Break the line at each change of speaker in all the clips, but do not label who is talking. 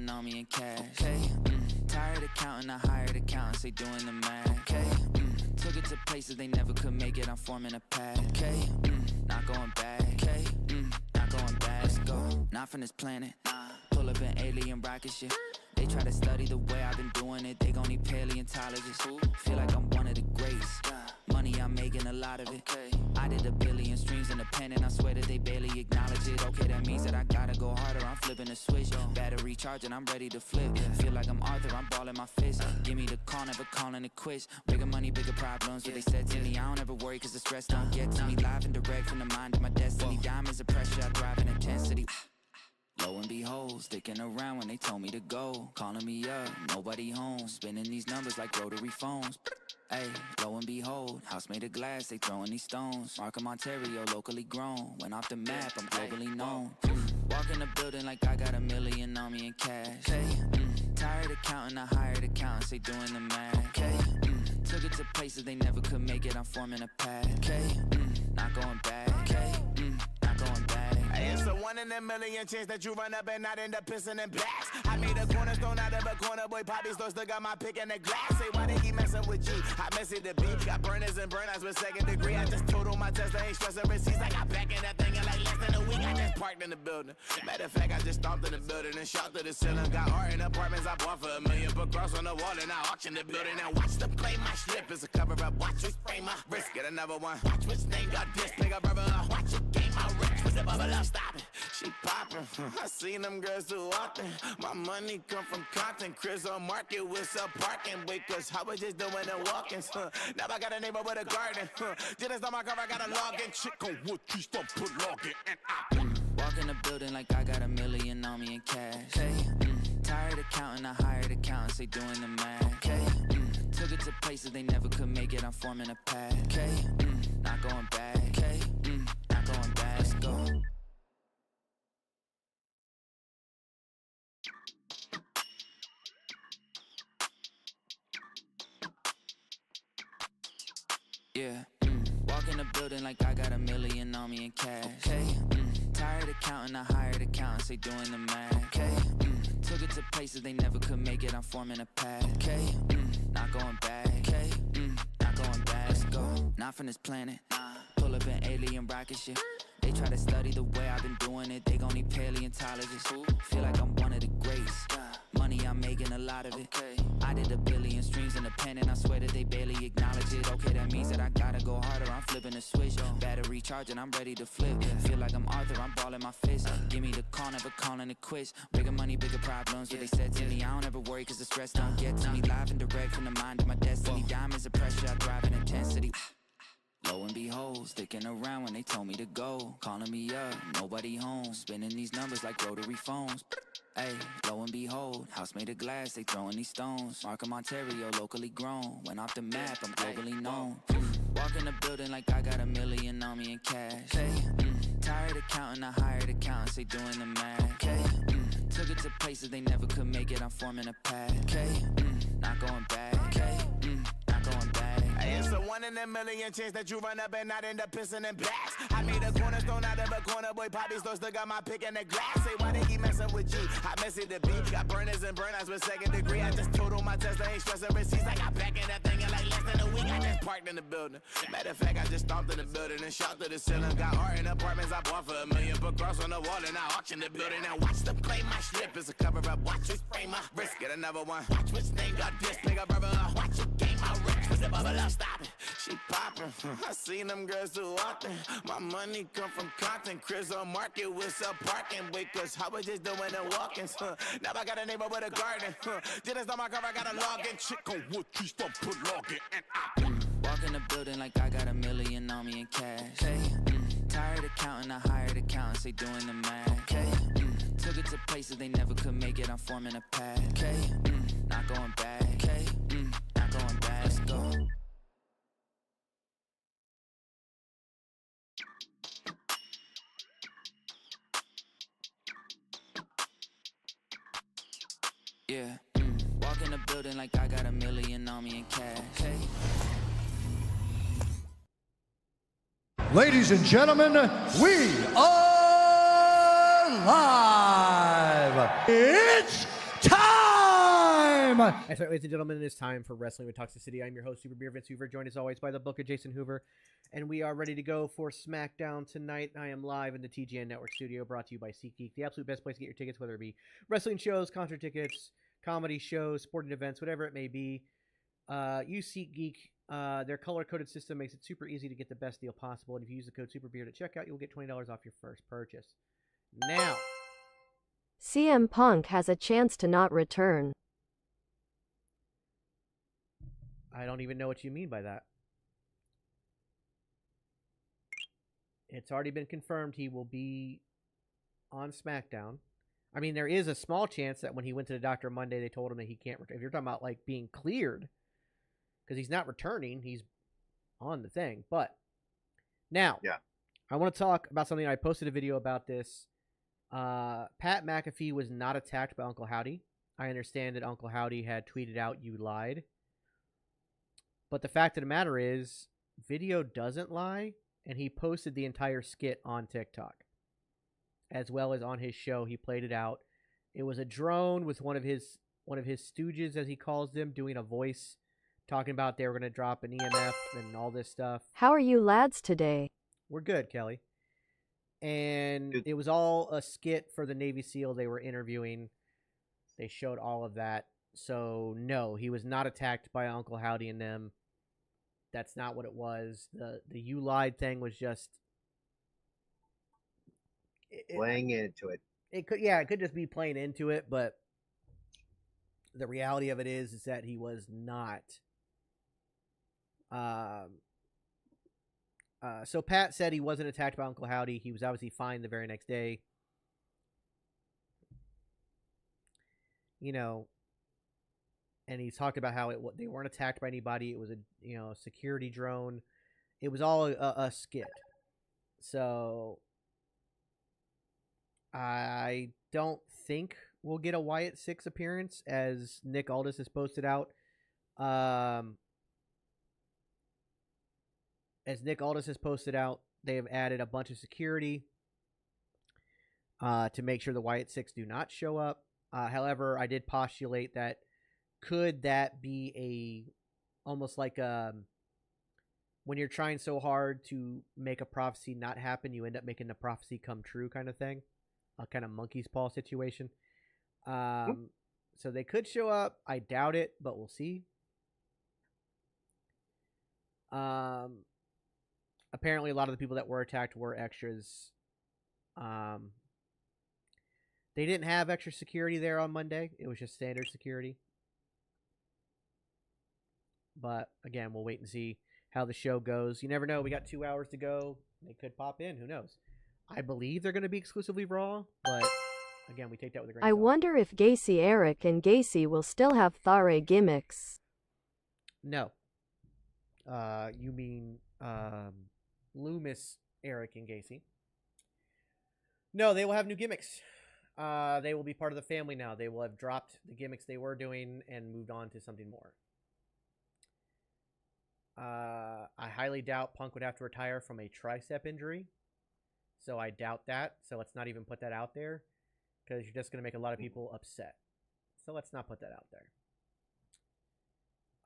million on me in cash. Okay, tired of counting, I hired accountants, they doing the math. Okay, took it to places they never could make it, I'm forming a path. Okay, not going back. Okay, not going back. Let's go, not from this planet. Pull up an alien rocket ship. They try to study the way I've been doing it, they gon' need paleontologists. Feel like I'm one of the greats. Money, I'm making a lot of it. I did 1 billion streams independent, I swear that they barely acknowledge it. Okay, that means that I gotta go harder, I'm flipping the switch. Battery charging, I'm ready to flip. Feel like I'm Arthur, I'm balling my fist. Give me the call, never calling it quits. Bigger money, bigger problems, what they said to me. I don't ever worry, cause the stress don't get to me. Live and direct from the mind of my destiny. Diamonds of pressure, I thrive in intensity. Lo and behold, sticking around when they told me to go. Calling me up, nobody home. Spinning these numbers like rotary phones. Hey, lo and behold, house made of glass, they throwing these stones. Markham, Ontario, locally grown. Went off the map, I'm globally known. Walk in the building like I got 1 million on me in cash. Hey, tired of counting, I hired accountants, they doing the math. Okay, took it to places they never could make it, I'm forming a path. Okay, not going back. Okay, not going back.
It's a 1 in a million chance that you run up and not end up pissing in blacks. I made a cornerstone out of a corner, boy, Poppy still got my pick in the glass. Say, why they keep messing with G? I mess it to B. Got burners and burnouts with 2nd degree. I just totaled my Tesla, ain't stressing receipts. I got back in that thing in like less than a week. I just parked in the building. Matter of fact, I just stomped in the building and shot to the ceiling. Got art in apartments I bought for $1 million. Put cross on the wall and I auction the building. Now watch them play my slip. It's a cover up. Watch me spray my wrist. Get another one. Watch which name got this. Pick up brother up. Watch it game my rich. With the bubble up. Stop it. She poppin', I seen them girls too often. My money come from content, Chris on market with some parking. Wait, cause I was just doing the walk-ins. Now I got a neighbor with a garden. Just on my car, I got a login. Chick on wood trees, don't put login. And I
walk in the building like I got 1 million on me in cash. Okay, tired of counting, I hired accountants, they doing the math. Okay, took it to places they never could make it, I'm forming a path. Okay, not going back. Okay, not going back. Let's go. Yeah, walk in the building like I got 1 million on me in cash. Okay, tired of counting, I hired accountants, they doing the math. Okay, took it to places they never could make it, I'm forming a path. Okay, not going back. Okay, not going back. Let's go, not from this planet. Pull up an alien rocket ship. They try to study the way I've been doing it, they gon' need paleontologists. Feel like I'm one of the greats. Money, I'm making a lot of it. I did 1 billion streams independent, I swear that they barely acknowledge it. Okay, that means that I gotta go harder, I'm flipping the switch. Battery charging, I'm ready to flip. Feel like I'm Arthur, I'm balling my fist. Give me the call, never calling it quits. Bigger money, bigger problems, what they said to me. I don't ever worry, cause the stress don't get to me. Live and direct from the mind of my destiny. Diamonds of pressure, I thrive in intensity. Lo and behold, sticking around when they told me to go. Calling me up, nobody home. Spinning these numbers like rotary phones. Hey, lo and behold, house made of glass, they throwing these stones. Markham, Ontario, locally grown. Went off the map, I'm globally known. Walk in the building like I got 1 million on me in cash. Hey, tired of counting, I hired accountants, they doing the math. Okay, took it to places they never could make it, I'm forming a path. Okay, not going back. Okay, not going back.
It's a 1 in a million chance that you run up and not end up pissing in blacks. I made a cornerstone out of a corner, boy, Poppy still got my pick in the glass. Say, why they keep messing with G? I mess it to B. Got burners and burnouts with 2nd degree. I just totaled my Tesla, ain't stressing receipts. I got back in that thing in like less than a week. I just parked in the building. Matter of fact, I just stomped in the building and shot to the ceiling. Got art in apartments I bought for $1 million. Put cross on the wall and I auction the building. Now watch them play my slip. It's a cover up. Watch me spray my wrist. Get another one. Watch which name got this. Pick up brother up. Watch it game my rich. With the bubble up. Stop it. She poppin', I seen them girls too often. My money come from content, Chris on market with some parking. Wait, cause I was just doing the walk-ins. Now I got a neighbor with a garden. Just on my car, I got a login. Chick on wood trees, don't put login. And I
walk in the building like I got 1 million on me in cash. Hey, tired of counting, I hired accountants, they doing the math. Okay, took it to places they never could make it, I'm forming a path. Okay, not going back. Okay, not going back. Let's go. Yeah, walk in the building like I got 1 million on me in cash. Okay.
Ladies and gentlemen, we are live. It's time.
That's right, ladies and gentlemen, it is time for Wrestling with Toxicity. I'm your host, Super Beer Vince Hoover, joined as always by the Booker Jason Hoover, and we are ready to go for Smackdown tonight. I am live in the TGN Network studio, brought to you by SeatGeek, the absolute best place to get your tickets, whether it be wrestling shows, concert tickets, comedy shows, sporting events, whatever it may be. Use SeatGeek. Their color-coded system makes it super easy to get the best deal possible, and if you use the code SuperBeard at checkout, you'll get $20 off your first purchase. Now,
CM Punk has a chance to not return.
I don't even know what you mean by that. It's already been confirmed he will be on SmackDown. I mean, there is a small chance that when he went to the doctor Monday, they told him that he can't return. If you're talking about like being cleared, because he's not returning, he's on the thing. But now, I want to talk about something. I posted a video about this. Pat McAfee was not attacked by Uncle Howdy. I understand that Uncle Howdy had tweeted out, "You lied." But the fact of the matter is, video doesn't lie, and he posted the entire skit on TikTok. As well as on his show, he played it out. It was a drone with one of his stooges, as he calls them, doing a voice, talking about they were going to drop an EMF and all this stuff.
How are you lads today?
We're good, Kelly. And it was all a skit for the Navy SEAL they were interviewing. They showed all of that. So, no, he was not attacked by Uncle Howdy and them. That's not what it was. The "you lied" thing was just...
playing into it.
It could just be playing into it, but the reality of it is that he was not. So Pat said he wasn't attacked by Uncle Howdy. He was obviously fine the very next day. You know, and he's talked about how they weren't attacked by anybody. It was a security drone. It was all a skit. So I don't think we'll get a Wyatt 6 appearance, as Nick Aldis has posted out. They have added a bunch of security to make sure the Wyatt 6 do not show up. However, I did postulate that could that be almost like when you're trying so hard to make a prophecy not happen, you end up making the prophecy come true kind of thing. A kind of monkey's paw situation. So they could show up. I doubt it, but we'll see. Apparently, a lot of the people that were attacked were extras. They didn't have extra security there on Monday. It was just standard security. But, again, we'll wait and see how the show goes. You never know. We got 2 hours to go. They could pop in. Who knows? I believe they're going to be exclusively Raw, but, again, we take that with a grain of salt.
I wonder if Gacy Eric and Gacy will still have Thare gimmicks.
No. You mean Loomis, Eric, and Gacy. No, they will have new gimmicks. They will be part of the family now. They will have dropped the gimmicks they were doing and moved on to something more. I highly doubt Punk would have to retire from a tricep injury. So I doubt that. So let's not even put that out there, because you're just going to make a lot of people upset. So let's not put that out there.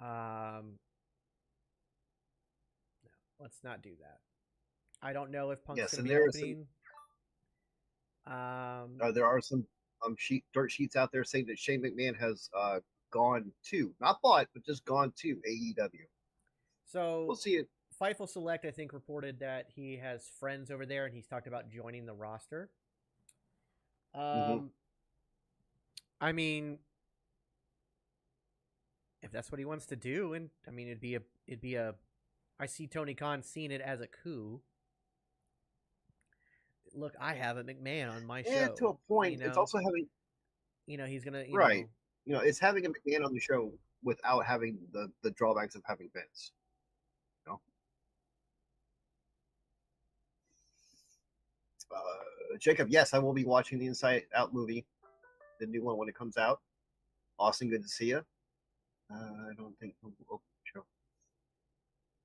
No, let's not do that. I don't know if Punk's going to be opening.
There are some dirt sheets out there saying that Shane McMahon has gone to, not bought, but just gone to AEW.
So
we'll see it.
Fightful Select, I think, reported that he has friends over there, and he's talked about joining the roster. I mean, if that's what he wants to do, and I mean, it'd be a. I see Tony Khan seeing it as a coup. Look, I have a McMahon on my show.
Yeah, to a point. It's also having.
He's gonna.
Right. It's having a McMahon on the show without having the drawbacks of having Vince. Jacob, yes, I will be watching the Inside Out movie, the new one when it comes out. Austin, good to see you. I don't think we'll open the show.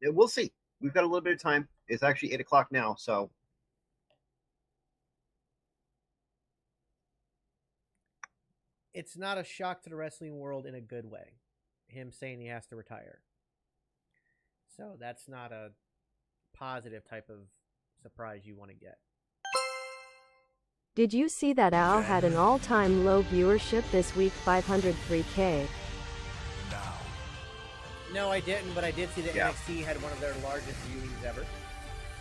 Yeah, we'll see. We've got a little bit of time. It's actually 8 o'clock now, so.
it's not a shock to the wrestling world in a good way. Him saying he has to retire. So that's not a positive type of surprise you want to get.
Did you see that Al had an all-time low viewership this week, 503K?
No, I didn't, but I did see that NXT had one of their largest viewings ever.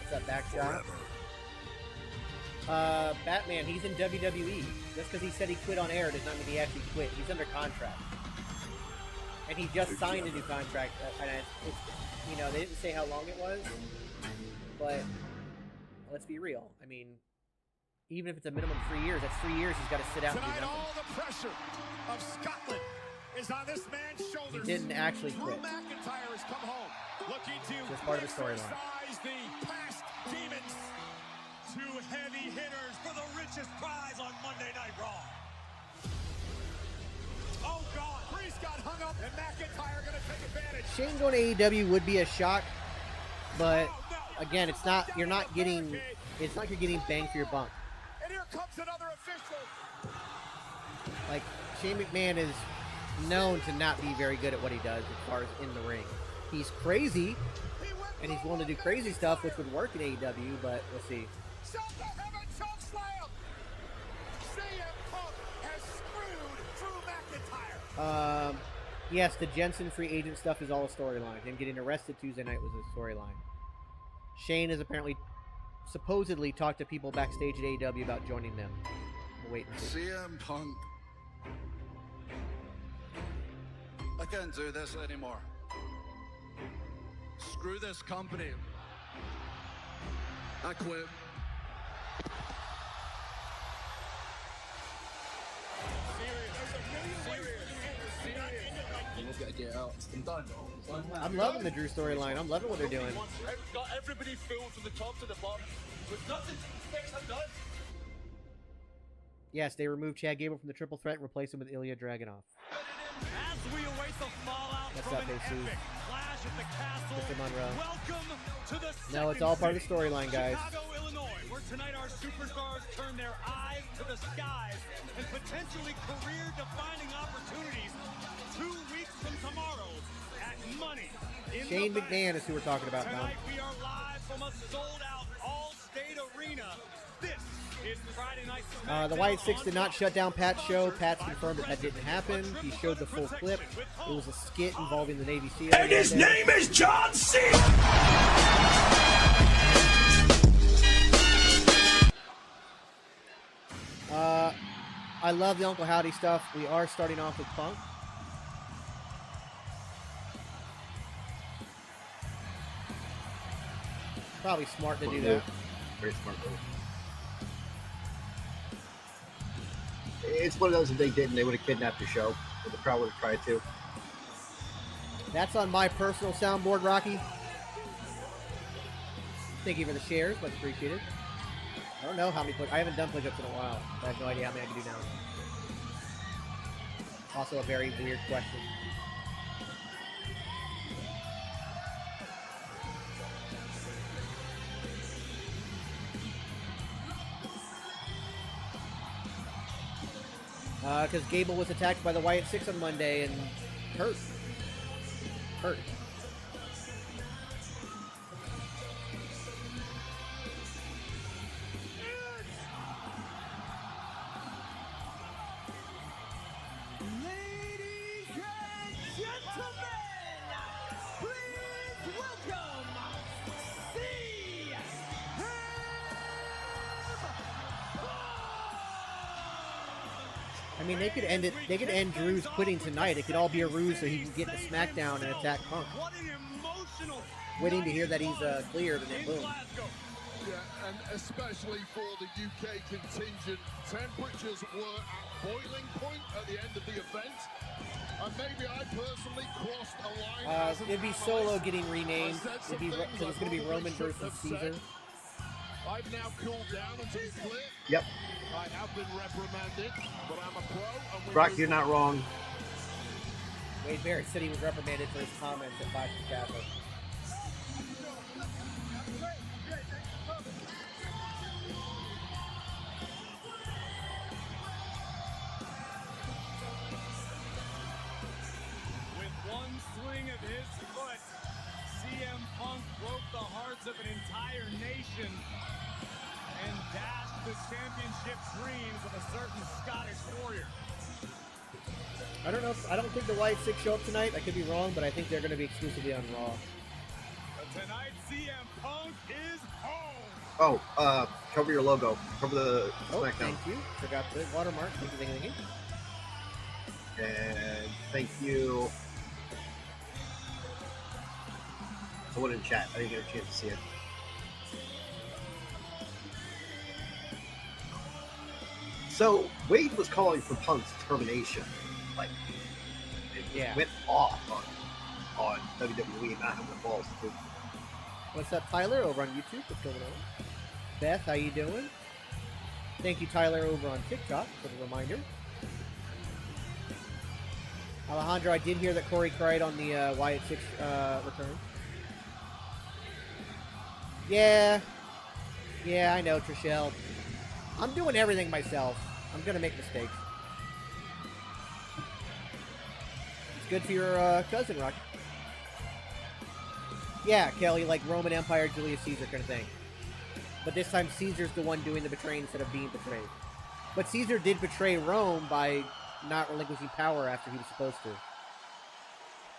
What's up, Backshot? Batman, he's in WWE. Just because he said he quit on air does not mean he actually quit. He's under contract. And he just signed a new contract. And it's, you know, they didn't say how long it was. But let's be real. I mean, even if it's a minimum 3 years, that's 3 years he's got to sit out and do
Tonight,
nothing.
all the pressure of Scotland is on this man's shoulders.
He didn't actually quit.
Drew McIntyre has come home, looking to
Just part of the storyline.
exercise the past demons. Two heavy hitters for the richest prize on Monday Night Raw. Oh God, Priest got hung up, and McIntyre going to take advantage.
Shane going to AEW would be a shock, but again, it's not. You're not getting. It's not like you're getting bang for your buck.
And here comes another official.
Like Shane McMahon is known to not be very good at what he does as far as in the ring. He's crazy, and he's willing to do crazy stuff, which would work in AEW. But we'll see.
Shut the heaven choke slam. CM Punk has screwed Drew McIntyre.
Yes, the Jensen free agent stuff is all a storyline. Him getting arrested Tuesday night was a storyline. Shane has apparently, supposedly, talked to people backstage at AEW about joining them. We'll wait and see.
CM Punk. I can't do this anymore. Screw this company. I quit. We've got to get out. I'm done.
I'm loving the Drew storyline. I'm loving what they're doing.
Got everybody filled from the top to the bottom with nothing to fix. I'm done.
Yes, they removed Chad Gable from the triple threat and replaced him with Ilya Dragunov.
As we await the fallout
What's
from
up,
an
AC?
epic clash at the castle.
Mr. Monroe.
Welcome to the
No, it's
second
all part of the
city,
storyline, guys.
Chicago, Illinois, where tonight our superstars turn their eyes to the skies and potentially career-defining opportunities 2 weeks from tomorrow at Money in
Shane
the Bank.
McMahon is who we're talking about now.
Tonight we are live from a sold-out All-State Arena. This is Friday Night SmackDown.
The White Six
on
did not
Fox.
shut down Pat's show. Pat's confirmed that didn't happen. He showed the full clip. It was a skit involving the Navy SEALs.
And his name is John Cena.
I love the Uncle Howdy stuff. We are starting off with Punk. Probably smart to do that.
Very smart move. It's one of those, if they didn't, they would have kidnapped the show. Or the crowd would have tried to.
That's on my personal soundboard, Rocky. Thank you for the shares, much appreciated. I don't know how many I haven't done push-ups in a while. I have no idea how many I can do now. Also a very weird question. Because Gable was attacked by the Wyatt Six on Monday and hurt. Hurt.
Ladies and gentlemen, please welcome CM
I mean, they could end it. They could end Drew's quitting tonight. It could all be a ruse so he can get to SmackDown and attack Punk.
What an emotional
Waiting to hear that he's cleared, and then boom.
Glasgow.
Yeah, and especially for the UK contingent, temperatures were at boiling point at the end of the event. And maybe I personally crossed a line. as an
It'd be
analyst.
Solo getting renamed.
I said
It'd be
some
because it's going to be
things I
Roman
probably
versus
shouldn't have
Caesar.
said. I've now cooled down, and to be clear,
Yep.
I have been reprimanded, but I'm a pro. And we
Brock,
move
you're not wrong.
Wade Barrett said he was reprimanded for his comments at Fox Castle.
entire nation and dashed the championship dreams of a certain Scottish warrior.
I don't know. I don't think the Wyatt Six show up tonight. I could be wrong, but I think they're going to be exclusively on Raw.
But tonight, CM Punk is home.
Oh, cover your logo. Cover the Smackdown.
Thank you. Forgot the watermark. Thank you.
And thank you. Someone in chat. I didn't get a chance to see it. So Wade was calling for Punk's termination. Like, it went off on WWE not having the balls to do.
What's up, Tyler, over on YouTube? What's going on? Beth, how you doing? Thank you, Tyler, over on TikTok for the reminder. Alejandro, I did hear that Corey cried on the Wyatt Six return. Yeah, I know, Trishelle. I'm doing everything myself. I'm going to make mistakes. It's good for your cousin, Rocky. Yeah, Kelly, like Roman Empire, Julius Caesar kind of thing. But this time, Caesar's the one doing the betraying instead of being betrayed. But Caesar did betray Rome by not relinquishing power after he was supposed to.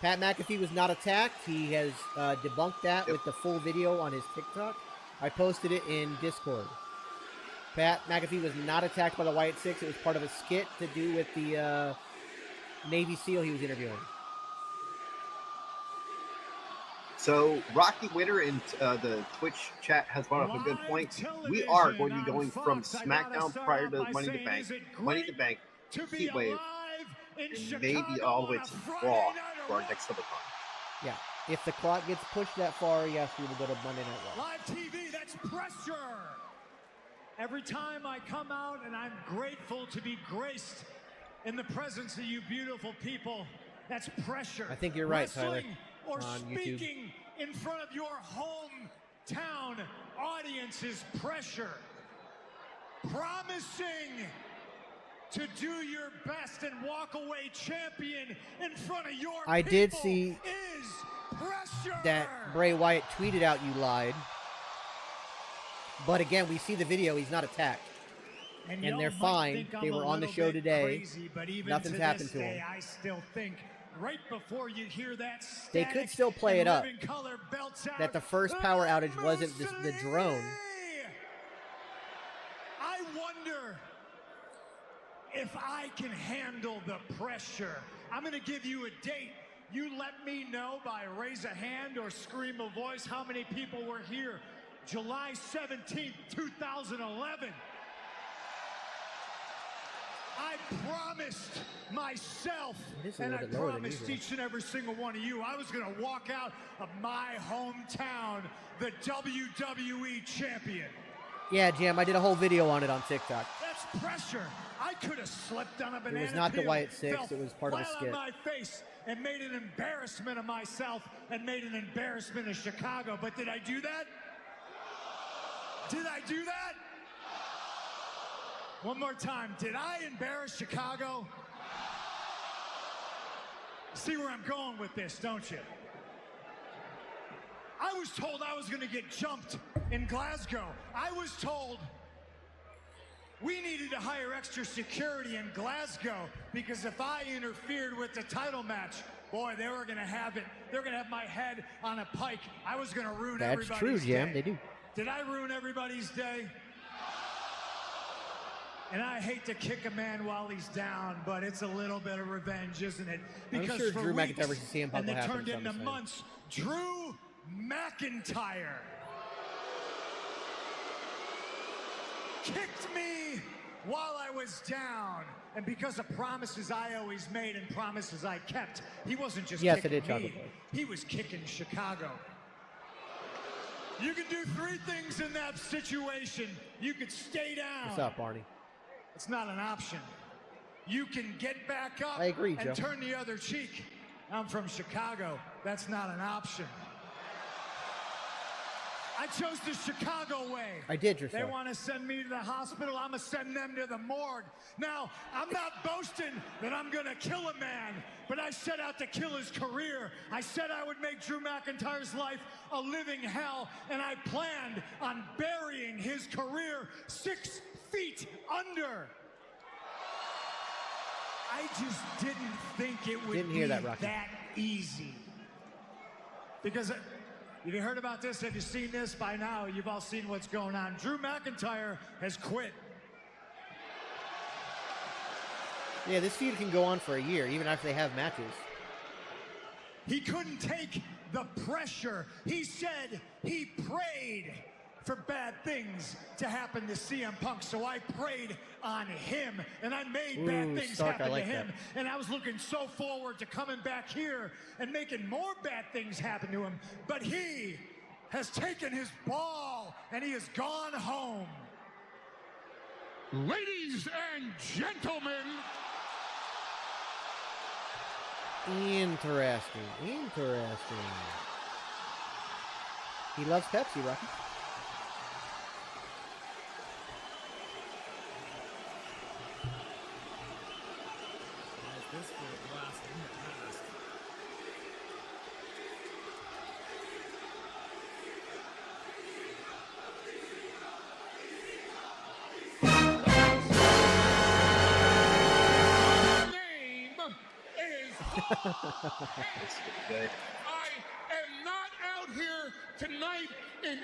Pat McAfee was not attacked. He has debunked that with the full video on his TikTok. I posted it in Discord. Pat McAfee was not attacked by the Wyatt Six. It was part of a skit to do with the Navy SEAL he was interviewing.
So Rocky Winter in the Twitch chat has brought up a good point. We are going to be going from SmackDown prior to Money to Bank, Heatwave, and maybe all the way to Raw for our next SummerCon.
Yeah, if the clock gets pushed that far, yes, we will go to Monday Night Raw.
Live TV, that's pressure. Every time I come out, and I'm grateful to be graced in the presence of you beautiful people, that's pressure.
I think you're right, Tyler.
Or
on
speaking
YouTube.
in front of your hometown audience is pressure. Promising to do your best and walk away champion in front of your
I
people
did see
is pressure.
that Bray Wyatt tweeted out you lied. But again, we see the video. He's not attacked. And they're fine. They were on the show today.
Crazy, but even
nothing's happened to
day,
him.
I still think right before you hear that
They could still play it up. That the first power outage wasn't the drone.
I wonder if I can handle the pressure. I'm going to give you a date. You let me know by raise a hand or scream a voice how many people were here. July 17th, 2011. I promised myself, and I promised each and every single one of you, I was going to walk out of my hometown the WWE champion.
Yeah, Jam, I did a whole video on it on TikTok.
That's pressure. I could have slipped on a banana
It was not the
peel,
Wyatt Six.
fell
It was part of a
flat
skit.
on my face and made an embarrassment of myself and made an embarrassment of Chicago. But did I do that? Did I do that? One more time. Did I embarrass Chicago? See where I'm going with this, don't you? I was told I was going to get jumped in Glasgow. I was told we needed to hire extra security in Glasgow because if I interfered with the title match, boy, they were going to have it. They're going to have my head on a pike. I was going to ruin everybody's day.
That's true, Jam. They do.
Did I ruin everybody's day? And I hate to kick a man while he's down, but it's a little bit of revenge, isn't it? Because
I'm sure
for
Drew
weeks,
McIntyre versus CM Punk
and
will
it
happen
turned into
sometime.
months. Drew McIntyre kicked me while I was down. And because of promises I always made and promises I kept, he wasn't just kicking me, he was kicking Chicago. You can do three things in that situation. You could stay down.
What's up, Barney?
It's not an option. You can get back up
I agree,
and
Joe.
turn the other cheek. I'm from Chicago. That's not an option. I chose the Chicago way.
I did, Drusilla.
They want to send me to the hospital. I'm going to send them to the morgue. Now, I'm not boasting that I'm going to kill a man, but I set out to kill his career. I said I would make Drew McIntyre's life a living hell, and I planned on burying his career 6 feet under. I just didn't think it would be that easy. Because if you heard about this, have you seen this by now? You've all seen what's going on. Drew McIntyre has quit.
Yeah, this feud can go on for a year, even after they have matches.
He couldn't take the pressure. He said he prayed for bad things to happen to CM Punk, so I prayed on him, and I made bad things happen to him. And I was looking so forward to coming back here and making more bad things happen to him, but he has taken his ball, and he has gone home.
Ladies and gentlemen.
Interesting. He loves Pepsi, Rocky.
This will last in the past.
Name is I am not out here tonight in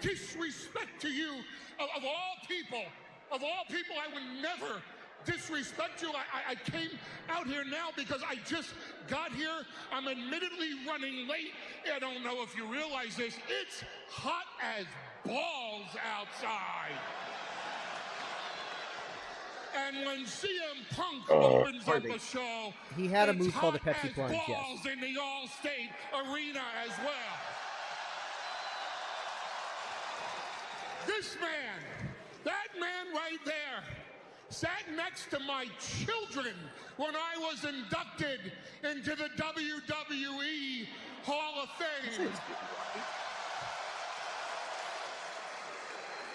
disrespect to you. Of all people, I would never disrespect you. I came out here now because I just got here. I'm admittedly running late. I don't know if you realize this. It's hot as balls outside. And when CM Punk opens up a show,
he had a move called the Pepsi Plunge, yes.
Balls in the All-State Arena as well. This man, that man right there, sat next to my children when I was inducted into the WWE Hall of Fame.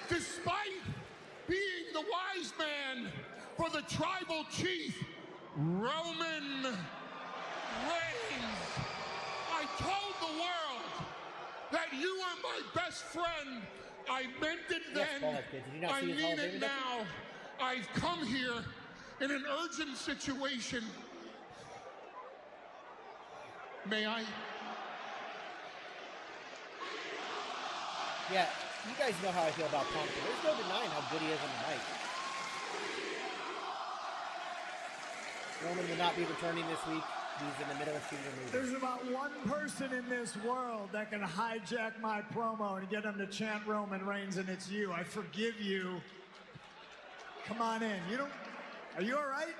Despite being the wise man for the tribal chief, Roman Reigns, I told the world that you are my best friend. I meant it then. I mean it now. I've come here in an urgent situation. May I?
Yeah, you guys know how I feel about Punk. There's no denying how good he is on the mic. Roman will not be returning this week. He's in the middle of shooting a movie.
There's about one person in this world that can hijack my promo and get him to chant Roman Reigns, and it's you. I forgive you. Come on in. Are you all right?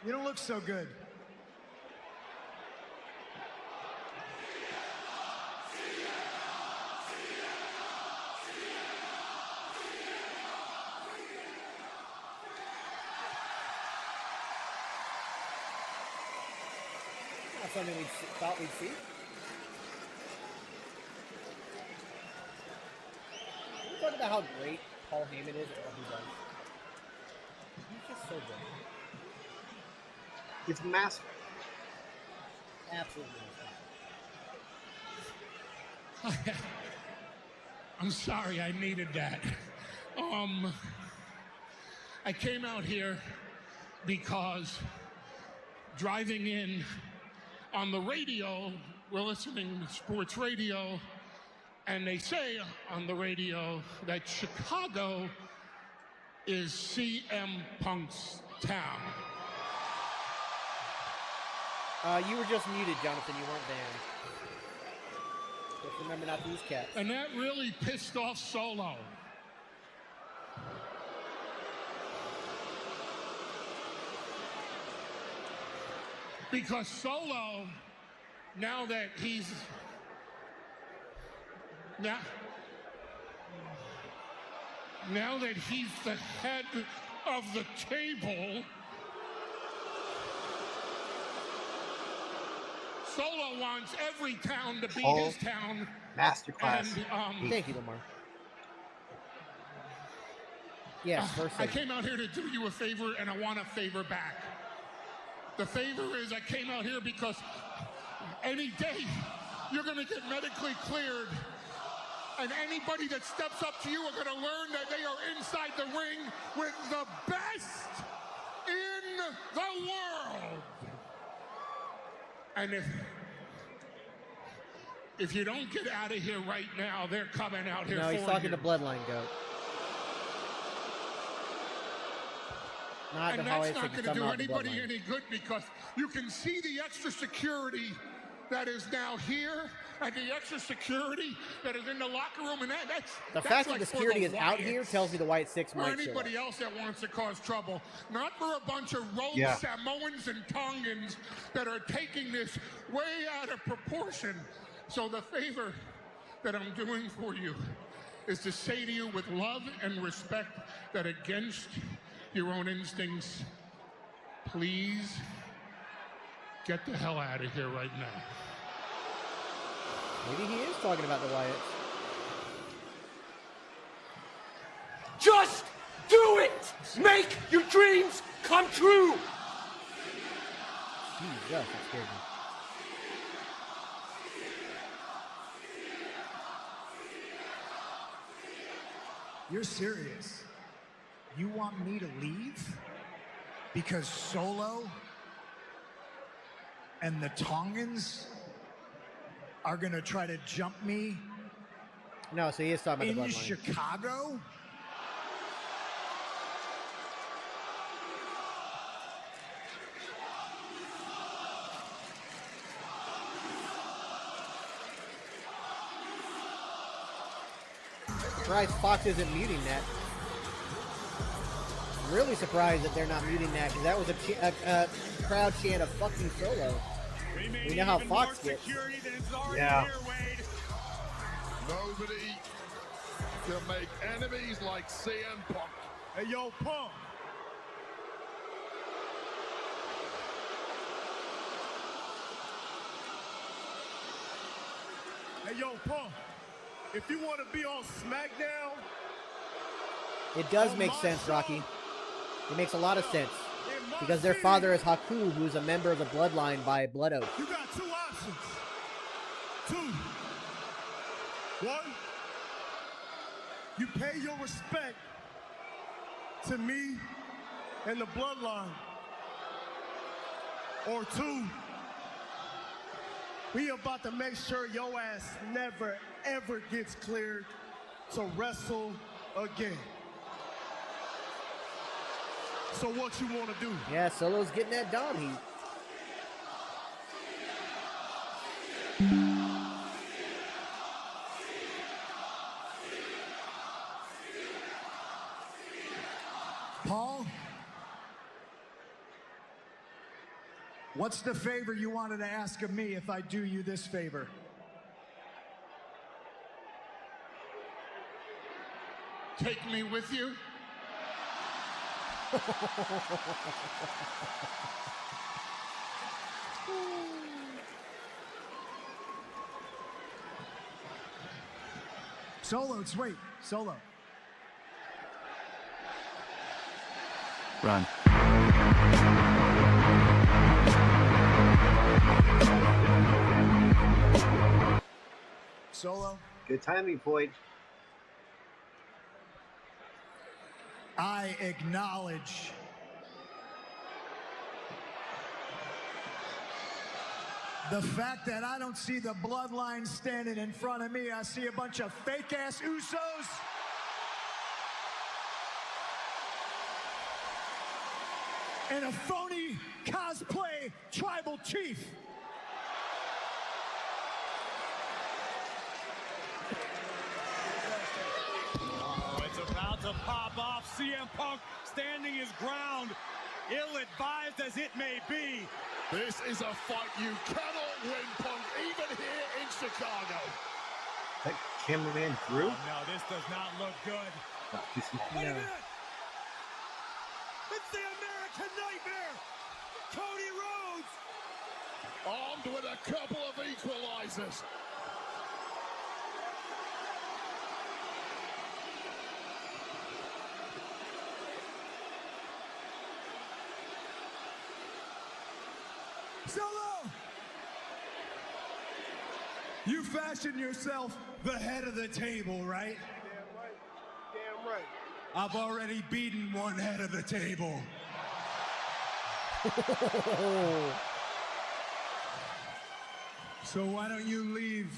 You don't look so good.
Not something we thought we'd see. We're talking about how great Paul Heyman is at what he does. He's just so good.
He's a master.
Absolutely.
I'm sorry, I needed that. I came out here because driving in on the radio, we're listening to sports radio, and they say on the radio that Chicago is CM Punk's town.
You were just muted, Jonathan. You weren't banned. Just remember not to use cats.
And that really pissed off Solo. Because Solo, now that he's the head of the table, Solo wants every town to be his town
Masterclass.
Thank you, Lamar. Yes, first
I
segment.
came out here to do you a favor, and I want a favor back. The favor is I came out here because any day you're going to get medically cleared, and anybody that steps up to you are going to learn that they are inside the ring with the best in the world. And if you don't get out of here right now, they're coming out here
No,
for
he's talking
you.
to Bloodline Goat. Not
And
the how
that's
I
not
think
going to do
somehow the
anybody
Bloodline.
any good, because you can see the extra security that is now here and the extra security that is in the locker room, and that's
The
that's
fact
like
that the
for
security is out
Wyatts,
here tells me the White Six
or
might show up.
anybody else that wants to cause trouble, not for a bunch of rogue
Yeah.
Samoans and Tongans that are taking this way out of proportion. So the favor that I'm doing for you is to say to you with love and respect that against your own instincts, please get the hell out of here right now.
Maybe he is talking about the Wyatts.
Just do it! Make your dreams come true!
Jesus, that scared me.
You're serious? You want me to leave? Because Solo and the Tongans are going to try to jump me
No, so he is talking about
in
the Bloodline.
Chicago?
Surprised Fox isn't muting that. Really surprised that they're not muting that, because that was a crowd chant of fucking Solo. We know how Fox gets.
Yeah.
Nobody can make enemies like CM Punk.
Hey, yo, Punk. Hey, yo, Punk. If you want to be on Smackdown,
It does make sense, Rocky. It makes a lot of sense. Because their father is Haku, who's a member of the Bloodline by blood oath.
you got two options. Two. One, you pay your respect to me and the Bloodline. Or two, we about to make sure your ass never, ever gets cleared to wrestle again. So what you want to do?
Yeah, Solo's getting that Dom heat.
Paul? What's the favor you wanted to ask of me if I do you this favor?
Take me with you?
Solo, wait, Solo.
Run.
Solo,
Good timing, Floyd.
I acknowledge the fact that I don't see the Bloodline standing in front of me. I see a bunch of fake-ass Usos. And a phony cosplay tribal chief.
Oh, it's about to pop off. CM Punk standing his ground, ill-advised as it may be.
This is a fight you cannot win, Punk, even here in Chicago.
That cameraman Drew?
Oh, no, this does not look good. Wait a minute! It's the American Nightmare! Cody Rhodes!
Armed with a couple of equalizers.
Solo! You fashioned yourself the head of the table, right?
Damn right. Damn right.
I've already beaten one head of the table. So why don't you leave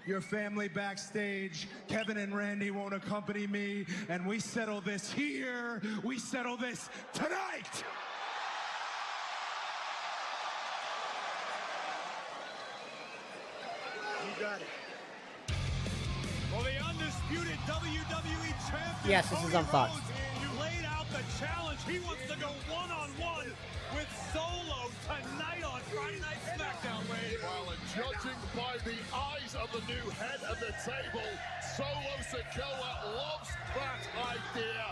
your family backstage? Kevin and Randy won't accompany me, and we settle this here. We settle this tonight.
You got it.
Well, the undisputed WWE champion.
Yes, this is on Fox.
Rhodes, you laid out the challenge. He wants to go one-on-one with Solo tonight on Friday Night Smackdown, Wade.
Well, and judging by the eyes of the new head of the table, Solo Sikoa loves that idea.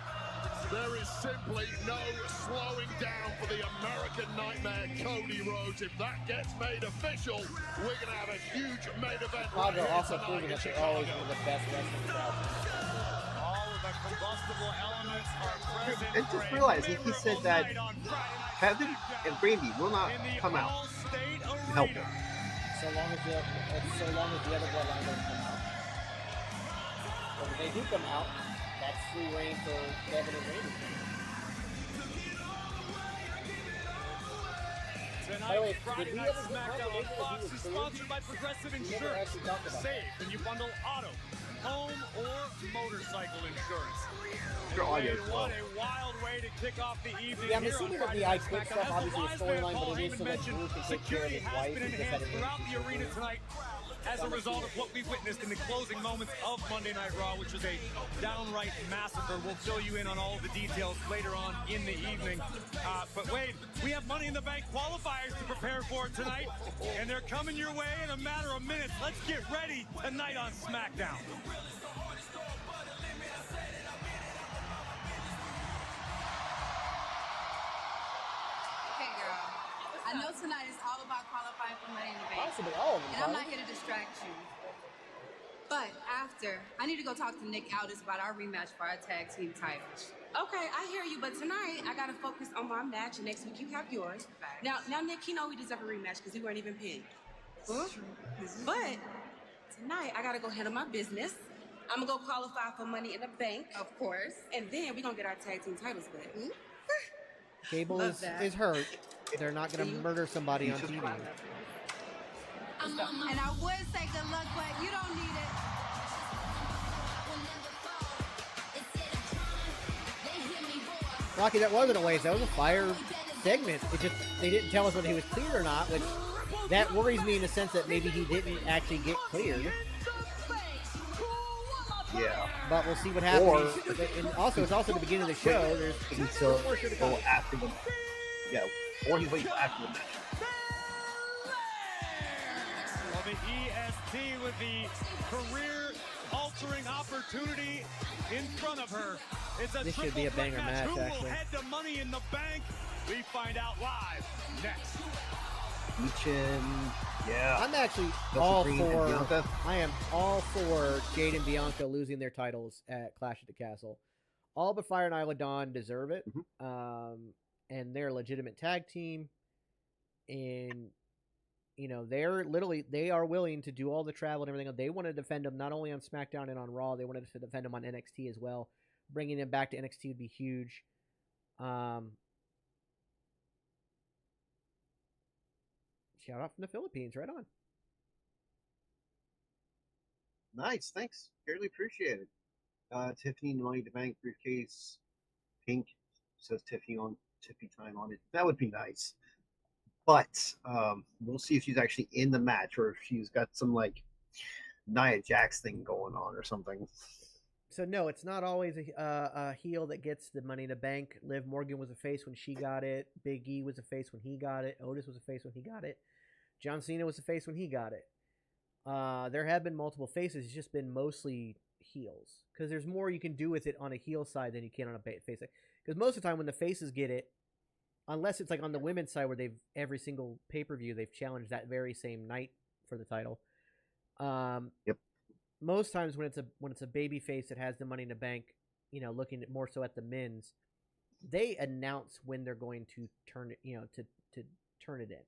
There is simply no slowing down for the American Nightmare, Cody Rhodes. If that gets made official, we're going to have a huge main event.
Chicago also proving that they're always one of the best wrestling crowds.
All of the combustible elements are present.
And just realize he said that Kevin and Randy will not come out to help him.
So long as the other bloodline doesn't come out. But if they do come out, that's free reign for Kevin and Randy.
Tonight, Friday Night Smackdown on Fox is sponsored by Progressive Insurance. Save when you bundle auto, home, or motorcycle insurance. What a wild way to kick off the evening.
Yeah, I'm
here
assuming
on
that the
Friday
I
Night
Quit stuff
Smackdown.
obviously is storyline, but it is so that
mentioned,
Drew can take care of
security
his
has
wife.
been
He just had
enhanced
an
throughout the
emergency
arena
surgery.
tonight as a result of what we witnessed in the closing moments of Monday Night Raw, which was a downright massacre. We'll fill you in on all of the details later on in the evening. But Wade, we have Money in the Bank qualifiers to prepare for tonight, and they're coming your way in a matter of minutes. Let's get ready tonight on SmackDown.
Okay, girl. I know tonight is all about qualifying for Money in the Bank.
Possibly all of them.
And I'm not here to distract you. But after, I need to go talk to Nick Aldis about our rematch for our tag team titles. Okay, I hear you, but tonight I gotta focus on my match, and next week you have yours. Now, Nick, you know we deserve a rematch because we weren't even pinned. Huh? But tonight I gotta go handle my business. I'm gonna go qualify for Money in the Bank, of course, and then we're gonna get our tag team titles back.
Cable is hurt. They're not going to murder somebody on TV.
And I would say good luck, but you don't need it.
Rocky, that wasn't a waste. That was a fire segment. It just they didn't tell us whether he was cleared or not, which that worries me in the sense that maybe he didn't actually get cleared.
Yeah.
But we'll see what happens. And also, it's also the beginning of the show. There's
still go after them. Yeah, or he's waiting after the match.
Well, the EST with the career-altering opportunity in front of her. It's a
This should be a banger match,
Who will
actually.
head to Money in the Bank? We find out live next.
Yeah.
I'm actually
Chelsea
all
Green and
for.
Bianca.
I am all for Jade and Bianca losing their titles at Clash at the Castle. All but Fire and Isla Dawn deserve it. And they're a legitimate tag team. And you know, they are willing to do all the travel and everything. They want to defend them not only on SmackDown and on Raw. They wanted to defend them on NXT as well. Bringing them back to NXT would be huge. Shout out from the Philippines, right on.
Nice, thanks. Greatly appreciate it. Tiffany Money in the Bank briefcase, pink, says Tiffany time on it. That would be nice. But we'll see if she's actually in the match or if she's got some like Nia Jax thing going on or something.
So no, it's not always a heel that gets the Money in the Bank. Liv Morgan was a face when she got it. Big E was a face when he got it. Otis was a face when he got it. John Cena was a face when he got it. There have been multiple faces. It's just been mostly heels because there's more you can do with it on a heel side than you can on a face side. Because most of the time when the faces get it, unless it's like on the women's side where they've every single pay-per-view they've challenged that very same night for the title.
Yep.
Most times when it's a baby face that has the Money in the Bank, you know, looking more so at the men's, they announce when they're going to turn it, you know, to turn it in.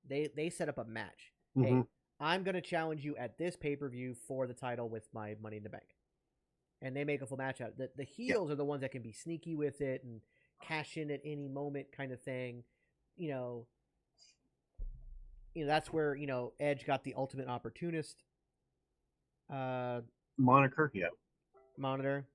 They set up a match.
Mm-hmm.
Hey, I'm going to challenge you at this pay-per-view for the title with my Money in the Bank. And they make a full match out. The heels are the ones that can be sneaky with it and cash in at any moment kind of thing. You know, that's where, Edge got the ultimate opportunist
moniker. Yeah.
Monitor.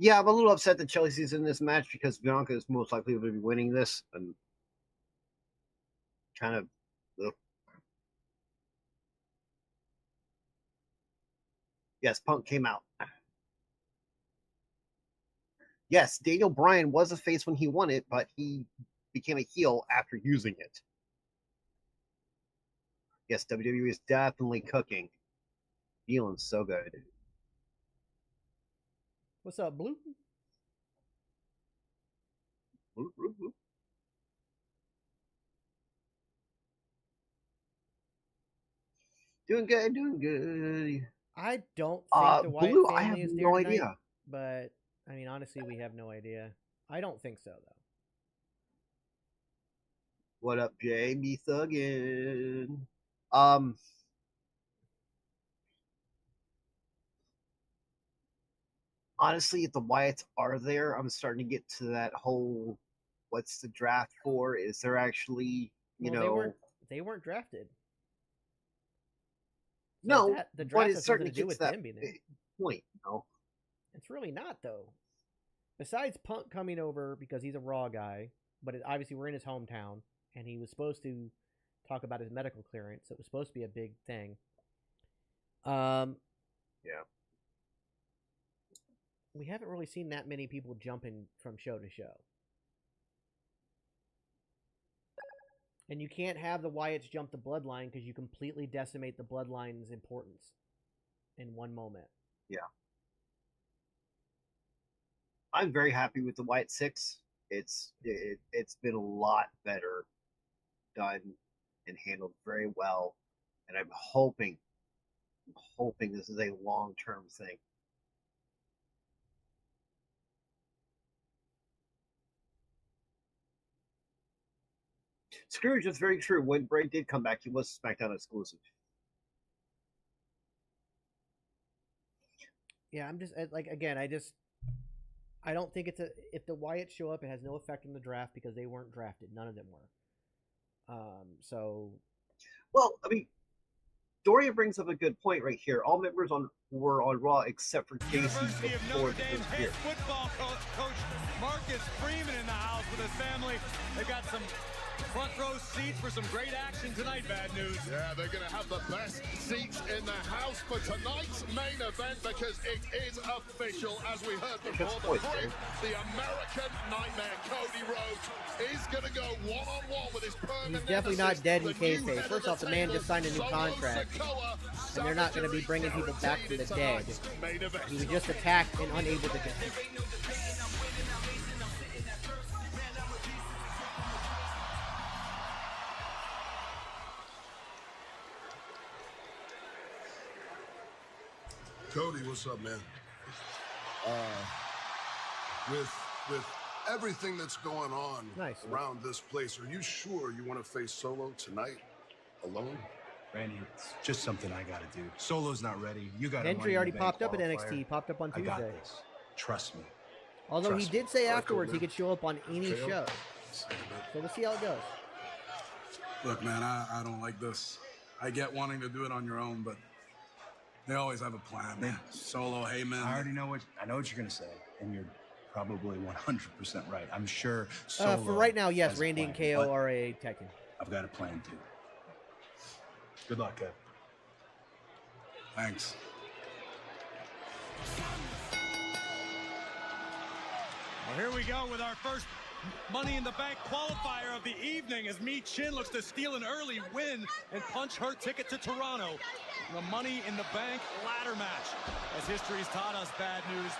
Yeah, I'm a little upset that Chelsea's in this match because Bianca is most likely going to be winning this, and kind of. Ugh. Yes, Punk came out. Yes, Daniel Bryan was a face when he won it, but he became a heel after using it. Yes, WWE is definitely cooking. Feeling so good.
What's up, Blue?
Blue, blue, blue. Doing good, doing good.
I don't think the Wyatt
Blue,
family
I have
is there
no
tonight,
idea.
but I mean, honestly, we have no idea. I don't think so, though.
What up, JB Thuggin? Honestly, if the Wyatts are there, I'm starting to get to that whole, what's the draft for? Is there actually,
they weren't drafted. So
no,
the
but
draft
it's
has
starting
nothing
to
to do
get
with
to that
them being there.
point,
It's really not, though. Besides Punk coming over because he's a Raw guy, but obviously we're in his hometown, and he was supposed to talk about his medical clearance. It was supposed to be a big thing.
Yeah.
We haven't really seen that many people jumping from show to show. And you can't have the Wyatts jump the bloodline because you completely decimate the bloodline's importance in one moment.
Yeah. I'm very happy with the Wyatt 6. It's been a lot better done and handled very well. And I'm hoping this is a long-term thing. Scrooge is very true. When Bray did come back, he was SmackDown exclusive.
Yeah, I'm just I don't think if the Wyatts show up, it has no effect on the draft because they weren't drafted. None of them were.
Well, I mean, Doria brings up a good point right here. All members were on Raw except for Casey
University of
before
Notre Dame
this
head
year.
football coach Marcus Freeman in the house with his family. They got some front row seats for some great action tonight. Bad news.
Yeah, they're going to have the best seats in the house for tonight's main event because it is official. As we heard before, the American Nightmare Cody Rhodes is going to go one-on-one with his permanent.
He's definitely not dead in kayfabe. First off, the man just signed a new contract, and they're not going to be bringing people back from the dead. He was just attacked and unable to get.
Cody, what's up, man? With everything that's going on around this place, are you sure you want to face Solo tonight alone?
Randy, it's just something I got to do. Solo's not ready. You got
Entry already popped up at NXT. Popped up on Tuesday.
I got this. Trust me.
Although he did say afterwards he could show up on any show. So we'll see how it goes.
Look, man, I don't like this. I get wanting to do it on your own, but they always have a plan.
Yeah.
Solo, hey, man.
I already know what you're going to say, and you're probably 100% right. I'm sure Solo
for right now, yes,
has a
Randy and
plan,
KO
but
are a tag team.
I've got a plan, too. Good luck, Kev.
Thanks.
Well, here we go with our first Money in the Bank qualifier of the evening as Mi Chin looks to steal an early win and punch her ticket to Toronto. The Money in the Bank ladder match. As history's taught us, bad news,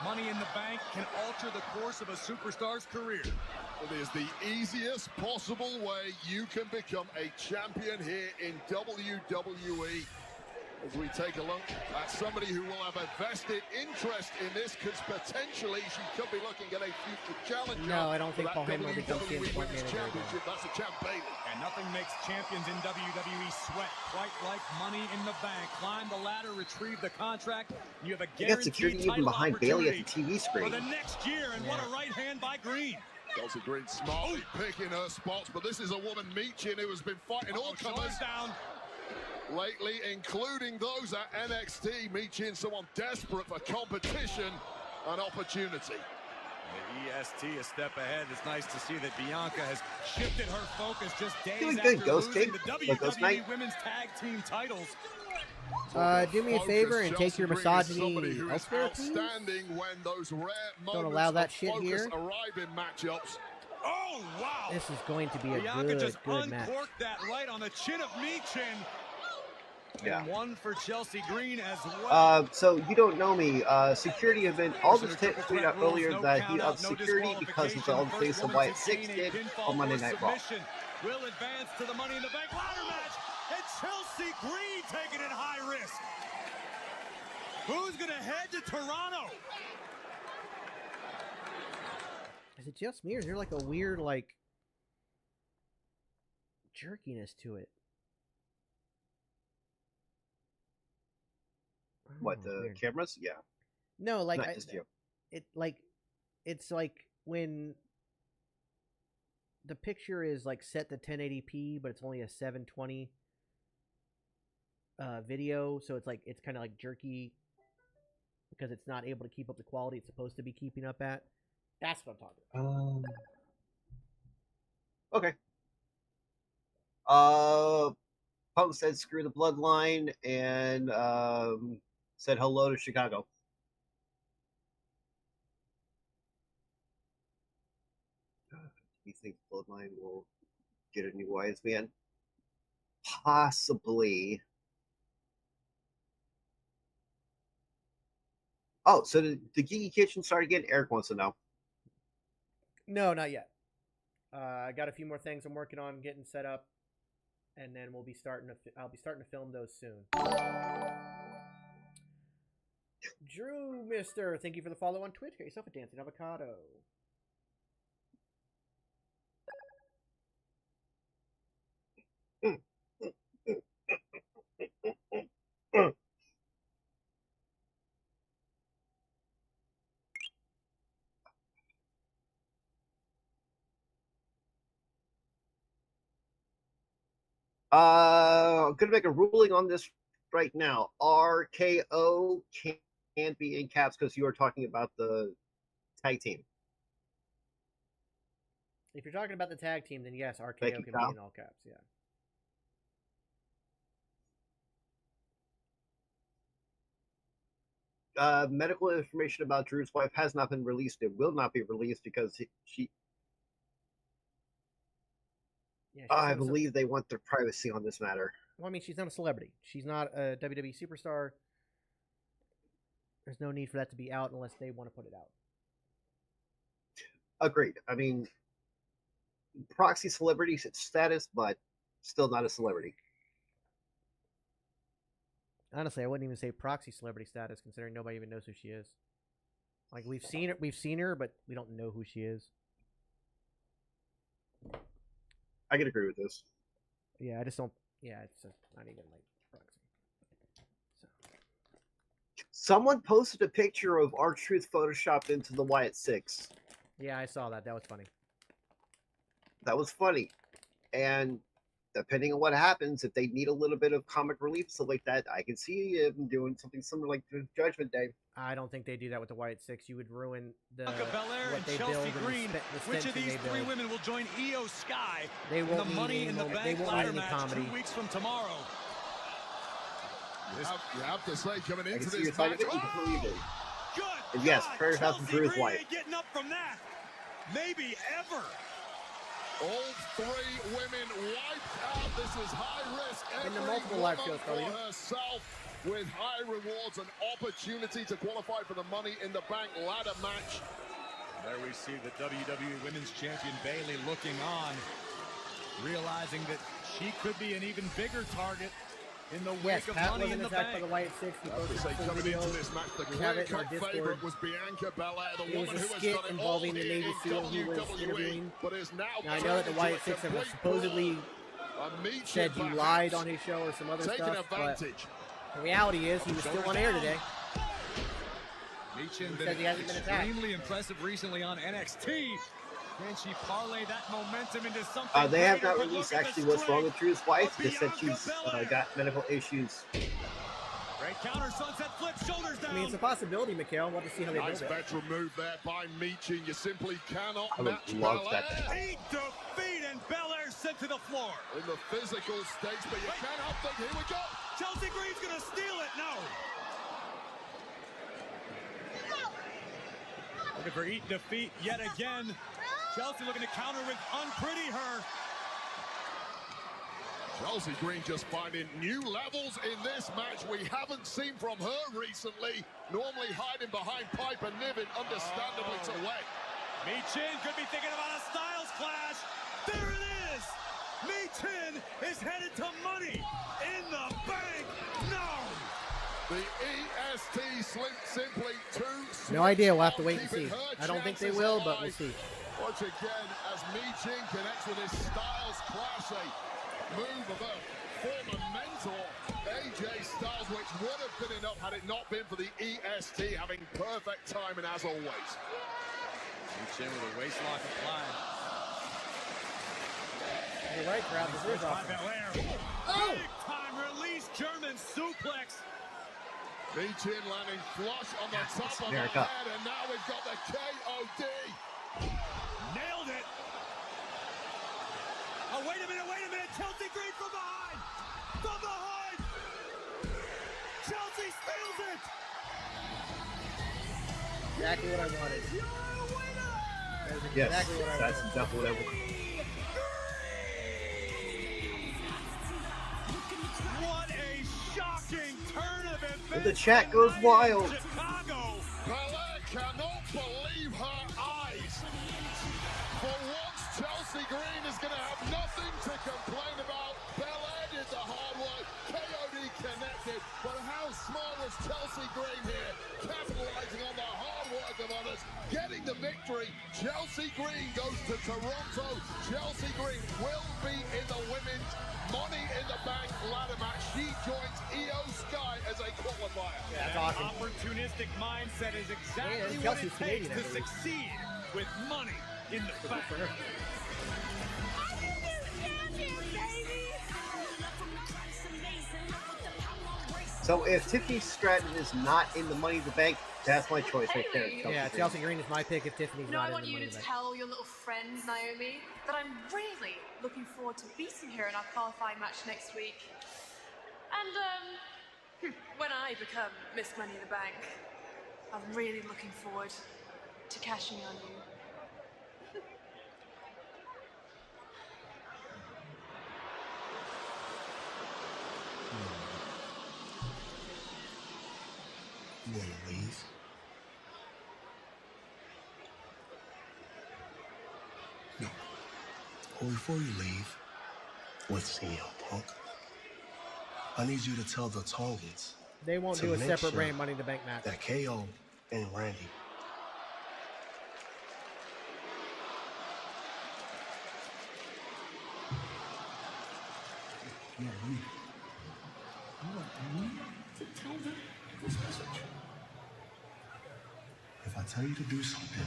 Money in the Bank can alter the course of a superstar's career.
It is the easiest possible way you can become a champion here in WWE. As we take a look at somebody who will have a vested interest in this, because potentially she could be looking at a future challenger.
No, I don't think
for
Paul
that
Heyman will become
WWE
champion.
Women's Championship. That's the champ Bayley.
And nothing makes champions in WWE sweat quite like Money in the Bank. Climb the ladder, retrieve the contract. You have a
They got security
guaranteed
even
title
behind Bayley at the
opportunity
TV screen.
for the next year. And what a right hand by Green.
Chelsea Green smartly picking her spots, but this is a woman, Michin, who has been fighting all comers
down
lately, including those at NXT. Michin, someone desperate for competition and opportunity.
The EST a step ahead. It's nice to see that Bianca has shifted her focus just days
Doing
after
good, Ghost
losing
King.
the
Like Ghost
WWE
Knight.
Women's Tag Team titles.
Do me a favor and take your misogyny
Somebody who is
elsewhere, please.
outstanding when those rare
Don't
moments
allow that
of
shit
focus
here.
arrive in matchups.
Oh, wow.
This is going to be a
Bianca just
good match.
uncorked that right on the chin of Michin.
Yeah.
And one for Chelsea Green as well.
So you don't know me. Security event. Aldous tweeted out earlier that he upped security because of the old face of Wyatt 6 did on Monday Night Raw.
Will advance to the Money in the Bank ladder match, and Chelsea Green taking it high risk. Who's gonna head to Toronto?
Is it just me, or is there like a weird like jerkiness to it?
What, the
weird.
cameras? Yeah.
No, like
Not just you.
It's like when the picture is like set to 1080p, but it's only a 720 video, so it's like it's kind of like jerky because it's not able to keep up the quality it's supposed to be keeping up at. That's what I'm talking
about. Okay. Punk said screw the bloodline and said hello to Chicago. Do you think Bloodline will get a new wise man? Possibly. Oh, so the Geeky Kitchen started again? Eric wants to know.
No, not yet. I got a few more things I'm working on getting set up, and then we'll be starting to. I'll be starting to film those soon. Drew, Mister, thank you for the follow on Twitch. Get yourself a dancing avocado.
I'm gonna make a ruling on this right now. RKO can't be in caps because you are talking about the tag team.
If you're talking about the tag team, then yes, RKO
Thank
can
you,
be
Kyle.
in all caps. Yeah.
Medical information about Drew's wife has not been released. It will not be released because she.
Yeah,
I believe they want their privacy on this matter.
Well, I mean, she's not a celebrity. She's not a WWE superstar. There's no need for that to be out unless they want to put it out.
Agreed. I mean, proxy celebrity status, but still not a celebrity.
Honestly, I wouldn't even say proxy celebrity status, considering nobody even knows who she is. Like we've seen her, but we don't know who she is.
I can agree with this.
Yeah, I just don't. Yeah, it's not even like proxy. So.
Someone posted a picture of R-Truth photoshopped into the Wyatt 6.
Yeah, I saw that. That was funny.
That was funny. And depending on what happens, if they need a little bit of comic relief, stuff like that, I can see him doing something similar like Judgment Day.
I don't think they do that with the Wyatt 6. You would ruin the
Belair
what
and
they
Chelsea
build
Green.
and
Which of these three women will join Io Sky
they
in
won't
the Money in the Bank ladder match
comedy.
2 weeks from tomorrow?
You have to say, coming into
see your
this
side
match,
of it, you completely agree.
Good.
And yes,
God,
prayers out to
Chelsea
Drew's
Green
wife.
ain't getting up from that. Maybe ever.
all three women wiped out. This is high risk.
In the multiple live shows,
for
Carlito.
herself with high rewards and opportunity to qualify for the Money in the Bank ladder match.
There we see the WWE Women's Champion Bayley looking on, realizing that she could be an even bigger target
in the
Yes,
wake of
Pat
Money in
wasn't
the
attacked by
Bank.
the Wyatt Six. He
I have to
posted
say,
some
coming
video.
into this match, the
We have it in our
clear-cut
Discord.
favorite was Bianca Belair, the
It was
woman
a
who has
skit
done it all
involving the
here
Navy
in
SEAL who was
WWE,
interviewing.
but is now
Now I know that the
turned
Wyatt
into a
Six have
complete
supposedly
fraud. A
said you
perhaps
lied on his show or some other
taking
stuff, but
advantage.
the reality is he was still on air today.
Michin
Because
been
he hasn't been attacked.
extremely impressive recently on NXT. Can she parlay that momentum into something?
They have
greater?
not
But
released
look at the
actually what's wrong with Drew's wife.
of
They said
Bianca
she's
Belair.
got medical issues.
Great counter, sunset flip, shoulders down.
I mean, it's a possibility, Mikhail. We'll have to see how they
Nice
build it.
veteran move there by Michin. You simply cannot
I would
match
love
Belair.
that.
He defeat and Belair sent to the floor.
In the physical stakes, but you can't help them. Here we go.
Chelsea Green's gonna steal it. No. Looking for eat defeat yet again. Chelsea looking to counter with Unpretty Her.
Chelsea Green just finding new levels in this match we haven't seen from her recently. Normally hiding behind Piper Niven, understandably to win.
Michin could be thinking about a Styles clash. There it is. Michin is headed to Money in the Bank. No.
The EST simply too swift.
No idea. We'll have to wait and
Keeping
see.
her
I don't think they
chances
will, but we'll
alive.
see.
Watch again as Michin connects with his Styles clash, a move of a former mentor, AJ Styles, which would have been enough had it not been for the EST having perfect timing as always.
Michin with a waist lock applied.
You're right, crowd. This is awesome.
Oh! Big time release, German suplex.
Michin landing flush on the top of
America.
the head, and now we've got the KOD.
Nailed it. Oh, wait a minute. Chelsea Green from behind. Chelsea steals it.
Exactly what I wanted.
You're a winner.
That is
Yes,
exactly what I
that's
wanted.
exactly what I want.
What a shocking turn of events.
And the chat goes wild.
Chicago.
Belair cannot believe her eyes. For once, Chelsea Green is going to have nothing to complain about. Belair did the hard work. KOD connected. But how smart was Chelsea Green here? Capitalizing on the hard work of others. Getting the victory. Chelsea Green goes to Toronto. Chelsea Green will be in the women's Money in the Bank ladder match. She joins Io Sky as a qualifier.
Yeah, that's
That
awesome.
opportunistic mindset is exactly
Yeah,
what
Chelsea's
it takes
Canadian, I
to
believe.
succeed with Money in the Bank.
For her.
So if Tiffany Stratton is not in the Money in the Bank, that's my choice right there.
Yeah, Chelsea Green is my pick if Tiffany's
No,
not
I
in
want
the
you
Money
to
in the Bank.
tell your little friend, Naomi, that I'm really looking forward to beating her in our qualifying match next week. And, when I become Miss Money in the Bank, I'm really looking forward to cashing on you.
You wanna leave? No. Well, before you leave, listen, yo, punk. I need you to tell the Tongans
They won't
to
do a
make
separate
sure
brand Money in the Bank match.
that KO and Randy to tell them this message. If I tell you to do something,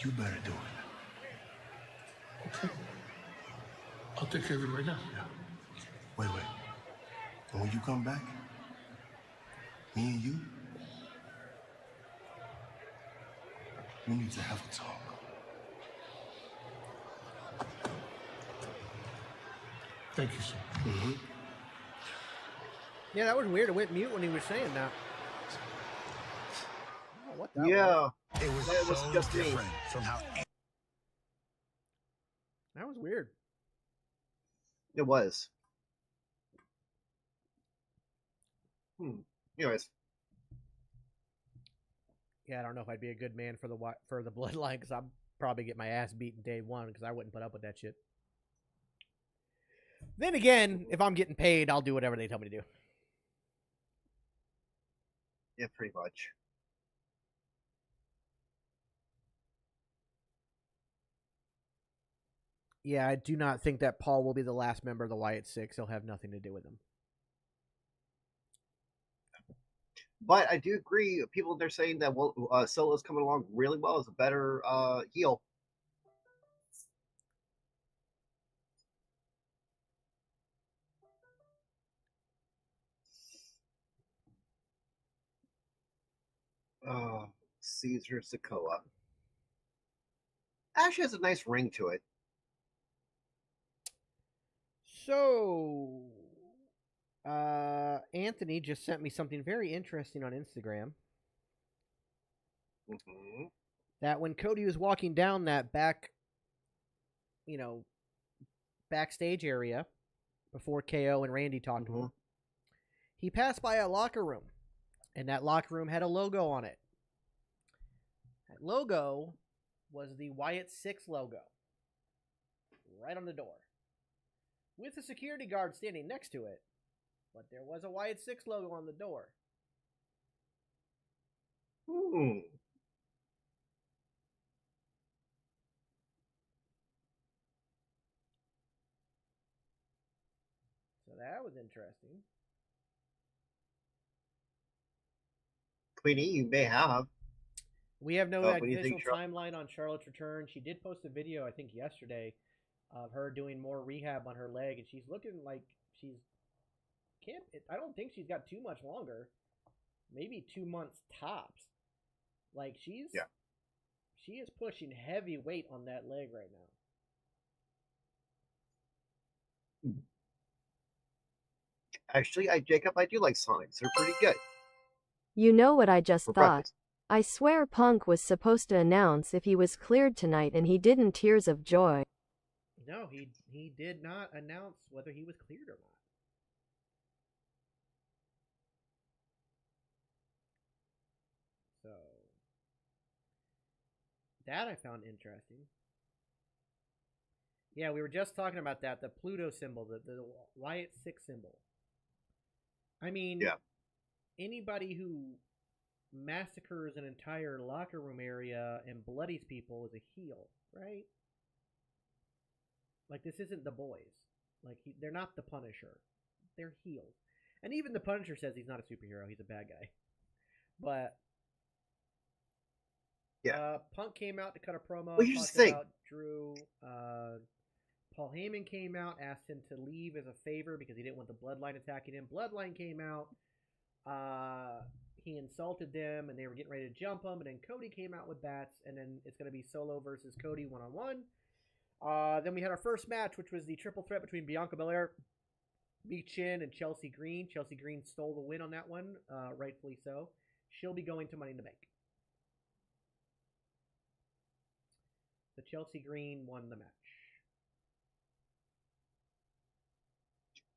you better do it.
Okay. I'll take care of it right now.
Wait. And when you come back, me and you, we need to have a talk.
Thank you, sir.
Mm-hmm.
Yeah, that was weird. It went mute when he was saying that. I don't know what that
Yeah,
was.
It was
that was
so
just me.
different from how
That was weird.
It was. Anyways,
Yeah, I don't know if I'd be a good man for the bloodline because I'd probably get my ass beaten day one because I wouldn't put up with that shit. Then again, if I'm getting paid, I'll do whatever they tell me to do.
Yeah, pretty much.
Yeah, I do not think that Paul will be the last member of the Wyatt Six. He'll have nothing to do with them.
But I do agree. People, they're saying that Solo's coming along really well as a better heel. Caesar Sikoa. Actually has a nice ring to it.
So, Anthony just sent me something very interesting on Instagram.
Mm-hmm.
That when Cody was walking down that backstage area before KO and Randy talked to him, he passed by a locker room, and that locker room had a logo on it. That logo was the Wyatt Six logo, right on the door, with a security guard standing next to it, but there was a Wyatt Six logo on the door.
Hmm.
So that was interesting.
Queenie, you may have.
We have no
What do you
official
think,
timeline on Charlotte's return. She did post a video, I think, yesterday of her doing more rehab on her leg, and she's looking like I don't think she's got too much longer. Maybe 2 months tops. Like, she is pushing heavy weight on that leg right now.
Actually, Jacob, I do like Sonics. They're pretty good.
You know what I just
For
thought?
breakfast.
I swear Punk was supposed to announce if he was cleared tonight and he didn't. Tears of joy.
No, he did not announce whether he was cleared or not. So, that I found interesting. Yeah, we were just talking about that, the Pluto symbol, the Wyatt Six symbol. I mean, anybody who massacres an entire locker room area and bloodies people is a heel, right? Like, this isn't the boys. Like, they're not the Punisher. They're heels. And even the Punisher says he's not a superhero. He's a bad guy. But Punk came out to cut a promo.
Well, here's the thing.
About Drew. Paul Heyman came out, asked him to leave as a favor because he didn't want the Bloodline attacking him. Bloodline came out. He insulted them, and they were getting ready to jump him. And then Cody came out with bats, and then it's going to be Solo versus Cody one-on-one. Then we had our first match, which was the triple threat between Bianca Belair, Big Chin, and Chelsea Green. Chelsea Green stole the win on that one, rightfully so. She'll be going to Money in the Bank. So Chelsea Green won the match.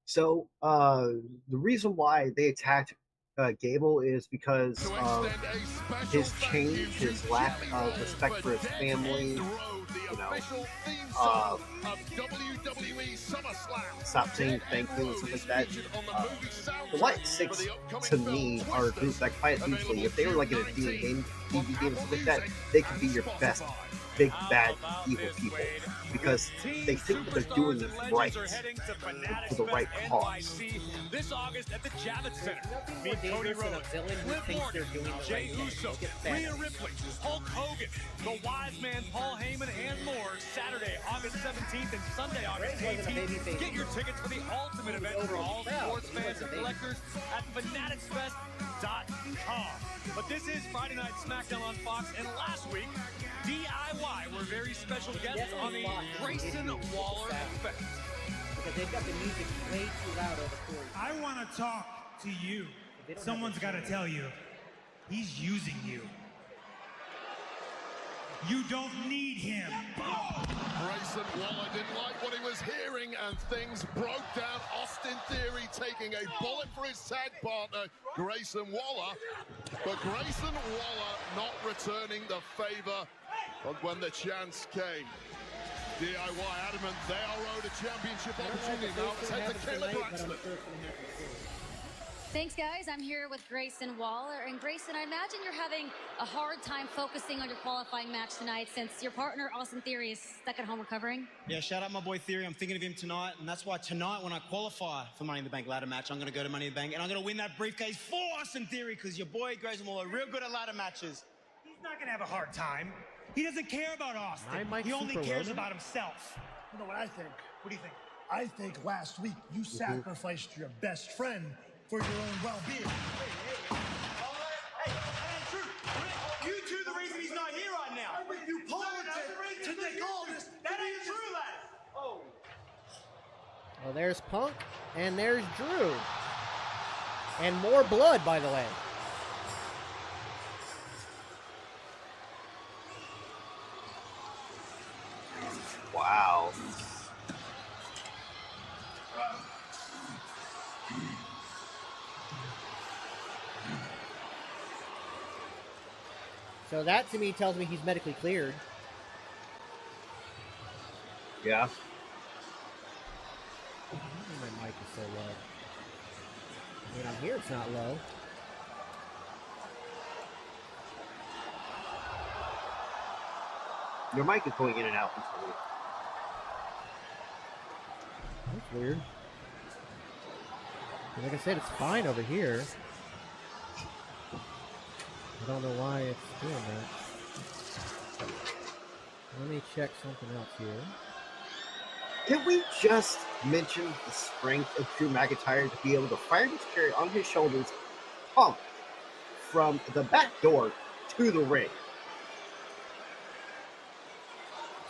So the reason why they attacked Gable is because of his change, his lack of respect for his family. Stop saying thank you and stuff like that. The Wyatt Six, to me, are a group that quite easily, if they were like in a TV game and stuff like that, they could be your best big bad evil people because they think that they're doing it right for the right cause.
This August at the Javits Center. Meet Cody Rhodes, Liv Morgan, Jey Uso, Rhea Ripley, Hulk Hogan, the Wise Man Paul Heyman, and more. Saturday, August 17th and Sunday, August 18th. Get your tickets for the ultimate event for all sports fans and collectors at fanaticsfest.com. But this is Friday Night Smackdown on Fox, and last week, DIY were very special guests on the Grayson Waller effect.
Because they've got the music way too loud over here.
I want to talk to you. Someone's got to tell you, he's using you. You don't need him.
Grayson Waller didn't like what he was hearing, and things broke down. Austin Theory taking a bullet for his tag partner, Grayson Waller. But Grayson Waller not returning the favor when the chance came. DIY adamant they are owed a championship opportunity now. Take the Caleb Braxton.
Thanks, guys. I'm here with Grayson Waller. And Grayson, I imagine you're having a hard time focusing on your qualifying match tonight since your partner, Austin Theory, is stuck at home recovering.
Yeah, shout out my boy Theory. I'm thinking of him tonight. And that's why tonight, when I qualify for Money in the Bank ladder match, I'm going to go to Money in the Bank and I'm going to win that briefcase for Austin Theory because your boy Grayson Waller real good at ladder matches.
He's not going to have a hard time. He doesn't care about Austin. He only cares about himself.
You know what I think?
What do you think?
I think last week you sacrificed your best friend for your own well-being.
Hey, that ain't true. You two the reason he's not here right now.
You politics to make all this.
That ain't true, lad. Oh.
Well, there's Punk, and there's Drew. And more blood, by the way.
Wow.
So that, to me, tells me he's medically cleared.
Yeah.
My mic is so low. I mean, I'm here, it's not low.
Your mic is going in and out.
That's weird. Like I said, it's fine over here. I don't know why it's doing that. Let me check something else here.
Can we just mention the strength of Drew McIntyre to be able to fire this carry on his shoulders, Punk, from the back door to the ring?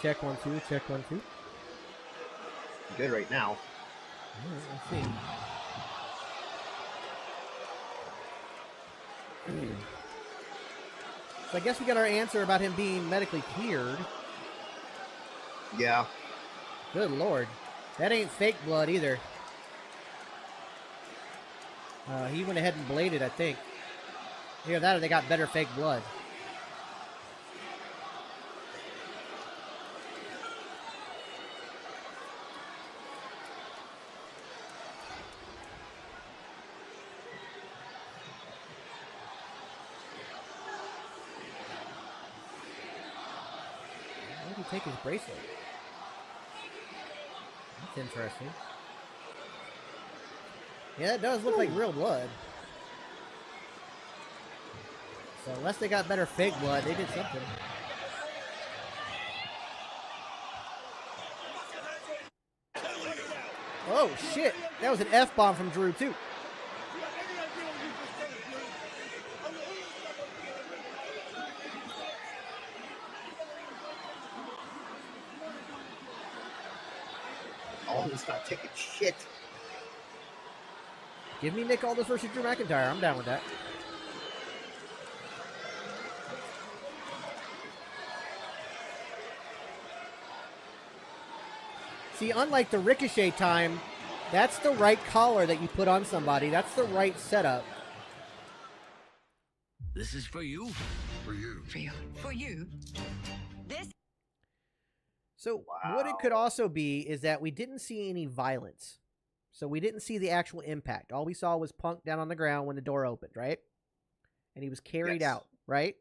Check 1, 2, check 1, 2.
Good right now.
All right, let's see. So I guess we got our answer about him being medically cleared.
Yeah.
Good Lord. That ain't fake blood either. He went ahead and bladed, I think. Either that or they got better fake blood. Why did he take his bracelet? That's interesting. Yeah, it does look like real blood. So unless they got better fake blood, they did something. Oh shit! That was an F-bomb from Drew too.
Oh, he's not taking shit.
Give me Nick Aldis versus Drew McIntyre. I'm down with that. See, unlike the Ricochet time, that's the right collar that you put on somebody. That's the right setup.
This is for you.
For you.
For you. For you. This.
So what it could also be is that we didn't see any violence. So we didn't see the actual impact. All we saw was Punk down on the ground when the door opened, right? And he was carried out, right?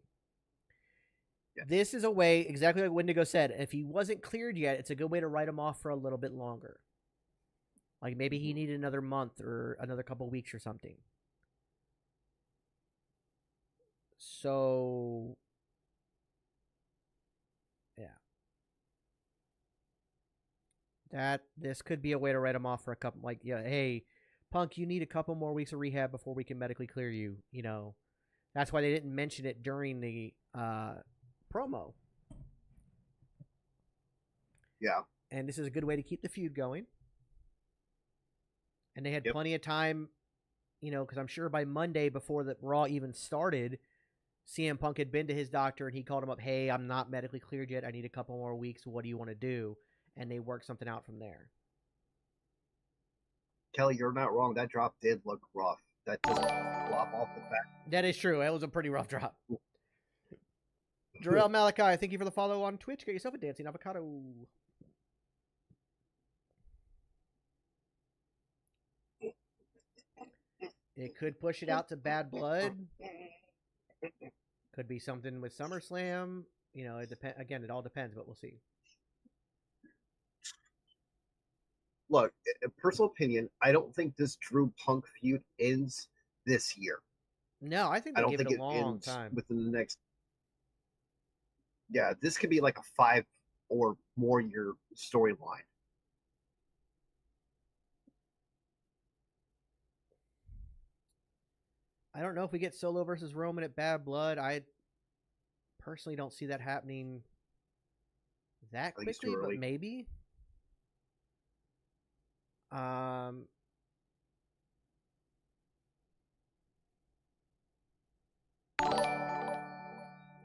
Yes.
This is a way, exactly like Wendigo said, if he wasn't cleared yet, it's a good way to write him off for a little bit longer. Like maybe he needed another month or another couple of weeks or something. So, yeah. This could be a way to write him off for a couple, like, yeah, hey, Punk, you need a couple more weeks of rehab before we can medically clear you. You know, that's why they didn't mention it during the promo.
Yeah.
And this is a good way to keep the feud going. And they had plenty of time, you know, because I'm sure by Monday before the Raw even started, CM Punk had been to his doctor and he called him up, hey, I'm not medically cleared yet. I need a couple more weeks. What do you want to do? And they worked something out from there.
Kelly, you're not wrong. That drop did look rough. That just flop off the back.
That is true. It was a pretty rough drop. Jarrell Malachi, thank you for the follow on Twitch. Get yourself a dancing avocado. It could push it out to Bad Blood. Could be something with SummerSlam. You know, it depends. Again, it all depends, but we'll see.
Look, a personal opinion, I don't think this Drew Punk feud ends this year.
No, I think
I
they
don't
give
think
it a long time.
within the next. Yeah, this could be like a 5 or more year storyline.
I don't know if we get Solo versus Roman at Bad Blood. I personally don't see that happening that quickly, but maybe. I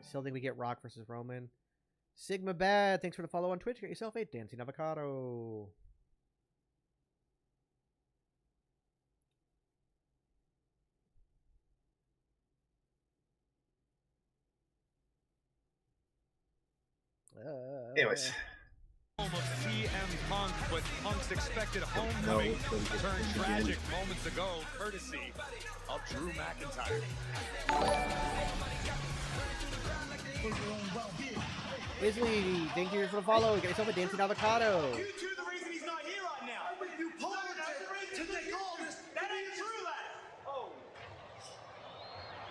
still think we get Rock versus Roman. Sigma Bad, thanks for the follow on Twitch. Get yourself a dancing avocado.
Anyways.
Home of CM Punk, but Punk's expected homecoming turned tragic moments ago, courtesy of Drew McIntyre.
Isley, thank you for the follow. Get yourself a dancing avocado.
You two, the reason he's not here right now. You pulled out the ring to take all this. That ain't true, lad. Oh.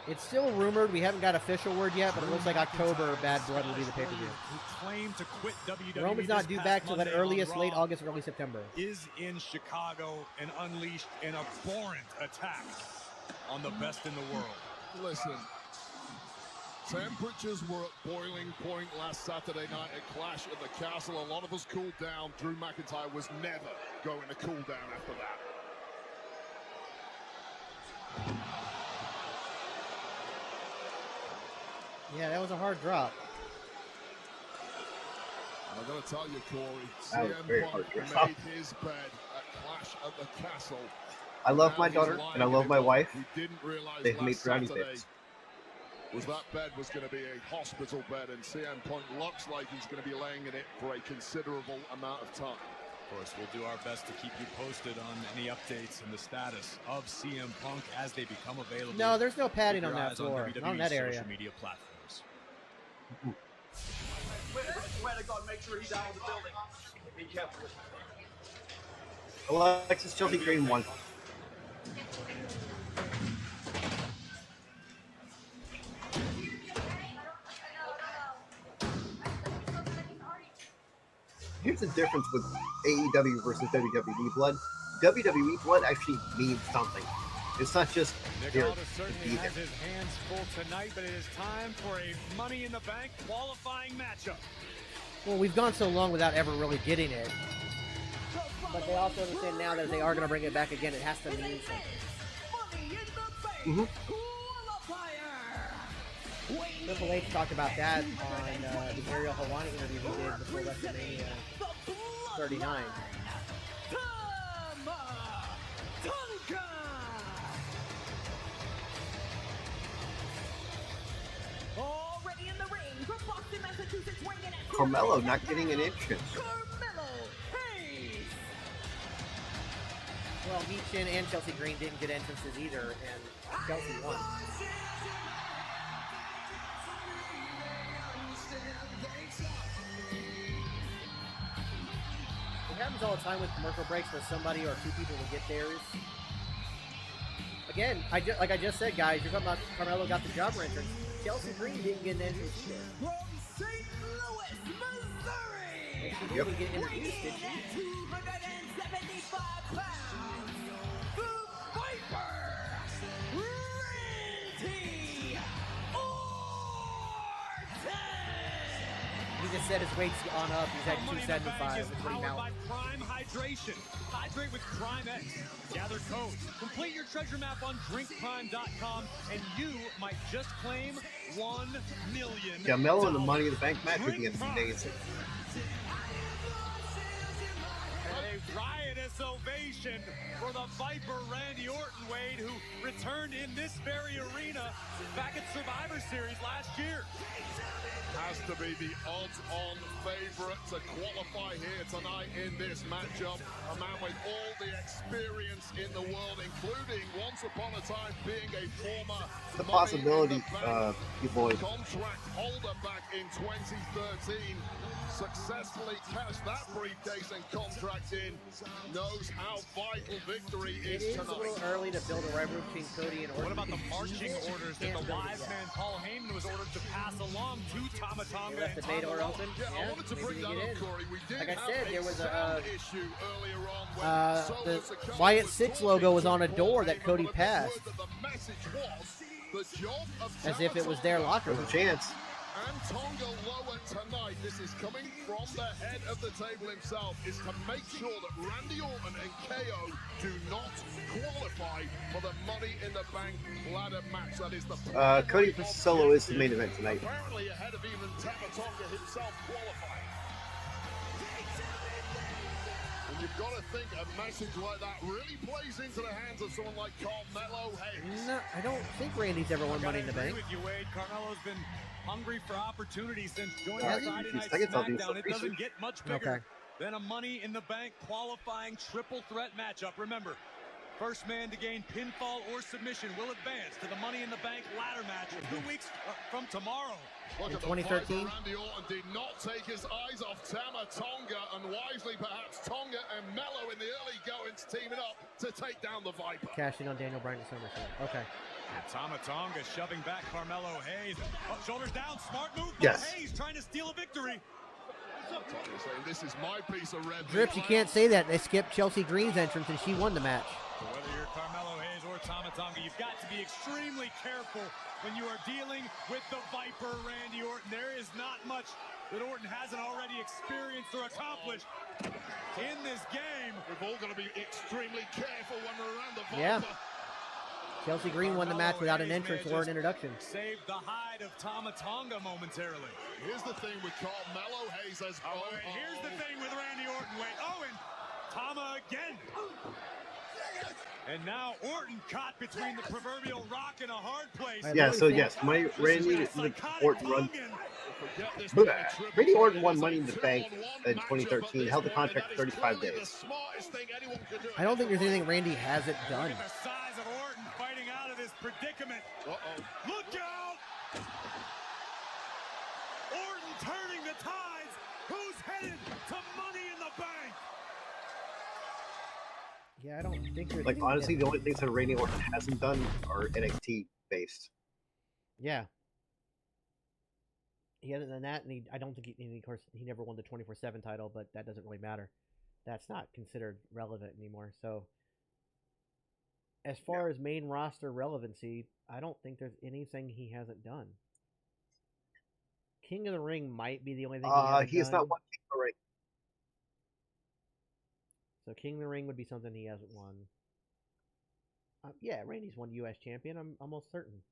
It's still rumored. We haven't got official word yet, but it looks like October Bad Blood will be the pay-per-view.
Who claimed to quit WWE.
Roman's not due back till that earliest late August or early September.
Is in Chicago and unleashed an abhorrent attack on the best in the world.
Listen, temperatures were at boiling point last Saturday night at Clash at the Castle. A lot of us cooled down. Drew McIntyre was never going to cool down after that.
Yeah, that was a hard drop.
I'm going to tell you, Corey,
That was
CM
very
Punk
hard to
made
drop.
his bed at Clash at the Castle.
I love
Now
my
he's
daughter
lying
and I
in
love
it.
my wife.
He didn't realize
They've made
last
brownie
Saturday
bits.
was that bed was going to be a hospital bed, and CM Punk looks like he's going to be laying in it for a considerable amount of time.
Of course, we'll do our best to keep you posted on any updates and the status of CM Punk as they become available.
No, there's no padding
Keep
on
your
that
eyes
floor.
WWE's
Not in that area.
social media platforms.
Swear to God, make sure he's out of the building. Be careful.
Alexis Chelsea Green won. Here's the difference with AEW versus WWE Blood. WWE Blood actually means something. It's not just
Nick
here
Aldis
to
certainly
be there.
has his hands full tonight, but it is time for a Money in the Bank qualifying matchup.
Well, we've gone so long without ever really getting it. But they also understand now that if they are going to bring it back again, it has to mean something. Triple H talked about that on the Ariel Helwani interview he did before WrestleMania 39.
Already in the ring from Boston, Massachusetts, weighing in at
Carmelo not getting an entrance.
Well, Meechin and Chelsea Green didn't get entrances either, and Chelsea won. It happens all the time with commercial breaks where somebody or two people will get theirs. Again, like I just said, guys, you're talking about Carmelo got the jobber entrance. Chelsea Green didn't get an entrance either.
From St. Louis, Missouri.
She didn't even get introduced, did she?
275 pounds. The Viper. Randy
He just said his weight's on up. He's at 275.
Is
That's what he
powered
now.
by Prime Hydration. Hydrate with Prime X. Gather codes. Complete your treasure map on drinkprime.com, and you might just claim $1 million.
Carmelo in the Money in the Bank match would be amazing.
A riotous ovation for the Viper Randy Orton Wade, who returned in this very arena back at Survivor Series last year.
has to be the odds-on favorite to qualify here tonight in this matchup. A man with all the experience in the world, including once upon a time being a former
The possibility, people.
contract holder back in 2013. Successfully cashed that briefcase and contract in. Knows how vital victory
It
is
is
tonight.
a little early to build a rivalry between Cody and Orton.
What about the
because
marching
you
orders
can't
that the
build it
wise
yet.
man Paul Heyman was ordered to pass along to Tama
They
Tonga
left
and
the beta door
Tama
open.
Yeah, I wanted to
maybe
bring
they
that
get
up,
in.
Corey. We did
Like I
have
said, there was
sound issue earlier on when
the
Solo Sikoa
Wyatt
was
6
talking
logo was
to
on a
Paul
door that
Heyman,
Cody
but the
passed.
word that the message was the job of
As if it was their
Tama
locker
There's
room.
a chance.
and Tonga Loa tonight, this is coming from the head of the table himself, is to make sure that Randy Orton and KO do not qualify for the Money in the Bank ladder match. That is the
Cody Solo is the main event tonight.
apparently ahead of even Tama Tonga himself qualifying. And you've got to think a message like that really plays into the hands of someone like Carmelo Hayes.
No, I don't think Randy's ever won Money in the Bank.
with you, Wade. Carmelo's been hungry for opportunity since joining
Yeah,
Friday
he-
Night
seconds, I'll do
Smackdown.
some
It doesn't
research.
get much bigger
Okay.
than a Money in the Bank qualifying triple threat matchup. Remember, first man to gain pinfall or submission will advance to the Money in the Bank ladder match 2 weeks from tomorrow.
Look
In
at the
2013?
fight, Randy Orton did not take his eyes off Tama Tonga, and wisely perhaps Tonga and Mello in the early goings teaming up to take down the Viper.
Cashing on Daniel Bryan at SummerSlam. Okay.
And Tama Tonga shoving back Carmelo Hayes. Oh, shoulders down, smart move by
Yes.
Hayes trying to steal a victory.
Tonga saying, this is my piece of red.
Drips, you can't say that. They skipped Chelsea Green's entrance and she won the match.
So whether you're Carmelo Hayes or Tama Tonga, you've got to be extremely careful when you are dealing with the Viper, Randy Orton. There is not much that Orton hasn't already experienced or accomplished in this game.
We've all got to be extremely careful when we're around the Viper.
Yeah. Chelsea Green won the match without an entrance or an introduction.
Saved the hide of Tama Tonga momentarily.
Here's the thing with Carmelo Hayes as
Oh, and here's the thing with Randy Orton. Wait, oh, and Tama again. And now Orton caught between the proverbial rock and a hard place.
Yeah, so yes, Randy Orton run. Randy Orton won Money in the Bank in 2013, held the contract for 35 days.
I don't think there's anything Randy hasn't done.
Look at the size of Orton fighting out of this predicament. Look out! Orton turning the tides. Who's headed to Money in the Bank?
Yeah, I don't think there's
Like,
anything
honestly,
that-
the only things that Randy Orton hasn't done are NXT based.
Yeah. He hasn't done that, and I don't think of course, he never won the 24/7 title, but that doesn't really matter. That's not considered relevant anymore. So, as far as main roster relevancy, I don't think there's anything he hasn't done. King of the Ring might be the only thing
He has not won King of the Ring.
So King of the Ring would be something he hasn't won. Yeah, Randy's won U.S. champion. I'm almost certain.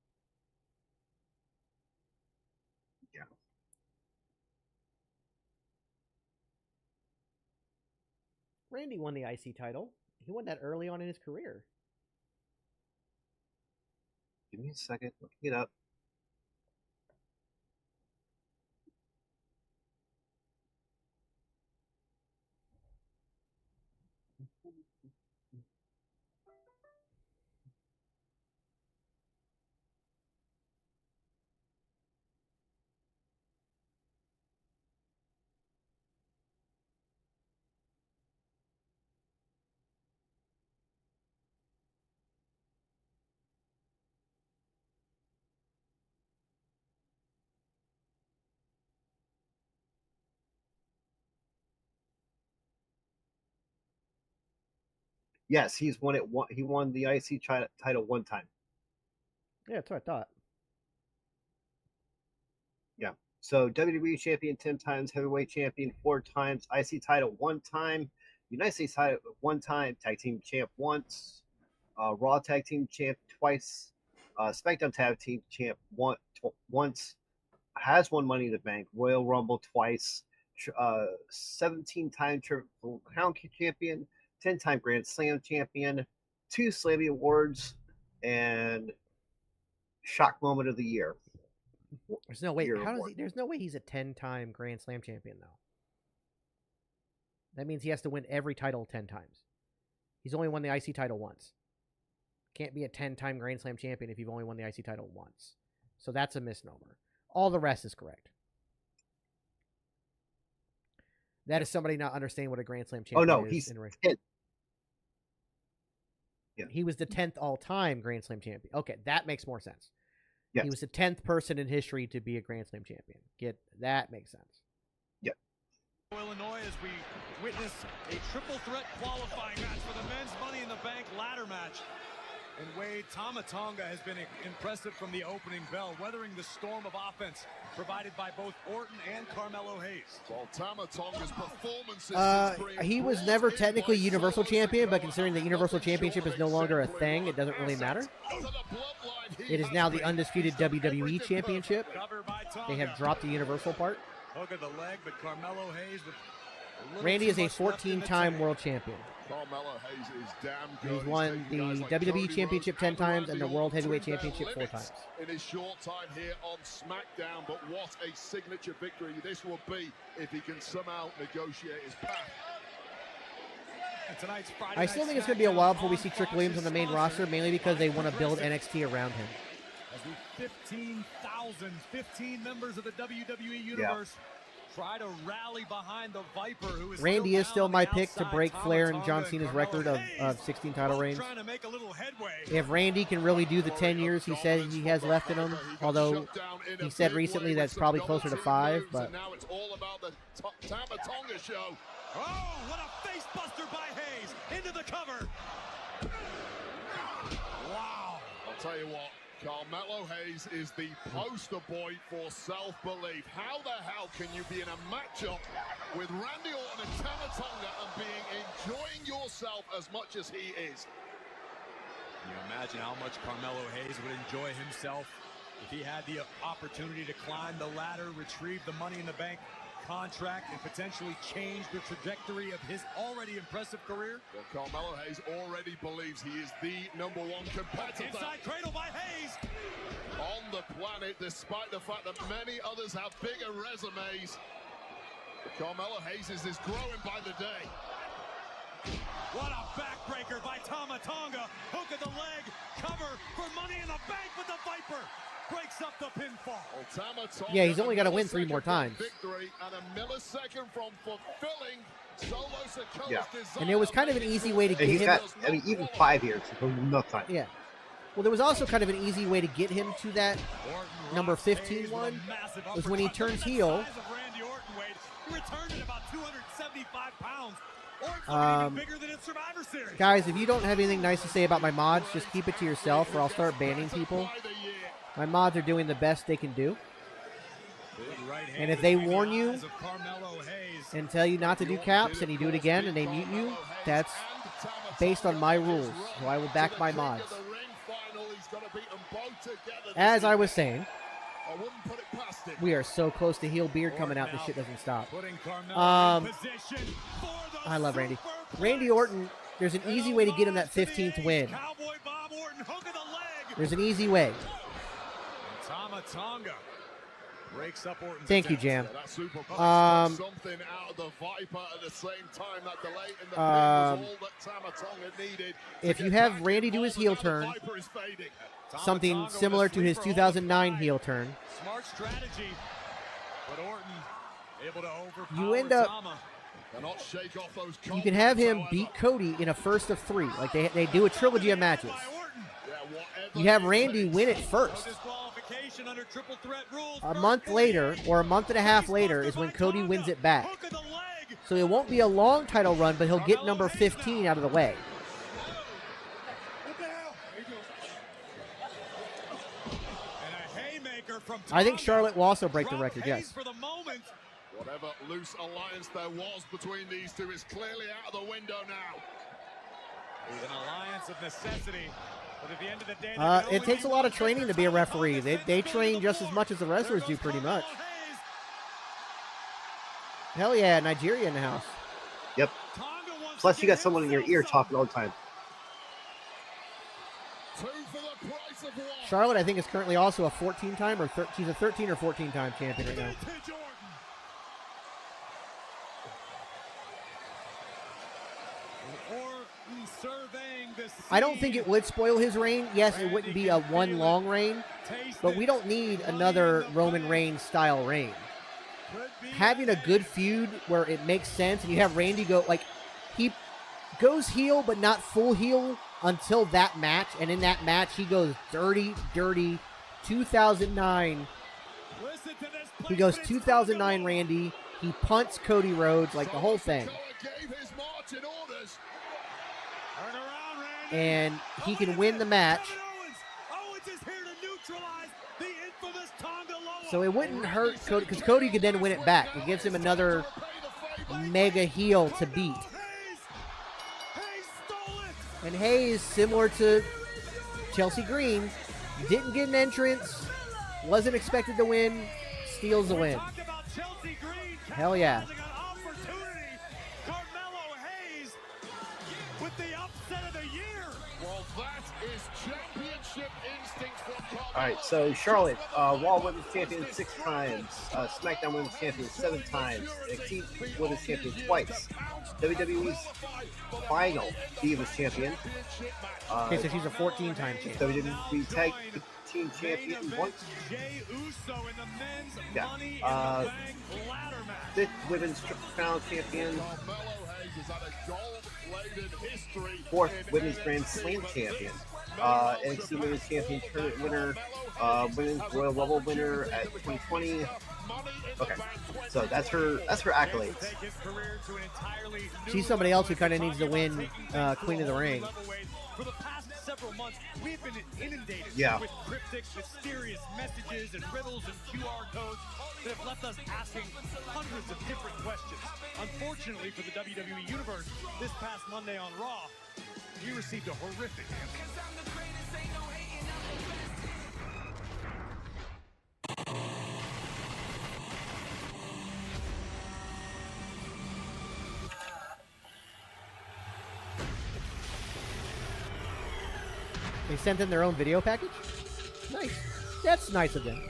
Yeah.
Randy won the IC title. He won that early on in his career.
Give me a second. Looking it up. Yes, he's won it. He won the IC title one time.
Yeah, that's what I thought.
Yeah. So WWE champion 10 times, heavyweight champion 4 times, IC title 1 time, United States title 1 time, tag team champ once, Raw tag team champ twice, SmackDown tag team champ once, has won Money in the Bank, Royal Rumble twice, 17-time Triple Crown champion, 10-time Grand Slam champion, 2 Slammy Awards, and Shock Moment of the Year.
There's no way.
Year
How does
award.
he? There's no way he's a 10-time Grand Slam champion though. That means he has to win every title 10 times. He's only won the IC title once. Can't be a 10-time Grand Slam champion if you've only won the IC title once. So that's a misnomer. All the rest is correct. That is somebody not understanding what a Grand Slam champion is.
Oh no, he's 10th. Yeah.
He was the 10th all-time Grand Slam champion. Okay, that makes more sense.
Yes.
He was the 10th person in history to be a Grand Slam champion. That makes sense.
Yep.
Illinois, as we witness a triple threat qualifying match for the men's Money in the Bank ladder match. And Wade, Tama Tonga has been impressive from the opening bell, weathering the storm of offense provided by both Orton and Carmelo Hayes.
Well, Tama Tonga's performances
he was never technically Universal Champion, but considering the Universal Championship is no longer a thing, it doesn't really matter. It is now the undisputed WWE Championship. They have dropped the Universal part.
Hook of the leg, but Carmelo Hayes with
Randy is a 14-time world champion.
Carmelo Hayes is damn good.
He's won the WWE Championship 10 times and the World Heavyweight Championship 4 times.
In his short time here on SmackDown, but what a signature victory this will be if he can somehow negotiate his path.
I still think it's going to be a while before we see Trick Williams on the main roster, mainly because they want to build NXT around him.
As we 15 members of the WWE Universe try to rally behind the Viper, who is
Randy is still my pick to break Flair and John Cena's record of 16 title reigns. If Randy can really do the 10 years he said he has left in him, although he said recently that's probably closer to 5, but
now it's all about the Tama Tonga show.
Oh, what a face buster by Hayes into the cover. Wow.
I'll tell you what. Carmelo Hayes is the poster boy for self-belief. How the hell can you be in a matchup with Randy Orton and Tama Tonga and enjoying yourself as much as he is?
Can you imagine how much Carmelo Hayes would enjoy himself if he had the opportunity to climb the ladder, retrieve the Money in the Bank contract, and potentially change the trajectory of his already impressive career?
Well, Carmelo Hayes already believes he is the #1 competitor.
Inside cradle by Hayes.
On the planet, despite the fact that many others have bigger resumes. Carmelo Hayes is growing by the day.
What a backbreaker by Tama Tonga. Hook of the leg. Cover for Money in the Bank with the Viper. Breaks up the pinfall.
yeah, he's only got to win 3 more times.
Victory and a millisecond from fulfilling Solo Sikoa's desire.
And it was kind of an easy way to get him.
I mean, even 5 years, nothing.
Yeah. Well, there was also kind of an easy way to get him to that number 15 one, was when he turns heel.
Randy Orton weight. He returned at about 275 pounds. Orton's bigger than in Survivor Series.
Guys, if you don't have anything nice to say about my mods, just keep it to yourself or I'll start banning people. My mods are doing the best they can do. And if they warn you and tell you not to do caps and you do it again and they mute you, that's based on my rules. So I will back my mods. As I was saying, we are so close to heel beard coming out, this shit doesn't stop. I love Randy. Randy Orton, there's an easy way to get him that 15th win. There's an easy way.
Tama Tonga breaks up Orton's
Thank you, Jam.
Something out of the Viper at the same time. That delay in the pin was all that Tama Tonga needed.
If you have Randy do his heel turn, something similar to his 2009 heel turn,
smart strategy, but Orton able to overpower
you end up.
Tama.
You can have him beat Cody in a first of 3. Like they do a trilogy of matches. You have Randy win it first. A month later, or a month and a half later, is when Cody wins it back. So it won't be a long title run, but he'll get number 15 out of the way. I think Charlotte will also break the record, yes.
Whatever loose alliance there was between these two is clearly out of the window now.
It's an alliance of necessity. But at the end of the day,
it takes a lot of training to be a referee. They train just as much as the wrestlers do, pretty much. Hell yeah, Nigeria in the house.
Yep. Plus, you got someone in your ear talking all the time.
2 for the price of
Charlotte, I think, is currently also a 14-time or she's a 13 or 14-time champion right now. I don't think it would spoil his reign. Yes, it wouldn't be a one long reign, but we don't need another Roman Reigns style reign. Having a good feud where it makes sense and you have Randy go, like, he goes heel but not full heel until that match, and in that match he goes dirty 2009. He goes 2009 Randy. He punts Cody Rhodes, like the whole thing. And he can win the match. So it wouldn't hurt Cody, because Cody could then win it back. It gives him another mega heel to beat. And Hayes, similar to Chelsea Green, didn't get an entrance, wasn't expected to win, steals the win. Hell yeah.
All right, so Charlotte, Raw Women's Champion 6 times, SmackDown Women's Champion 7 times, NXT Women's Champion twice, WWE's final Divas Champion.
Okay, so she's a 14-time champion.
WWE Tag Team Champion once. Yeah. 5th Women's Triple Crown Champion. 4th Women's Grand Slam Champion. NXT Women's Champion Tournament winner, Women's Royal Rumble winner at 2020. Okay, so that's her accolades.
She's somebody else who kind of needs to win Queen of the Ring.
For the past several months, we've been inundated with cryptic, mysterious messages and riddles and QR codes that have left us asking hundreds of different questions. Unfortunately for the WWE Universe, this past Monday on Raw, we received a horrific answer.
They sent in their own video package? Nice. That's nice of them.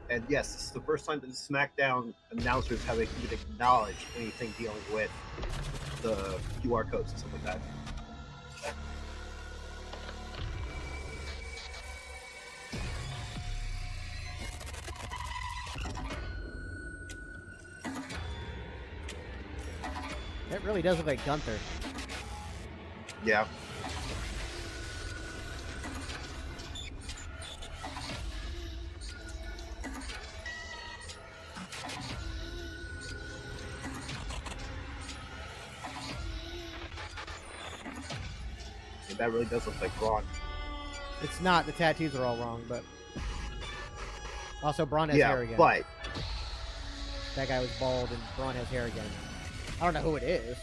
And yes, this is the first time that the SmackDown announcers have even acknowledged anything dealing with the QR codes and stuff like that.
That really does look like Gunther.
Yeah. That really does look like Braun.
It's not. The tattoos are all wrong, but also Braun has hair again.
But
that guy was bald and Braun has hair again. I don't know who it is.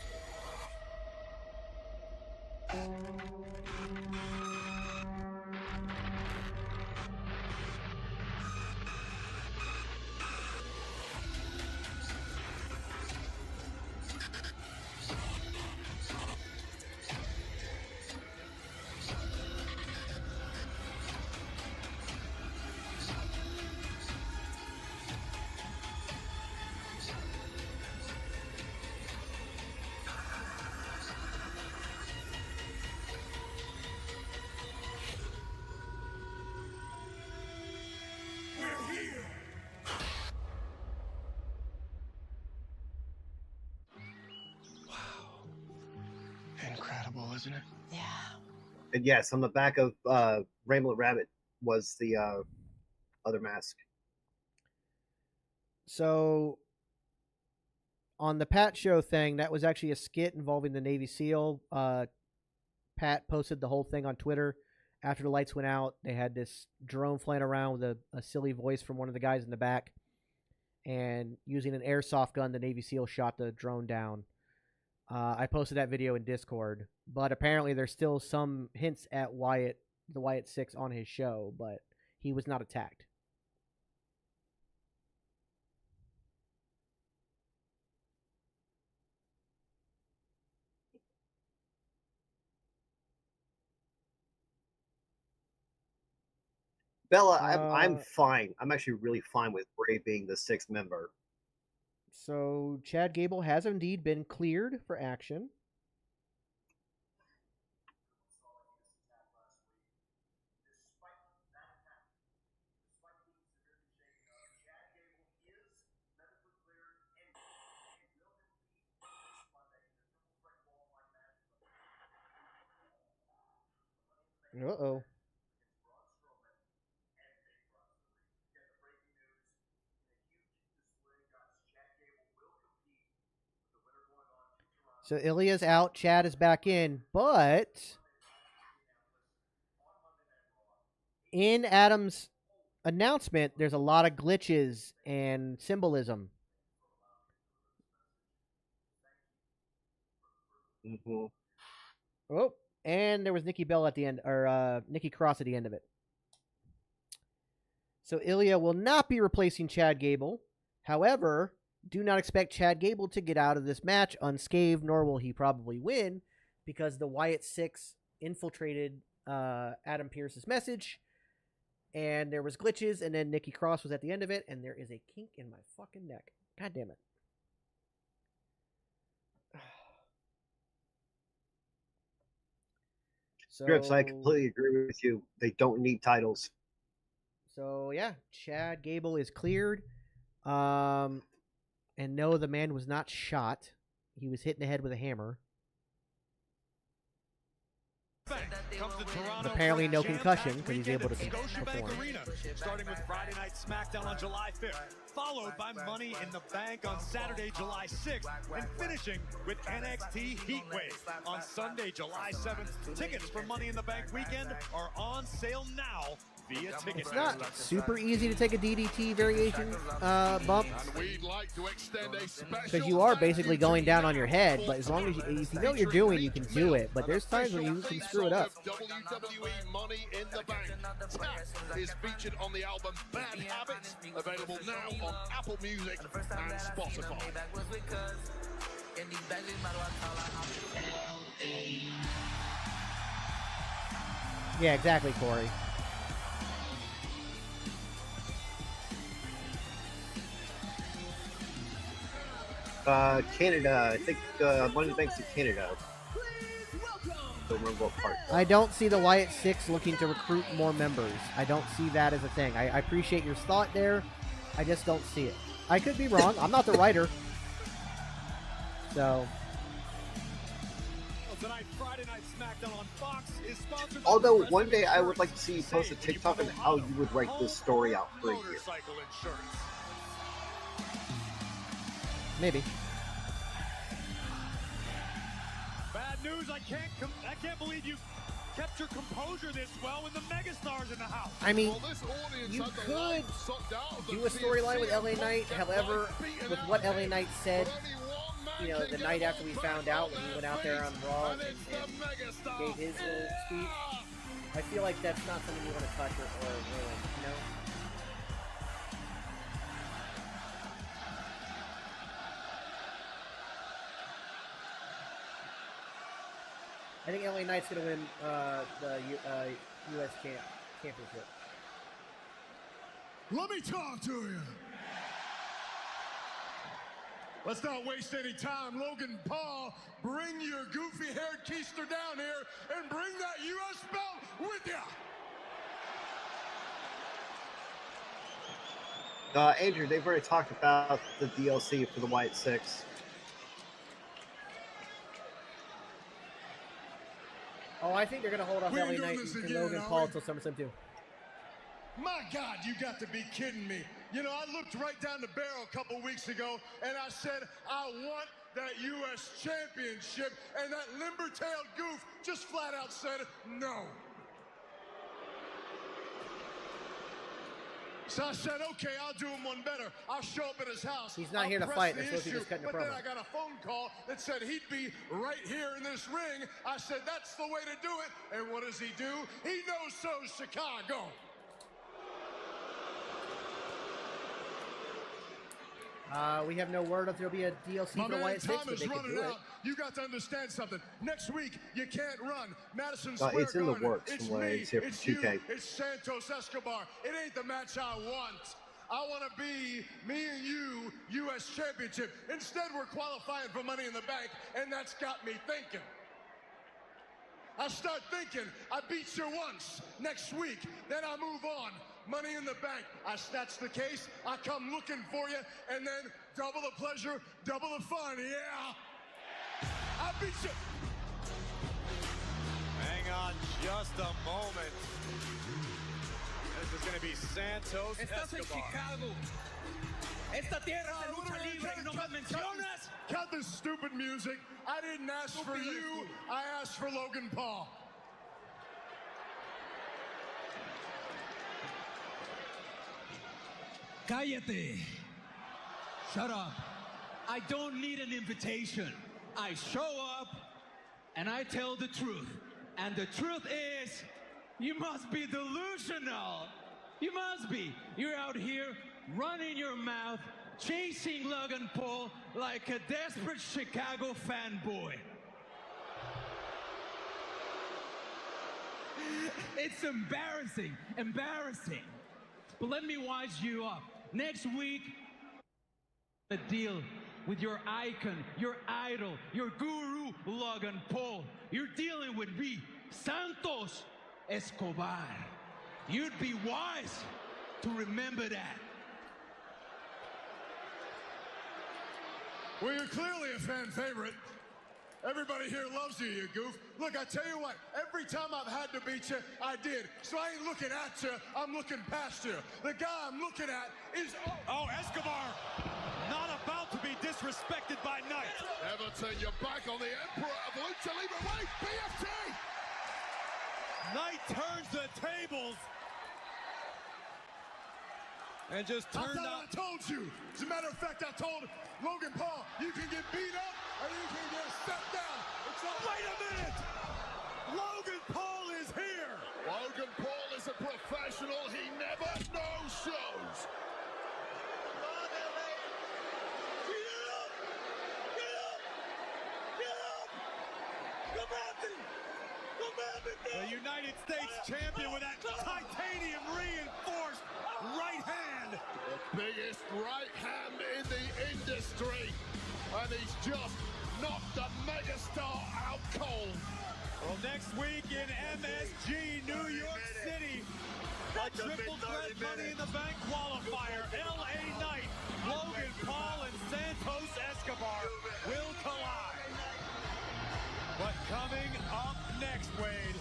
Incredible, isn't it?
Yeah.
And yes, on the back of Rainbow Rabbit was the other mask.
So on the Pat show thing, that was actually a skit involving the Navy SEAL. Pat posted the whole thing on Twitter. After the lights went out, they had this drone flying around with a silly voice from one of the guys in the back. And using an airsoft gun, the Navy SEAL shot the drone down. I posted that video in Discord. But apparently there's still some hints at why it the Wyatt Six on his show, but he was not attacked.
Bella, I'm fine. I'm actually really fine with Bray being the 6th member.
So Chad Gable has indeed been cleared for action. Uh-oh. So Ilya's out, Chad is back in, but in Adam's announcement, there's a lot of glitches and symbolism.
Mm-hmm.
Oh, and there was Nikki Bell at the end, or Nikki Cross at the end of it. So Ilya will not be replacing Chad Gable. However, do not expect Chad Gable to get out of this match unscathed, nor will he probably win, because the Wyatt Six infiltrated Adam Pearce's message, and there was glitches, and then Nikki Cross was at the end of it, and there is a kink in my fucking neck. God damn it.
Scripps, I completely agree with you. They don't need titles.
So, yeah, Chad Gable is cleared. And no, the man was not shot. He was hit in the head with a hammer. Apparently no concussion because he's able to perform.
Starting with Friday Night Smackdown on July 5th, followed by Money in the Bank on Saturday, July 6th, and finishing with NXT Heatwave on Sunday, July 7th. Tickets for Money in the Bank weekend are on sale now via Ticket.
It's not super easy to take a DDT variation bump because you are basically going down on your head, but as long as if you know what you're doing, you can do it. But there's times when you can screw it up.
WWE Money in the Bank. Tap is featured on the album Bad Habits, available now on Apple Music and Spotify.
Yeah, exactly, Corey.
Canada. I think Money in the Bank's in Canada. Don't remember what part.
I don't see the Wyatt Six looking to recruit more members. I don't see that as a thing. I appreciate your thought there. I just don't see it. I could be wrong. I'm not the writer. So.
Tonight, Friday Night Smackdown on Fox is sponsored.
Although one day I would like to see you post a TikTok on how you would write this story out for a year.
Maybe.
Bad news! I can't believe you kept your composure this well when the megastars in the house.
I mean, you could do a storyline with LA Knight. However, with what LA Knight said, you know, the night after we found out when he went out there on Raw and gave his little speech, I feel like that's not something you want to touch or ruin, you know? I think LA Knight's going to win the U.S. Championship.
Let me talk to you. Let's not waste any time. Logan Paul, bring your goofy-haired keister down here and bring that U.S. belt with you.
Andrew, they've already talked about the DLC for the Wyatt Six.
Oh, I think they're going to hold off LA Knight and Logan Paul until SummerSlam 2.
My God, you got to be kidding me. You know, I looked right down the barrel a couple weeks ago, and I said, I want that U.S. Championship, and that limber-tailed goof just flat out said no. So I said, okay, I'll do him one better. I'll show up at his house.
He's not
I'll
here to
press
fight.
the
They're supposed to be
issue,
just cutting a
but then
promo.
I got a phone call that said he'd be right here in this ring. I said, that's the way to do it. And what does he do? He knows so's Chicago.
We have no word if there'll be a DLC
My
for
man
Wyatt Six,
Tom
but
is
they could
running
do it.
out. You got to understand something. Next week, you can't run. Madison Square
It's in the
Garden.
works
It's
from what I
me.
see from
It's you.
2K.
It's Santos Escobar. It ain't the match I want. I want to be me and you, U.S. Championship. Instead, we're qualifying for Money in the Bank, and that's got me thinking. I start thinking, I beat you once. Next week, then I move on. Money in the Bank. That's the case. I come looking for you, and then double the pleasure, double the fun. Yeah. I beat you.
Hang on just a moment. This is going to be Santos
Estás en
Escobar.
Chicago. Esta tierra es de lucha libre y no me mencionas.
Cut this stupid music. I didn't ask for you. I asked for Logan Paul.
Cállate. Shut up. I don't need an invitation. I show up and I tell the truth. And the truth is, you must be delusional. You must be. You're out here running your mouth, chasing Logan Paul like a desperate Chicago fanboy. It's embarrassing, embarrassing. But let me wise you up. Next week, a deal with your icon, your idol, your guru, Logan Paul. You're dealing with me, Santos Escobar. You'd be wise to remember that.
Well, you're clearly a fan favorite. Everybody here loves you, you goof. Look, I tell you what, every time I've had to beat you, I did. So I ain't looking at you, I'm looking past you. The guy I'm looking at is...
Oh, Escobar, not about to be disrespected by Knight.
Everton, you're back on the Emperor of Lucha Libre. Wait, BFT!
Knight turns the tables. And just turned
I
out.
told you. As a matter of fact, I told Logan Paul, you can get beat up or you can get stepped down. It's all...
Wait a minute! Logan Paul is here!
Logan Paul is a professional. He never no-shows.
The United States champion with that titanium reinforced right hand.
The biggest right hand in the industry. And he's just knocked the megastar out cold.
Well, next week in MSG, New York City, a triple threat Money in the Bank qualifier. LA Knight, Logan Paul, and Santos Escobar will collide. But coming up next, Wade,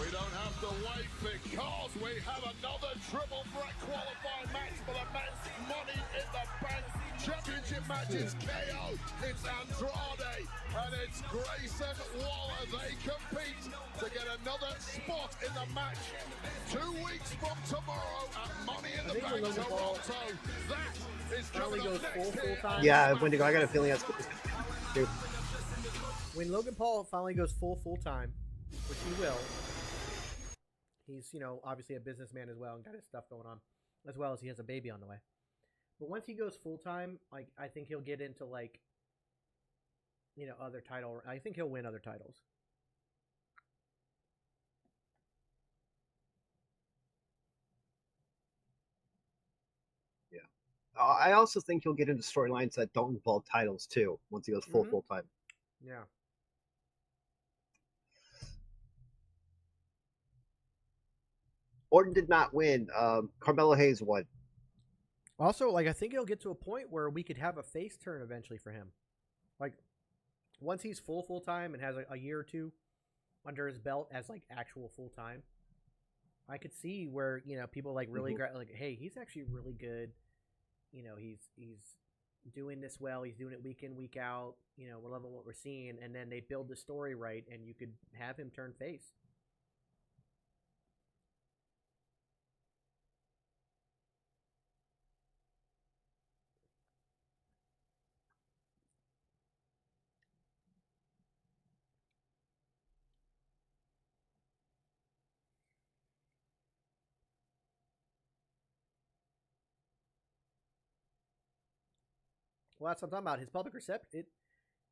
we don't have to wait because we have another triple threat qualifying match for the men's Money in the Bank championship match. It's KO, it's Andrade, and it's Grayson Waller. They compete to get another spot in the match 2 weeks from tomorrow at Money in the Bank Toronto. That is coming up next here.
Yeah, Wendigo, I got a feeling that's dude.
When Logan Paul finally goes full time, which he will, he's, obviously a businessman as well and got his stuff going on, as well as he has a baby on the way. But once he goes full time, I think he'll get into other title. I think he'll win other titles.
Yeah, I also think he'll get into storylines that don't involve titles too. Once he goes full time.
Yeah.
Orton did not win. Carmelo Hayes won.
Also, I think it'll get to a point where we could have a face turn eventually for him. Once he's full time and has a year or two under his belt as actual full time, I could see where people really hey, he's actually really good. He's doing this well. He's doing it week in, week out. We're loving what we're seeing, and then they build the story right, and you could have him turn face. Well, that's what I'm talking about. His public reception.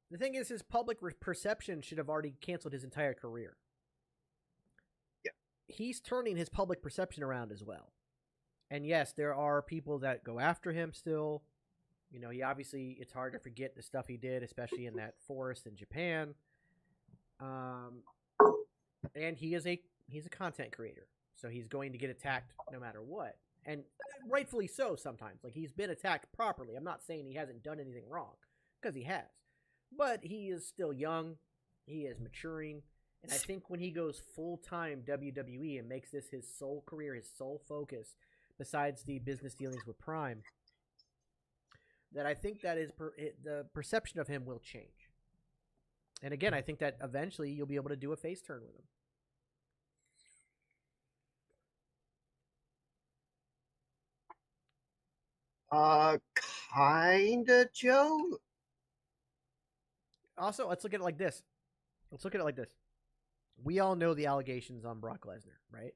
The thing is, his public perception should have already canceled his entire career.
Yeah.
He's turning his public perception around as well. And yes, there are people that go after him still. You know, he obviously, it's hard to forget the stuff he did, especially in that forest in Japan. And he's a content creator, so he's going to get attacked no matter what, and rightfully so. Sometimes, like, he's been attacked properly. I'm not saying he hasn't done anything wrong, because he has, but he is still young. He is maturing, and I think when he goes full-time WWE and makes this his sole career, his sole focus, besides the business dealings with Prime, that I think that is the perception of him will change. And again, I think that eventually you'll be able to do a face turn with him.
Kinda, Joe.
Also, let's look at it like this. We all know the allegations on Brock Lesnar, right?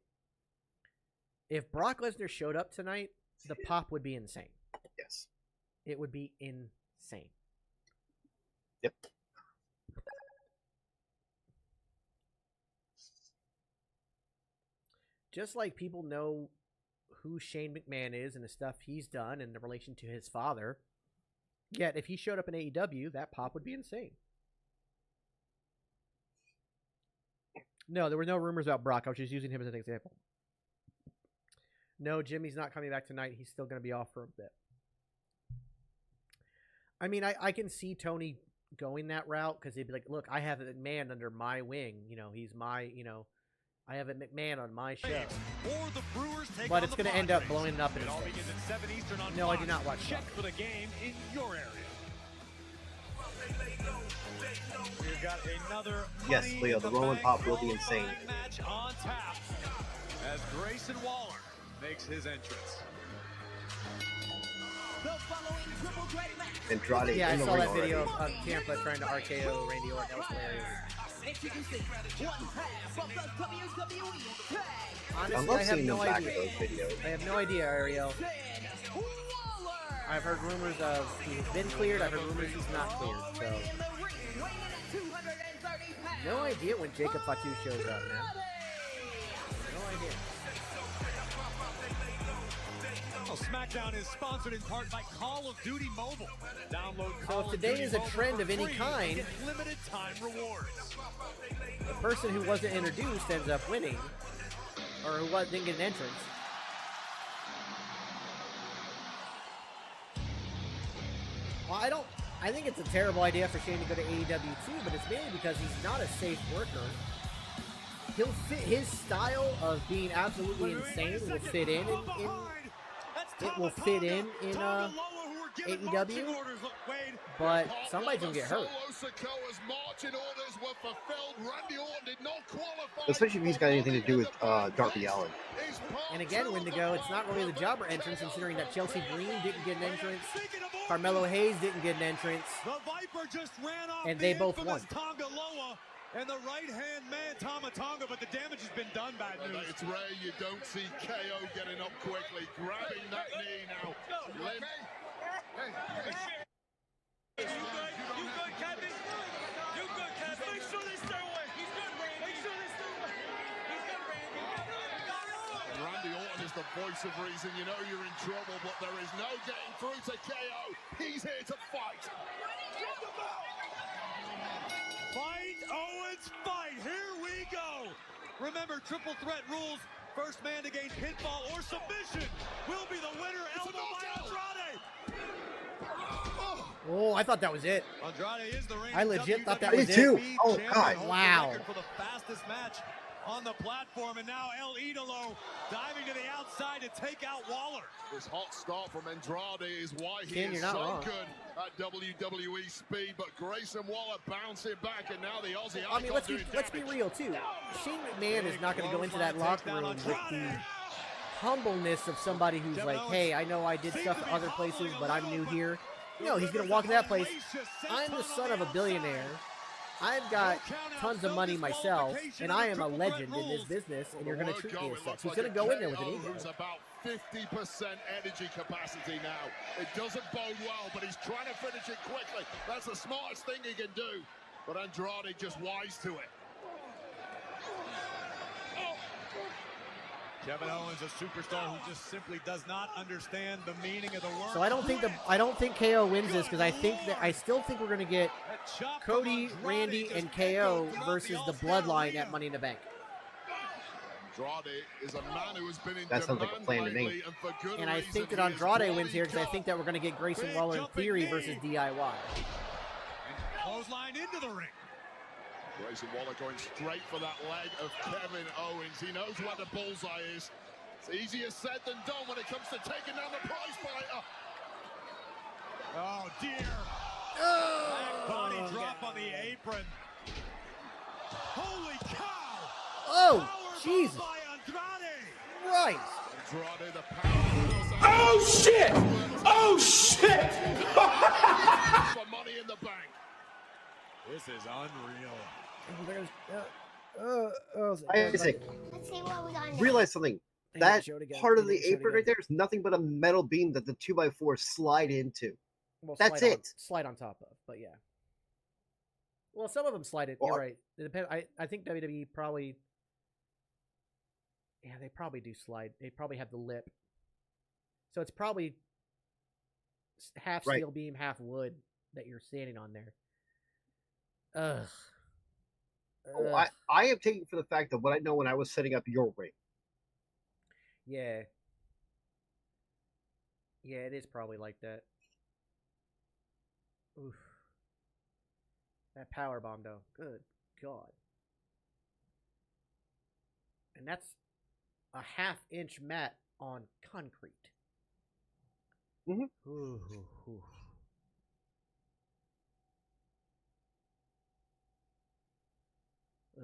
If Brock Lesnar showed up tonight, the pop would be insane.
Yes.
It would be insane.
Yep.
Just like people know who Shane McMahon is and the stuff he's done in relation to his father, yet if he showed up in AEW, that pop would be insane. No, there were no rumors about Brock. I was just using him as an example. No, Jimmy's not coming back tonight. He's still going to be off for a bit. I mean, I can see Tony going that route because he'd be like, look, I have a McMahon under my wing. You know, he's my, you know, I have a McMahon on my show. But it's going to end up blowing up in his face. No, I do not watch
Check for the game in your area. We've got another
yes, Leo, the Roman pop will be insane.
Match on tap as Grayson Waller makes his entrance.
Andrade.
Yeah, I saw that video of Ciampa trying to RKO Randy Orton. That was hilarious. Honestly, I have no idea. I have no idea, Ariel. I've heard rumors of he's been cleared. I've heard rumors he's not cleared. So, no idea when Jacob Fatu shows up, man. No idea.
Well, Smackdown is sponsored in part by Call of Duty Mobile. Download
so if today is a trend of any kind,
limited time rewards.
The person who wasn't introduced ends up winning, or who didn't get an entrance. Well, I think it's a terrible idea for Shane to go to AEW too, but it's mainly because he's not a safe worker. He'll fit his style of being absolutely insane will fit in it will fit in AEW, but somebody's gonna get hurt.
Especially if he's got anything to do with Darby Allin.
And again, Wendigo, it's not really the jobber entrance, considering that Chelsea Green didn't get an entrance, Carmelo Hayes didn't get an entrance, and they both won.
And the right-hand man, Tama Tonga, but the damage has been done, bad news.
It's rare you don't see KO getting up quickly, grabbing that knee now.
You good, Captain? You good, Captain? Make sure they stay away. He's good, Randy. Make sure they stay away. He's good, Randy.
Randy Orton is the voice of reason. You know you're in trouble, but there is no getting through to KO. He's here to fight.
Fight, Owens, fight. Here we go. Remember, triple threat rules. First man to gain pinfall or submission will be the winner. Elbow by Andrade.
Oh, I thought that was it.
Andrade is the
I legit thought that was it.
Me too. Oh, God.
Wow.
For the fastest match on the platform, and now El Idolo diving to the outside to take out Waller.
This hot start from Andrade is why he
Ken,
is
you're not
so
wrong.
good at WWE speed, but Grayson Waller bouncing back, and now the Aussie.
I mean, let's be real too. Shane McMahon is not going to go into that locker room with the humbleness of somebody who's like, hey, I know I did stuff at other places, but I'm new here. No, he's going to walk in that place. I'm the son of a billionaire. I've got tons of money myself, and I am a legend in this business, and you're going to treat me as such. He's going to go in there with an ego.
Who's about 50% energy capacity now. It doesn't bode well, but he's trying to finish it quickly. That's the smartest thing he can do. But Andrade just wise to it.
Kevin Owens, a superstar who just simply does not understand the meaning of the word.
So I don't think KO wins this, because I still think we're going to get Cody, Randy, and KO versus the Bloodline at Money in the Bank.
Andrade is a man who has been in
That sounds like a plan to me.
And I think that Andrade wins here, because I think that we're going to get Grayson Waller in Theory versus DIY.
Clothesline into the ring.
Grayson Waller going straight for that leg of Kevin Owens. He knows where the bullseye is. It's easier said than done when it comes to taking down the prize fighter.
Oh, dear. Back body drop on the apron. Holy cow.
Oh, Jesus.
By Andrade.
Right.
Andrade, the power.
Oh, shit. Oh, shit.
For Money in the Bank.
This is unreal.
Isaac,
Let's see what we got.
realize something. That part of the apron right there is nothing but a metal beam that the 2x4 slide into.
Well,
That's it.
Slide on top of, but yeah. Well, some of them slide it. You're right. It depends. I think WWE probably. Yeah, they probably do slide. They probably have the lip. So it's probably half steel beam, half wood that you're standing on there. Ugh.
Oh, I am taking for the fact of what I know when I was setting up your ring.
Yeah. Yeah, it is probably like that. Oof. That power bomb, though. Good God. And that's a half-inch mat on concrete.
Mm-hmm.
Ooh, ooh, ooh.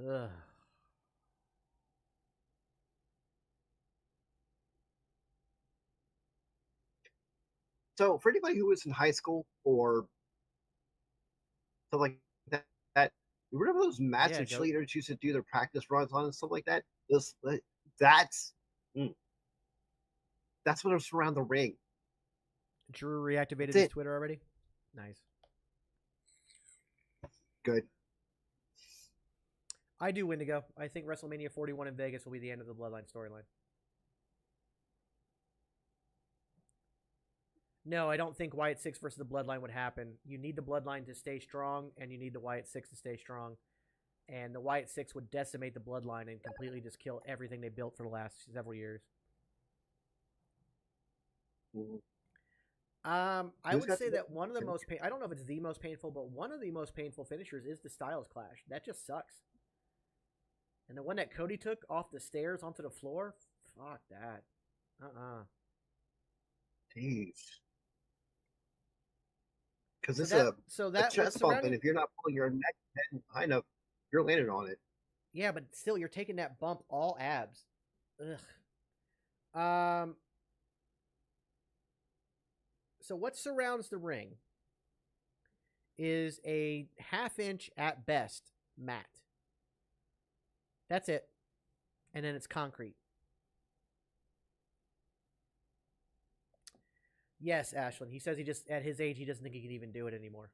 Ugh.
So for anybody who was in high school or something like that, remember those mats and cheerleaders used to do their practice runs on and stuff like that? That's what was around the ring.
Drew reactivated his Twitter already? Nice.
Good.
I do Wendigo. I think WrestleMania 41 in Vegas will be the end of the Bloodline storyline. No, I don't think Wyatt 6 versus the Bloodline would happen. You need the Bloodline to stay strong, and you need the Wyatt 6 to stay strong. And the Wyatt 6 would decimate the Bloodline and completely just kill everything they built for the last several years. I would say that one of the most I don't know if it's the most painful, but one of the most painful finishers is the Styles Clash. That just sucks. And the one that Cody took off the stairs onto the floor, fuck that.
Jeez. Because it's a chest bump, and if you're not pulling your neck high enough, you're landing on it.
Yeah, but still, you're taking that bump all abs. Ugh. So what surrounds the ring is a half-inch at best mat. That's it. And then it's concrete. Yes, Ashlyn. He says he just, at his age, he doesn't think he can even do it anymore.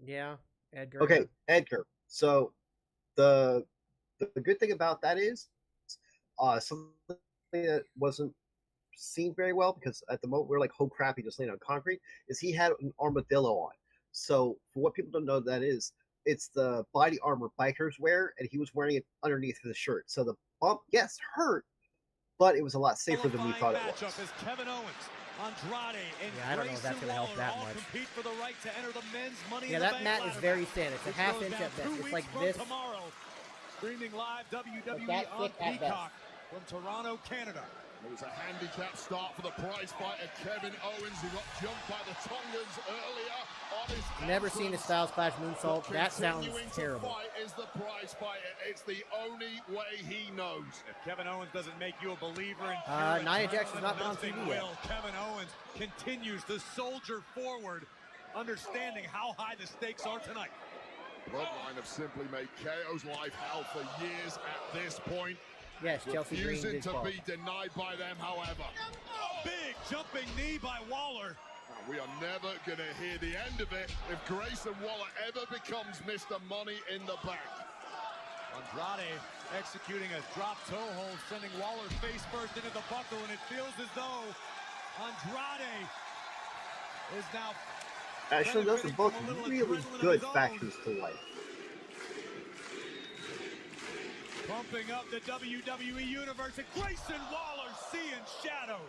Yeah, Edgar.
Okay, Edgar. So the good thing about that is something that wasn't seen very well, because at the moment we're like, oh crap, he just landed on concrete, is he had an armadillo on. So for what people don't know that is, it's the body armor bikers wear, and he was wearing it underneath his shirt. So the bump, yes, hurt, but it was a lot safer than we thought it was.
Is Kevin Owens, Andrade, and
I don't know if that's going to help that much.
Compete for the right to enter the men's Money
yeah,
in the
that mat is very thin. It's a half inch at best. It's like this.
Tomorrow, streaming live WWE
like
on Peacock from Toronto, Canada.
It was a handicap start for the prize fighter Kevin Owens, who got jumped by the Tongans earlier on his
Never seen a Styles Clash moonsault. That sounds terrible.
Fight is the prize fighter. It's the only way he knows.
If Kevin Owens doesn't make you a believer in
Nia Jax's not been on TV yet.
Kevin Owens continues to soldier forward, understanding how high the stakes are tonight.
Bloodline have simply made KO's life hell for years at this point.
Yes, Chelsea Green
refusing
did
to
fall.
be denied by them, however.
Big jumping knee by Waller.
We are never going to hear the end of it if Grayson Waller ever becomes Mr. Money in the Bank.
Andrade executing a drop toe hold, sending Waller face first into the buckle, and it feels as though Andrade is now...
Actually, those are both really good factions to like.
Pumping up the WWE Universe, and Grayson Waller seeing shadows.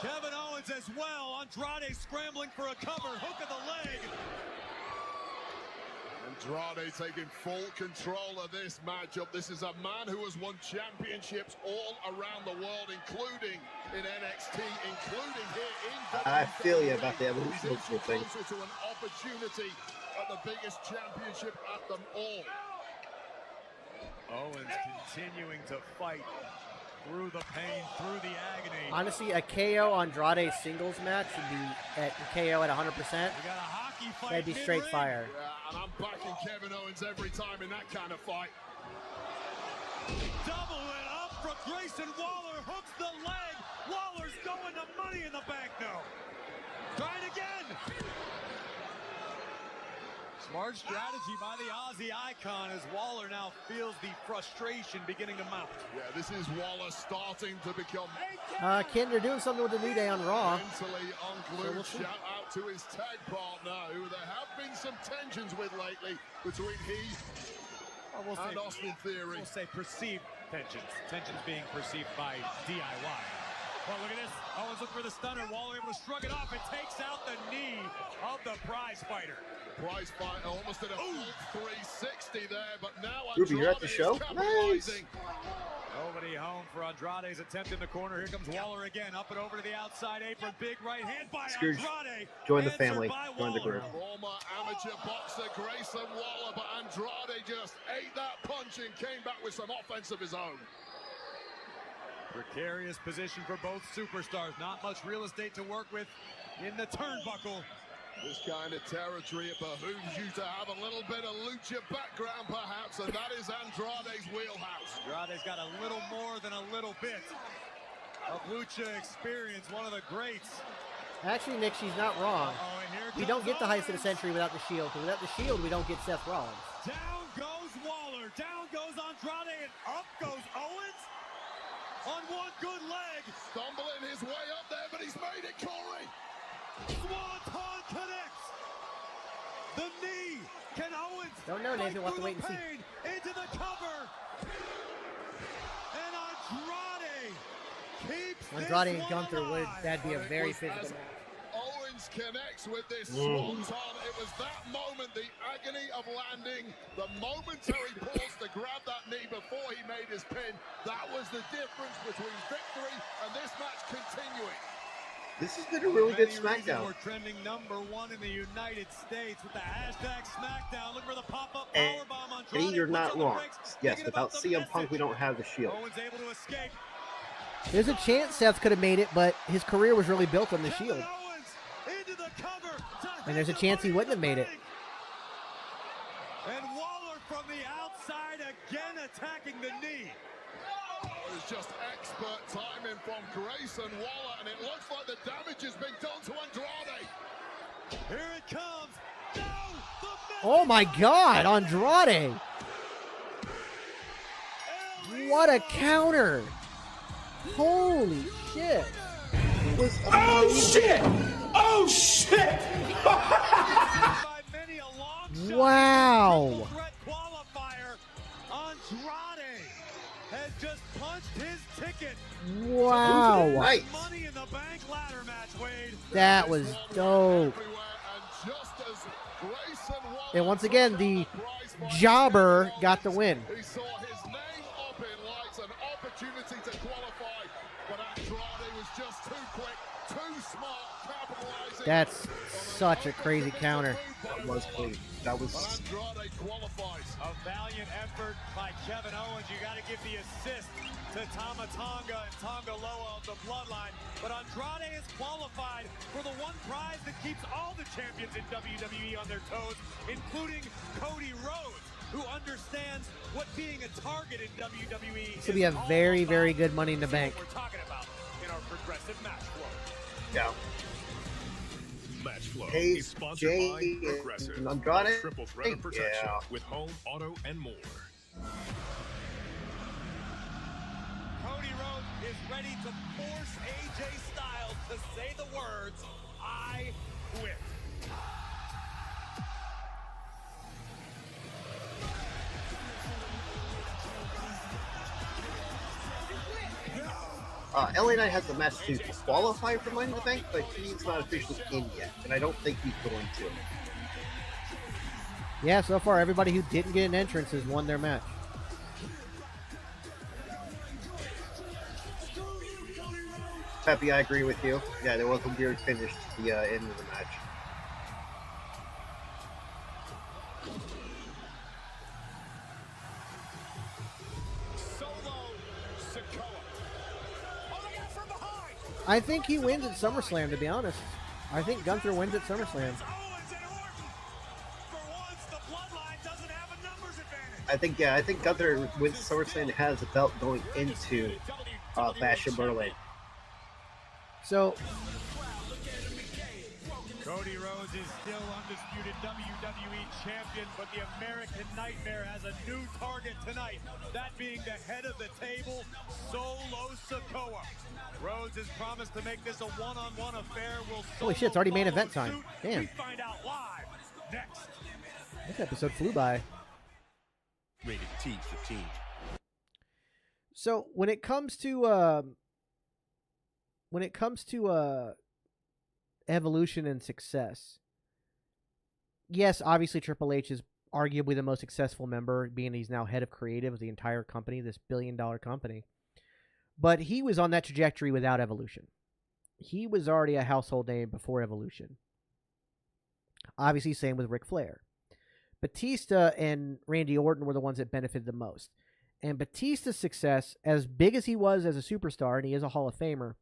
Kevin Owens as well. Andrade scrambling for a cover. Hook of the leg.
Andrade taking full control of this matchup. This is a man who has won championships all around the world, including in NXT, including here in WWE.
I feel you about the evolution thing.
Closer to an opportunity at the biggest championship at them all.
Owens continuing to fight through the pain, through the agony.
Honestly, a KO Andrade singles match would be at KO at 100%.
We got a hockey fight.
That'd be straight fire.
Yeah, and I'm backing Kevin Owens every time in that kind of fight.
Double it up for Grayson Waller. Hooks the leg. Waller's going to Money in the Bank now. Trying again. Smart strategy by the Aussie icon as Waller now feels the frustration beginning to mount.
Yeah, this is Waller starting to become...
Ken, they're doing something with the New Day on Raw.
Mentally unglued. Shout out to his tag partner, who there have been some tensions with lately between he and Austin Theory.
We'll say perceived tensions. Tensions being perceived by DIY. Well, look at this. Owens looking for the stunner. Waller able to shrug it off and takes out the knee of the prize fighter.
Prize fighter almost did a full 360 there, but now
Ruby, you're at the show? Nice.
Nobody home for Andrade's attempt in the corner. Here comes Waller again, up and over to the outside apron. Big right hand by
Scourge,
Andrade.
join the family, join the group.
Former amateur boxer Grayson Waller, but Andrade just ate that punch and came back with some offense of his own.
Precarious position for both superstars. Not much real estate to work with in the turnbuckle.
This kind of territory, it behooves you to have a little bit of lucha background, perhaps, and that is Andrade's wheelhouse.
Andrade's got a little more than a little bit of lucha experience, one of the greats.
Actually, Nick, she's not wrong. We don't get the heist of the century without the Shield, because without the Shield, we don't get Seth Rollins.
Down goes Waller, down goes Andrade, and up goes Owens on one good leg.
Stumbling his way up there, but he's made it, Corey.
Swanton connects. The knee. Can Owens
don't know, Nathan. We'll have to wait and see.
Into the cover. And Andrade keeps
Andrade and Gunther would. That'd be a very physical match.
Owens connects with this Swanton. It was that moment, the agony of landing, the momentary pause to grab that knee before he made his pin. That was the difference between victory and this match continuing.
This has been a really good SmackDown.
We're trending #1 in the United States with the hashtag Smackdown. Look for the pop-up
And
powerbomb on
you're not wrong. Yes, without CM Punk, we don't have the Shield.
Owens able to escape.
There's a chance Seth could have made it, but his career was really built on the Shield.
Into the cover
And there's a chance he wouldn't have made it.
And Waller from the outside again attacking the knee.
It was just expert timing from Grayson Waller, and it looks like the damage has been done to Andrade.
Here it comes. No,
oh my God, Andrade! What a counter! Holy shit!
It was
oh shit! Oh shit!
Wow!
Has just punched his ticket.
Wow!
Nice.
Money in the Bank ladder match, Wade.
That was dope. And once again, the jobber got the win.
He saw his name up in lights, and
That's such a crazy counter.
That was clean. That was.
A valiant effort by Kevin Owens. You got to give the assist to Tama Tonga and Tonga Loa of the Bloodline. But Andrade is qualified for the one prize that keeps all the champions in WWE on their toes, including Cody Rhodes, who understands what being a target in WWE
This will be a very, very good Money in the Bank.
we're talking about in our progressive match flow.
Yeah.
Match Flow
Hey,
is sponsored
Jay
by Progressive.
and Andrade.
Triple threat of protection
Yeah.
with home, auto, and more.
Cody Rhodes is ready to force AJ Styles to say the words, I quit.
LA Knight has the match to qualify for Money in the Bank, but he's not officially in yet, and I don't think he's going to.
Yeah, so far everybody who didn't get an entrance has won their match.
Peppy, I agree with you. Yeah, there was a weird finish to the end of the match.
I think he wins at SummerSlam, to be honest. I think Gunther wins at SummerSlam.
I think Gunther wins SummerSlam and has the belt going into Bash in Berlin.
So,
Cody Rhodes is still undisputed WWE champion, but the American Nightmare has a new target tonight, that being the head of the table, Solo Sikoa. Rhodes has promised to make this a one-on-one affair.
holy shit, it's already main event time. Damn.
We find out live next.
This episode flew by.
Rated T15.
So when it comes to evolution and success, yes, obviously Triple H is arguably the most successful member, being he's now head of creative of the entire company, this billion-dollar company. But he was on that trajectory without Evolution. He was already a household name before Evolution. Obviously, same with Ric Flair. Batista and Randy Orton were the ones that benefited the most. And Batista's success, as big as he was as a superstar, and he is a Hall of Famer,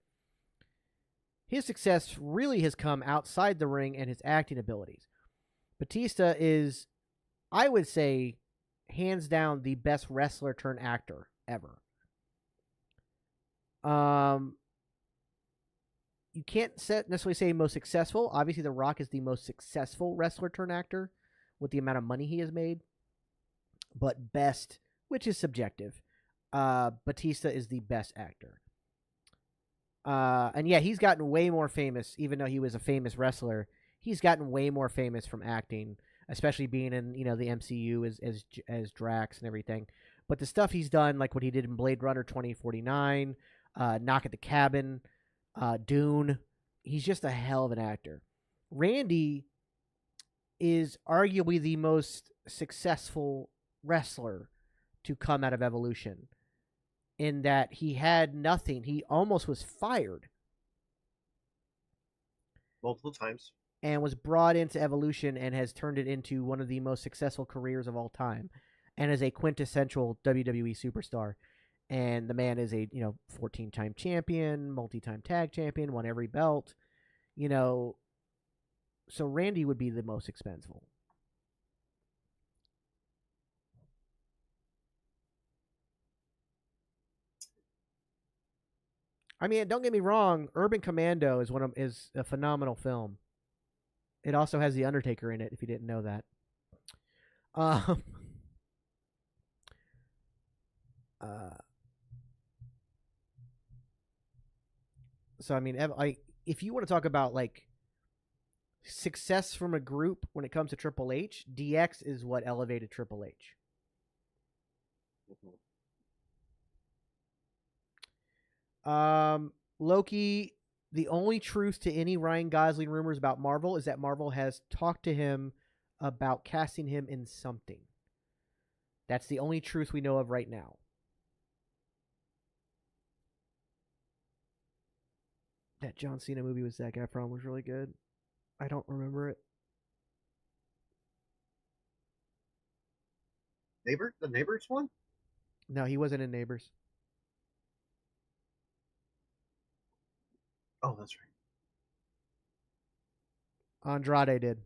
his success really has come outside the ring and his acting abilities. Batista is, I would say, hands down the best wrestler turned actor ever. You can't necessarily say most successful. Obviously, The Rock is the most successful wrestler turned actor with the amount of money he has made. But best, which is subjective, Batista is the best actor. And yeah, he's gotten way more famous, even though he was a famous wrestler. He's gotten way more famous from acting, especially being in, the MCU as Drax and everything. But the stuff he's done, like what he did in Blade Runner 2049, Knock at the Cabin, Dune, he's just a hell of an actor. Randy is arguably the most successful wrestler to come out of Evolution, in that he had nothing. He almost was fired
multiple times
and was brought into Evolution and has turned it into one of the most successful careers of all time, and is a quintessential WWE superstar. And the man is a 14-time champion, multi-time tag champion, won every belt, so Randy would be the most expensive. I mean, don't get me wrong, Urban Commando is a phenomenal film. It also has The Undertaker in it, if you didn't know that. So I mean, if you want to talk about like success from a group when it comes to Triple H, DX is what elevated Triple H. Loki, the only truth to any Ryan Gosling rumors about Marvel is that Marvel has talked to him about casting him in something. That's the only truth we know of right now. That John Cena movie with Zac Efron was really good. I don't remember it.
The Neighbors one?
No, he wasn't in Neighbors.
Oh, that's right.
Andrade did.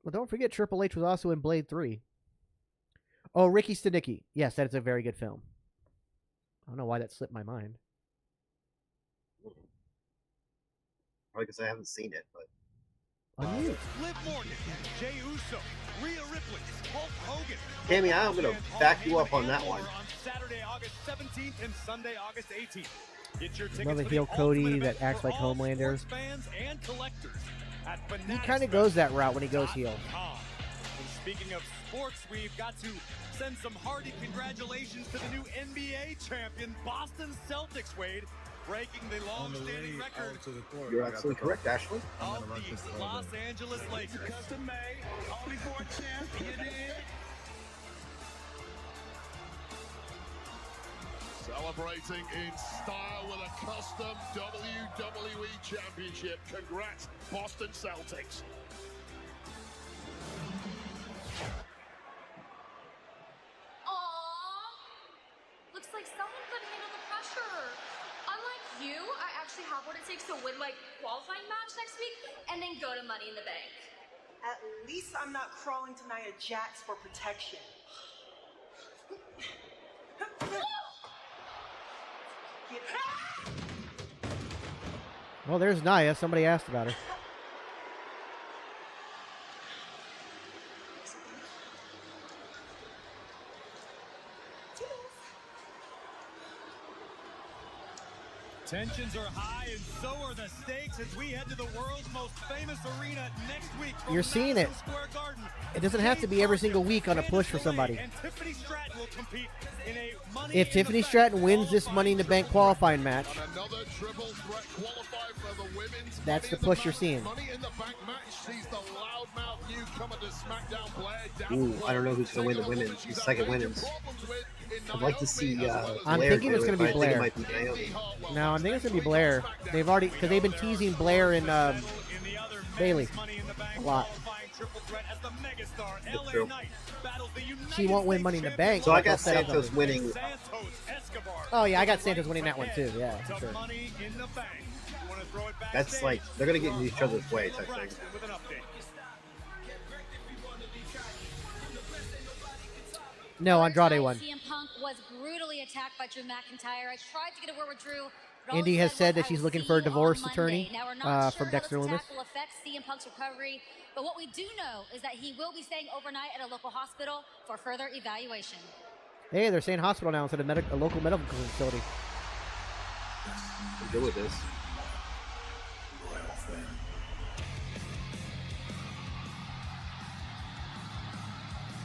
Well, don't forget Triple H was also in Blade 3. Oh, Ricky Stenicki. Yes, that is a very good film. I don't know why that slipped my mind.
Probably because I haven't seen it, but.
Liv Morgan, Jey Uso, Rhea Ripley, Hulk Hogan.
Tammy, I'm going to back you up on that one.
On Saturday, August 17th and Sunday, August 18th. Get your tickets
Love a
for
heel
the
Cody
ultimate
that
event
acts
for
like
all
Homelander.
sports fans and collectors at
He kind of goes that route when he goes heel.
And speaking of sports, we've got to send some hearty congratulations to the new NBA champion, Boston Celtics, Wade, breaking the long-standing record
You're absolutely correct, Ashley.
of the Los Angeles Lakers.
Custom made, only for a champ, you did.
Celebrating in style with a custom WWE Championship. Congrats, Boston Celtics.
Aww. Looks like someone could handle the pressure. Unlike you, I actually have what it takes to win my qualifying match next week and then go to Money in the Bank.
At least I'm not crawling to Nia Jax for protection.
Well, there's Nia. Somebody asked about her.
Tensions are high, and so are the stakes as we head to the world's most famous arena next week.
You're seeing it. It doesn't have to be every single week on a push for somebody. If Tiffany Stratton wins this Money in the Bank qualifying match, that's the push you're seeing.
Ooh, I don't know who's going to win the women's. The second women's. I'd like to see.
I'm
Blair
thinking
do
it's
it,
going to be
but I think
Blair.
it might be Naomi.
No, I think it's going to be Blair. They've already, because they've been teasing Blair and Bailey a lot.
That's true.
She won't win Money in the Bank.
So I
but they'll
got
set up
Santos
something.
winning.
Oh yeah, I got Santos winning that one too. Yeah, for sure.
That's like they're gonna get in each other's way type thing.
No, Andrade won.
CM Punk was brutally attacked by Drew McIntyre. I tried to get a word with Drew. but all
Indy
he
has
said
said
was,
that she's
"I will
looking
see
for a
you on
divorce
Monday."
attorney
Now, we're not sure
from
how
Dexter
this
Loomis.
attack will affect CM Punk's recovery, but what we do know is that he will be staying overnight at a local hospital for further evaluation.
Hey, they're saying hospital now instead of a local medical facility.
I'm good with this.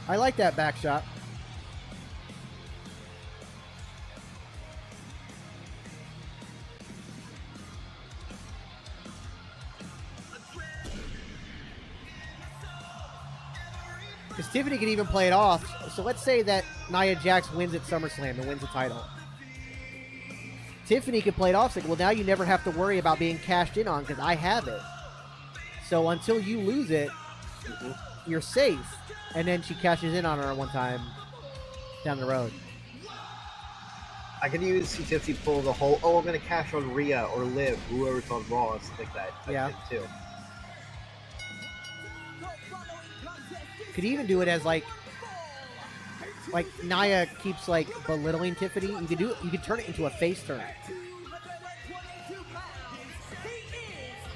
I like that back shot. Because Tiffany can even play it off. So let's say that Nia Jax wins at SummerSlam and wins the title. Tiffany could play it off. Like, well, now you never have to worry about being cashed in on because I have it. So until you lose it, you're safe. And then she cashes in on her one time down the road.
I could even see Tiffany pull the whole, oh, I'm going to cash on Rhea or Liv, whoever's on Raw, and stuff like that.
Yeah.
Too.
Could even do it as like Nia keeps like belittling Tiffany. You could do it. You could turn it into a face turn.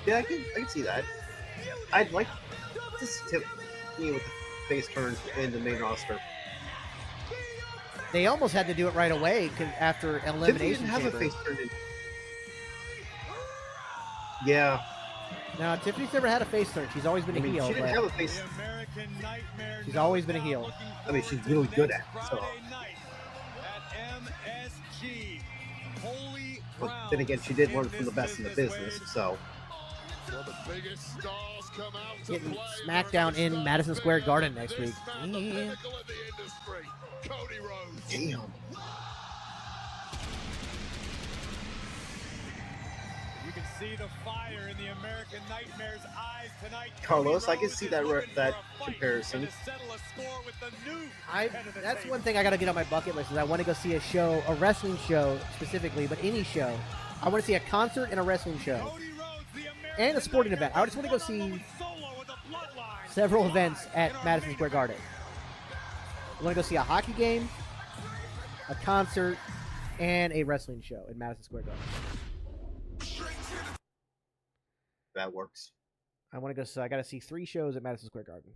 Yeah, I can see that. I'd like to see Tiffany with the face turns in the main roster.
They almost had to do it right away after
Tiffany
elimination
didn't have a
chamber.
face turn in. Yeah.
No, Tiffany's never had a face turn. She's always been a heel.
She didn't
but
have a face.
She's always been a heel.
I mean, she's really good at it. So. But then again, she did learn from the best in the business. So.
Getting Smackdown in Madison Square Garden next week. Yeah.
Damn.
can see the fire in the American Nightmare's eyes tonight.
Carlos, I can see that comparison.
That's one thing I got to get on my bucket list is I want to go see a show, a wrestling show specifically, but any show. I want to see a concert and a wrestling show. And a sporting event. I just want to go see several events at Madison Square Garden. I want to go see a hockey game, a concert, and a wrestling show in Madison Square Garden.
That works.
I want to go. So I got to see 3 shows at Madison Square Garden.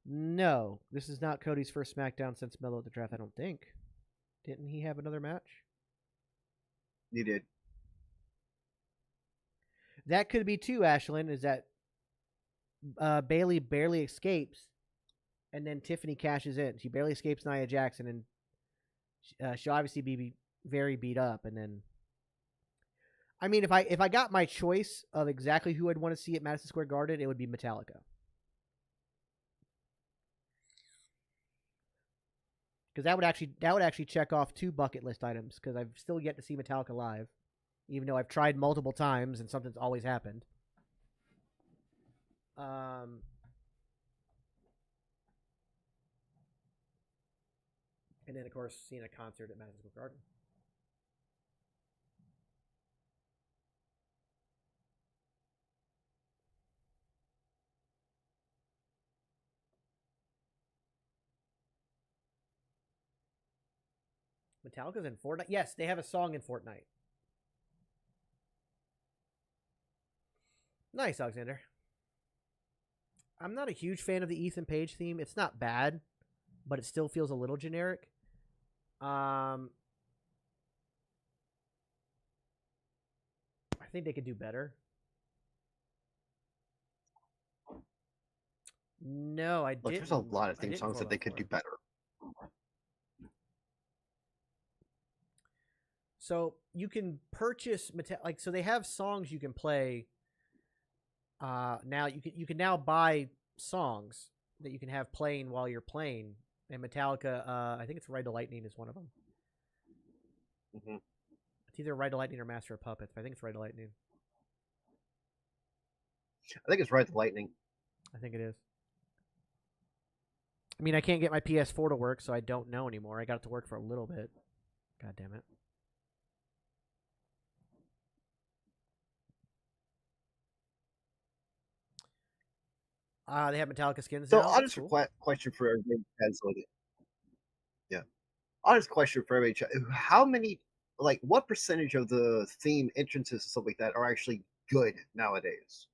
No, this is not Cody's first SmackDown since Melo at the draft, I don't think. Didn't he have another match?
He did.
That could be too, Ashlyn, is that Bayley barely escapes, and then Tiffany cashes in. She barely escapes Nia Jackson, and she'll obviously be very beat up. And then, I mean, if I got my choice of exactly who I'd want to see at Madison Square Garden, it would be Metallica. Because that would actually check off 2 bucket list items. Because I've still yet to see Metallica live, even though I've tried multiple times and something's always happened. And then of course seeing a concert at Madison Square Garden. Metallica's in Fortnite? Yes, they have a song in Fortnite. Nice, Alexander. I'm not a huge fan of the Ethan Page theme. It's not bad, but it still feels a little generic. I think they could do better. No, I didn't.
Look, there's a lot of theme songs that they could do better.
So you can purchase so they have songs you can play. Now you can now buy songs that you can have playing while you're playing. And Metallica, I think it's Ride the Lightning is one of them.
Mm-hmm.
It's either Ride the Lightning or Master of Puppets. But I think it's Ride the Lightning.
I think it's Ride the Lightning.
I think it is. I mean, I can't get my PS4 to work, so I don't know anymore. I got it to work for a little bit. God damn it. They have Metallica skins
So,
now.
honest
Cool.
question for everybody. Yeah. Honest question for everybody. How many, what percentage of the theme entrances and stuff like that are actually good nowadays?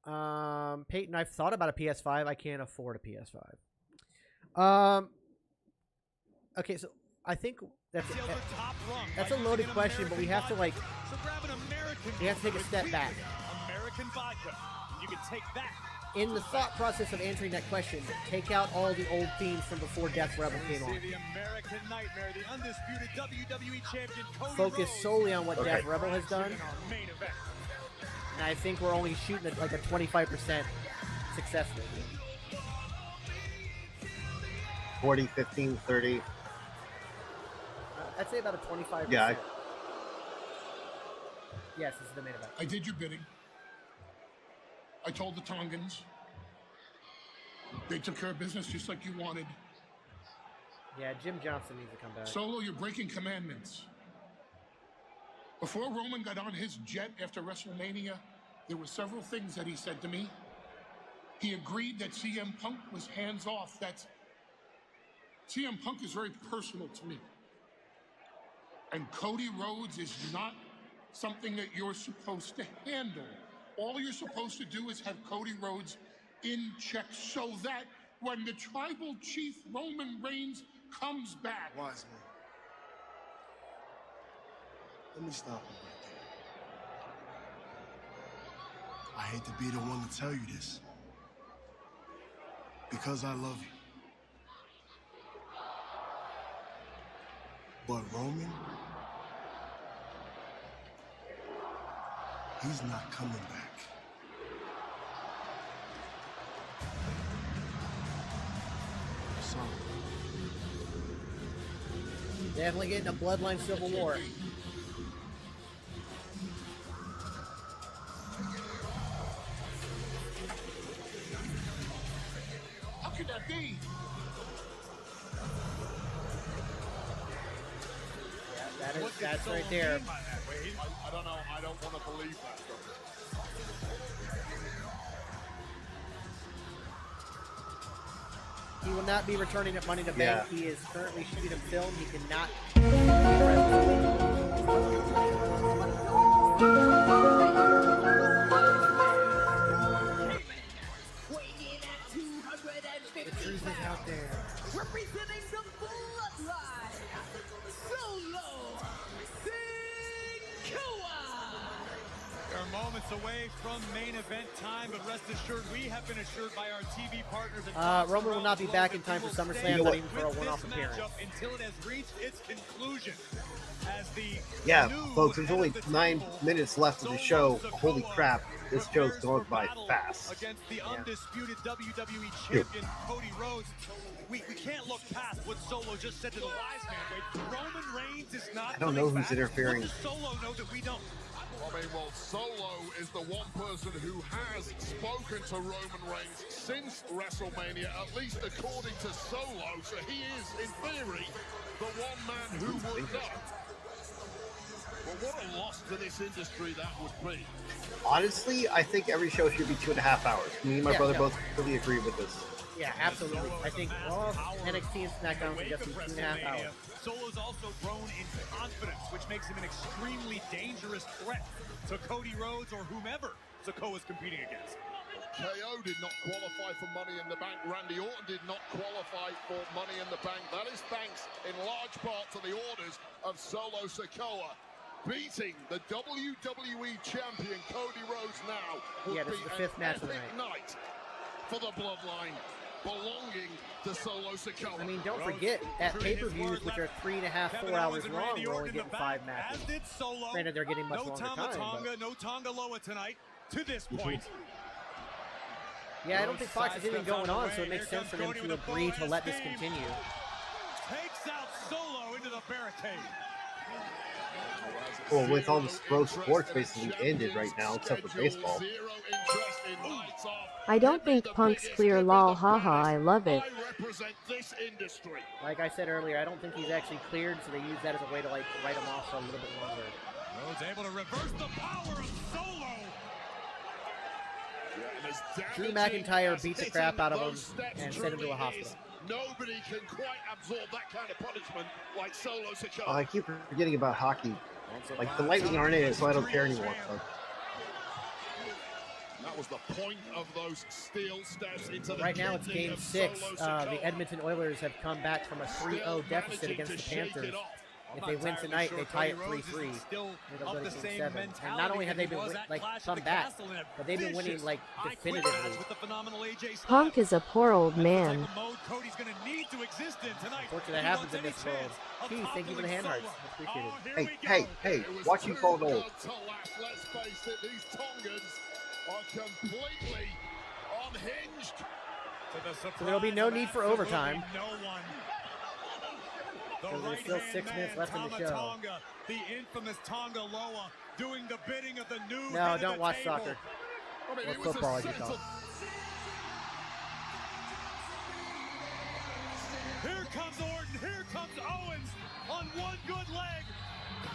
Peyton, I've thought about a PS5. I can't afford a PS5. Okay, so I think that's a loaded question, but we have to we have to take a step back.
American vodka. You can take that.
In the thought process of answering that question, take out all the old themes from before Death Rebel came on.
The American Nightmare, the undisputed WWE champion, Cody
Focus
Rhodes
solely on what Death Rebel has done.
in our main event.
And I think we're only shooting at like a 25% success rate.
40, 15, 30.
I'd say about a 25%.
Yeah.
Yes, this is the main event.
I did your bidding. I told the Tongans. They took care of business just like you wanted.
Yeah, Jim Johnson needs to come back.
Solo, you're breaking commandments. Before Roman got on his jet after WrestleMania, there were several things that he said to me. He agreed that CM Punk was hands-off. CM Punk is very personal to me. And Cody Rhodes is not something that you're supposed to handle. All you're supposed to do is have Cody Rhodes in check so that when the tribal chief Roman Reigns comes back.
Wise man. Let me stop you right there. I hate to be the one to tell you this. Because I love you. But Roman, He's not coming back. Sorry.
Definitely getting a bloodline civil war.
How could that be?
That's right there.
I don't know. I don't want to believe that.
He will not be returning at Money in the Bank. He is currently shooting a film. He cannot.
The truth is out there. Representing the bloodline, Solo Sikoa.
We're moments away from main event time, but rest assured, we have been assured by our TV partners.
Roman will not be back in time for SummerSlam, not even for a one-off appearance.
Until it has reached its conclusion. As the
folks, there's only 9 minutes left of the show. Holy crap, this show's going by fast.
Against the undisputed WWE champion, Cody Rhodes. We can't look past what Solo just said to the wise man. Roman Reigns is not.
I don't know who's interfering.
What does Solo know that we don't?
I mean, well, Solo is the one person who has spoken to Roman Reigns since WrestleMania, at least according to Solo. So he is, in theory, the one man who would know. Well, what a loss to this industry that would be.
Honestly, I think every show should be 2.5 hours. Me and my brother both really agree with this.
Yeah, absolutely. I think all NXT and SmackDown should just be 2.5 hours.
Solo's also grown in confidence, which makes him an extremely dangerous threat to Cody Rhodes or whomever Sikoa is competing against.
KO did not qualify for Money in the Bank. Randy Orton did not qualify for Money in the Bank. That is thanks in large part to the orders of Solo Sikoa. Beating the WWE champion Cody Rhodes now would
this
be
is the fifth match of the
night for the Bloodline, belonging to Solo Sikoa.
I mean, don't forget, at pay-per-views, which are 3.5, 4 hours long, we're only getting 5 matches. Granted, they're getting much longer time.
No Tonga Loa tonight to this point.
Yeah, I don't think Fox is anything going on, so it makes sense for them to agree to let this continue.
Takes out Solo into the barricade.
Well, with all the pro sports basically ended right now, except for baseball.
I don't think Punk's clear, lol, haha, I love it.
Like I said earlier, I don't think he's actually cleared, so they use that as a way to like write him off for a little bit longer.
Rhodes able to reverse the power of Solo.
Drew McIntyre beat the crap out of him and sent him to a hospital.
Nobody can quite absorb that kind of punishment like Solo Sikoa.
I keep forgetting about hockey. Like, the Lightning aren't in it, so I don't care anymore. But
that was the point of those steel steps into the
right now it's game 6. The Edmonton Oilers have come back from a 3-0 deficit against the Panthers. If they win tonight, they tie it 3-3. It'll go to game 7. And not only have they been come back, but they've been winning like definitively.
Punk is a poor old man.
Unfortunately, that happens in this world. Keith, thank you for the hand hearts. Appreciate it.
Hey, watch you fall old.
Let's face it, these Tongans are completely unhinged.
So there'll be no need for overtime. So there's still 6 minutes left in the show.
The infamous Tonga Loa doing the bidding of the new.
No, don't watch soccer. Or football, as you call it.
Here comes Orton, here comes Owens on one good leg.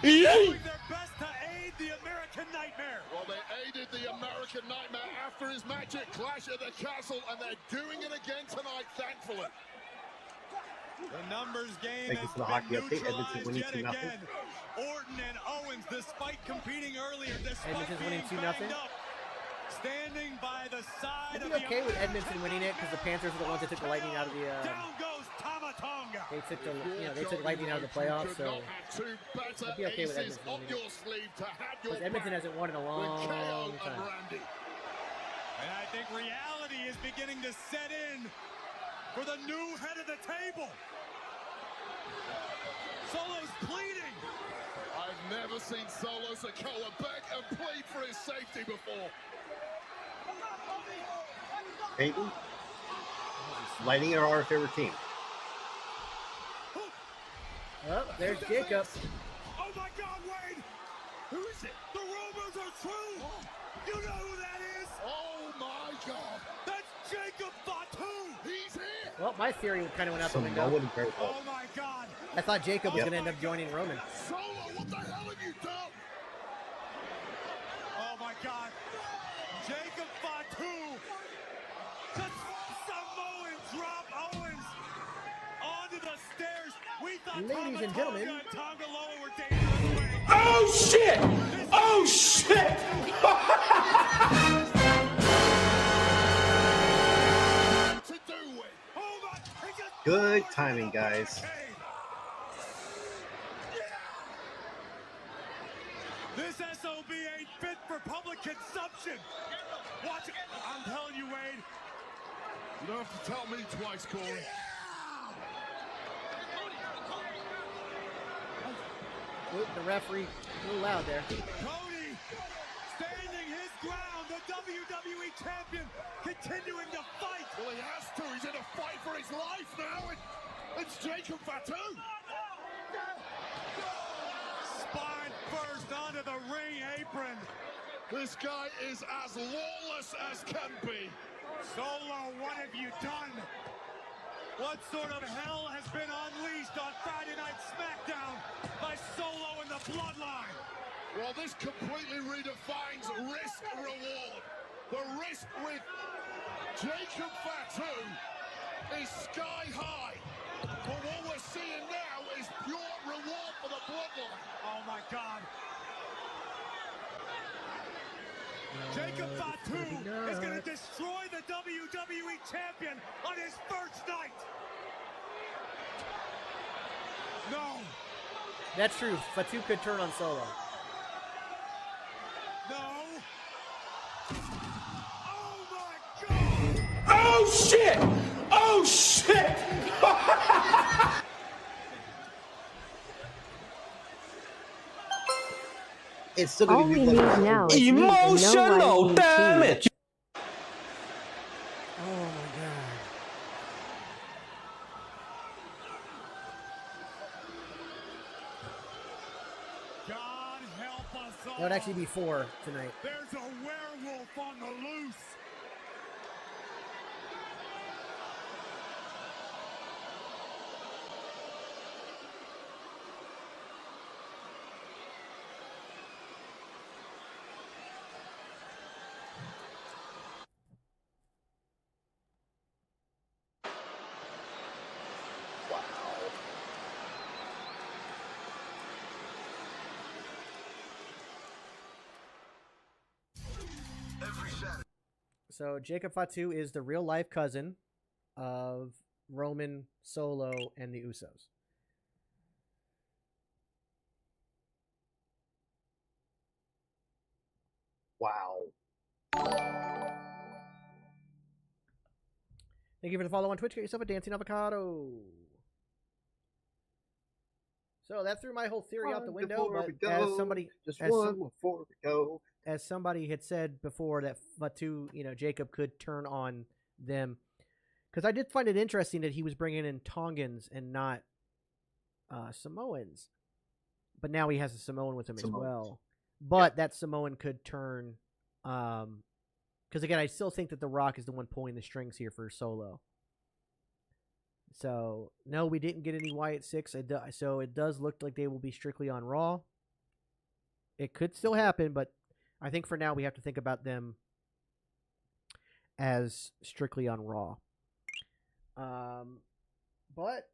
Doing
their best to aid the American Nightmare.
Well, they aided the American Nightmare after his magic clash at the castle, and they're doing it again tonight, thankfully.
The numbers game
Thank you for the hockey update. Edmonton winning 2-0.
Orton and Owens, despite competing earlier,
Edmonton's winning 2-0.
Standing by the side
I'd be okay with Edmonton winning it because the Panthers are the ones that took the Lightning out of the.
Down goes Tamatonga.
They took the they took Lightning out of the playoffs, so I'd be okay with Edmonton winning it. Because Edmonton hasn't won in a long time.
And I think reality is beginning to set in for the new head of the table. Solo's pleading.
I've never seen Solo Sikoa beg and plead for his safety before.
Peyton, Lightning are our favorite team.
Oh, there's Jacob.
Oh my God, Wade! Who is it? The rumors are true! You know who that is?
Oh my God!
That's Jacob Fatu! He's here!
Well, my theory kind of went out the window.
Oh my God!
I thought Jacob was going to end up joining Roman.
Solo, what the hell have you done?
Oh my God! Jacob Fatu! Just Samoan drop Owens onto the stairs. We thought
Ladies and gentlemen.
Tongaloa were dangerous.
Oh shit! Oh shit!
Good timing, guys.
This SOB ain't fit for public consumption. Watch it. I'm telling you, Wade.
You don't have to tell me twice, Corey.
Oop, the referee, a little loud there.
Cody standing his ground, the WWE champion, continuing to fight.
Well, he has to. He's in a fight for his life now. It's Jacob Fatu.
Spine first onto the ring apron.
This guy is as lawless as can be.
Solo, what have you done? What sort of hell has been unleashed on Friday Night Smackdown by Solo and the Bloodline?
Well, this completely redefines risk-reward. The risk with Jacob Fatu is sky high. But what we're seeing now is pure reward for the Bloodline.
Oh my God. Jacob Fatu is going to destroy the WWE champion on his first night. No.
That's true. Fatu could turn on Solo.
No. Oh my God.
Oh shit! Oh shit!
It's still
All
going
we
to be
need
one.
now is meat and no
Emotional
YET.
damage.
Oh my God.
God help us all.
That would actually be 4 tonight.
There's a werewolf on the loose.
So Jacob Fatu is the real life cousin of Roman, Solo, and the Usos.
Wow.
Thank you for the follow on Twitch. Get yourself a dancing avocado. So that threw my whole theory out the window. But as somebody,
before we go.
As somebody had said before, that Fatu, Jacob could turn on them, because I did find it interesting that he was bringing in Tongans and not Samoans, but now he has a Samoan with him as well. But that Samoan could turn, because again, I still think that The Rock is the one pulling the strings here for Solo. So no, we didn't get any Wyatt 6. So it does look like they will be strictly on Raw. It could still happen, but I think for now we have to think about them as strictly on Raw. But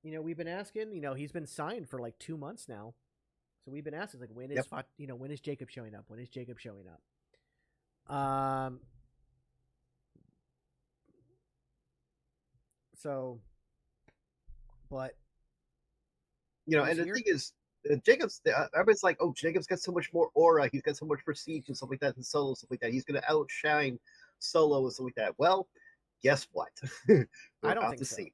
we've been asking. He's been signed for like 2 months now, so we've been asking like, when is when is Jacob showing up? When is Jacob showing up? So, but
and the thing is, Jacob's, everybody's like, oh, Jacob's got so much more aura, he's got so much prestige and stuff like that, and Solo, stuff like that. He's going to outshine Solo and stuff like that. Well, guess what?
I don't think so.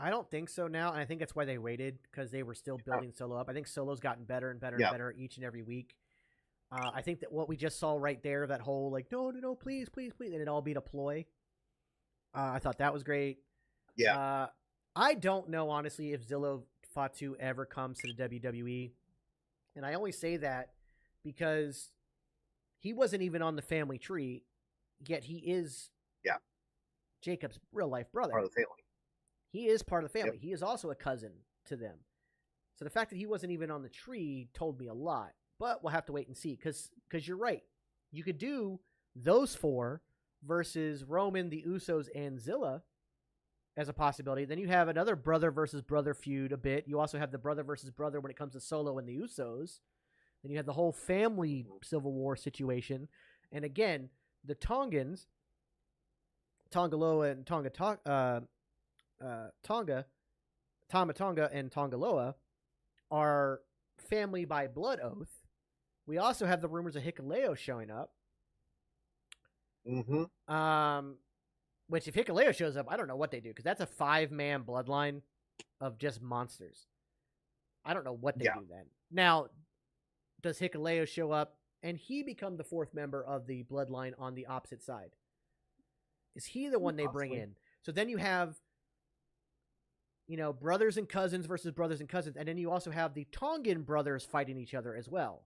I don't think so now, and I think that's why they waited, because they were still building Solo up. I think Solo's gotten better and better and better each and every week. I think that what we just saw right there, that whole like, no, please, and it all being a ploy. I thought that was great.
Yeah.
I don't know, honestly, if Zillow Fatu ever comes to the WWE. And I only say that because he wasn't even on the family tree, yet he is Jacob's real-life brother.
Part of the family.
He is part of the family. Yep. He is also a cousin to them. So the fact that he wasn't even on the tree told me a lot. But we'll have to wait and see, because you're right. You could do those four versus Roman, the Usos, and Zilla as a possibility. Then you have another brother versus brother feud a bit. You also have the brother versus brother when it comes to Solo and the Usos. Then you have the whole family civil war situation. And again, the Tongans, Tongaloa and Tama Tonga and Tongaloa are family by blood oath. We also have the rumors of Hikuleo showing up. Which if Hikuleo shows up, I don't know what they do, because that's a 5-man bloodline of just monsters. I don't know what they do then. Now, does Hikuleo show up and he become the 4th member of the bloodline on the opposite side? Is he the one they bring in? So then you have, brothers and cousins versus brothers and cousins, and then you also have the Tongan brothers fighting each other as well.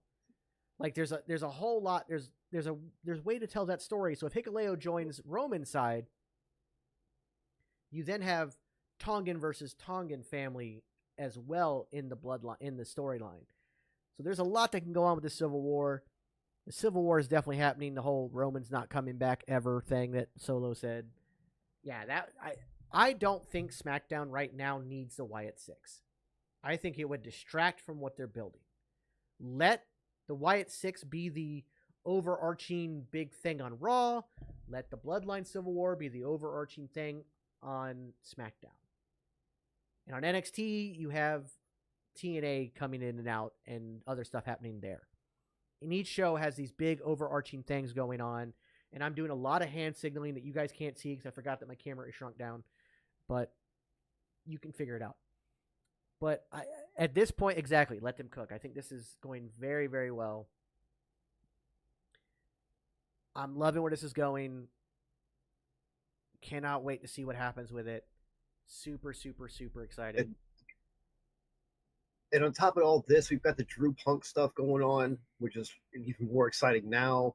Like there's a whole lot. There's way to tell that story. So if Hikuleo joins Roman's side, you then have Tongan versus Tongan family as well in the bloodline, in the storyline. So there's a lot that can go on with the Civil War. The Civil War is definitely happening. The whole Roman's not coming back ever thing that Solo said. Yeah, I don't think SmackDown right now needs the Wyatt Six. I think it would distract from what they're building. Let the Wyatt Six be the overarching big thing on Raw. Let the Bloodline Civil War be the overarching thing on SmackDown. And on NXT, you have TNA coming in and out and other stuff happening there. And each show has these big overarching things going on. And I'm doing a lot of hand signaling that you guys can't see because I forgot that my camera is shrunk down. But you can figure it out. But at this point, exactly, let them cook. I think this is going very, very well. I'm loving where this is going. Cannot wait to see what happens with it. Super, super, super excited.
And on top of all this, we've got the Drew Punk stuff going on, which is even more exciting now.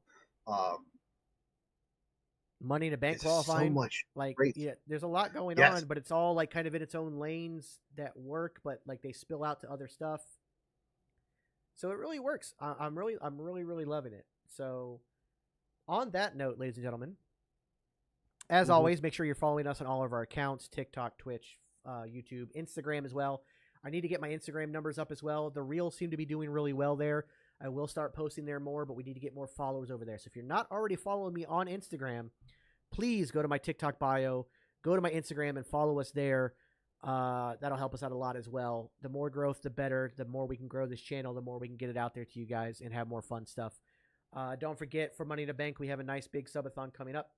Money in the Bank qualifying.
So much.
Yeah, there's a lot going on, but it's all like kind of in its own lanes that work, but like they spill out to other stuff. So it really works. I'm really loving it. So on that note, ladies and gentlemen, as always, make sure you're following us on all of our accounts, TikTok, Twitch, YouTube, Instagram as well. I need to get my Instagram numbers up as well. The Reels seem to be doing really well there. I will start posting there more, but we need to get more followers over there. So if you're not already following me on Instagram, please go to my TikTok bio, go to my Instagram and follow us there. That'll help us out a lot as well. The more growth, the better. The more we can grow this channel, the more we can get it out there to you guys and have more fun stuff. Don't forget, for Money in the Bank, we have a nice big subathon coming up.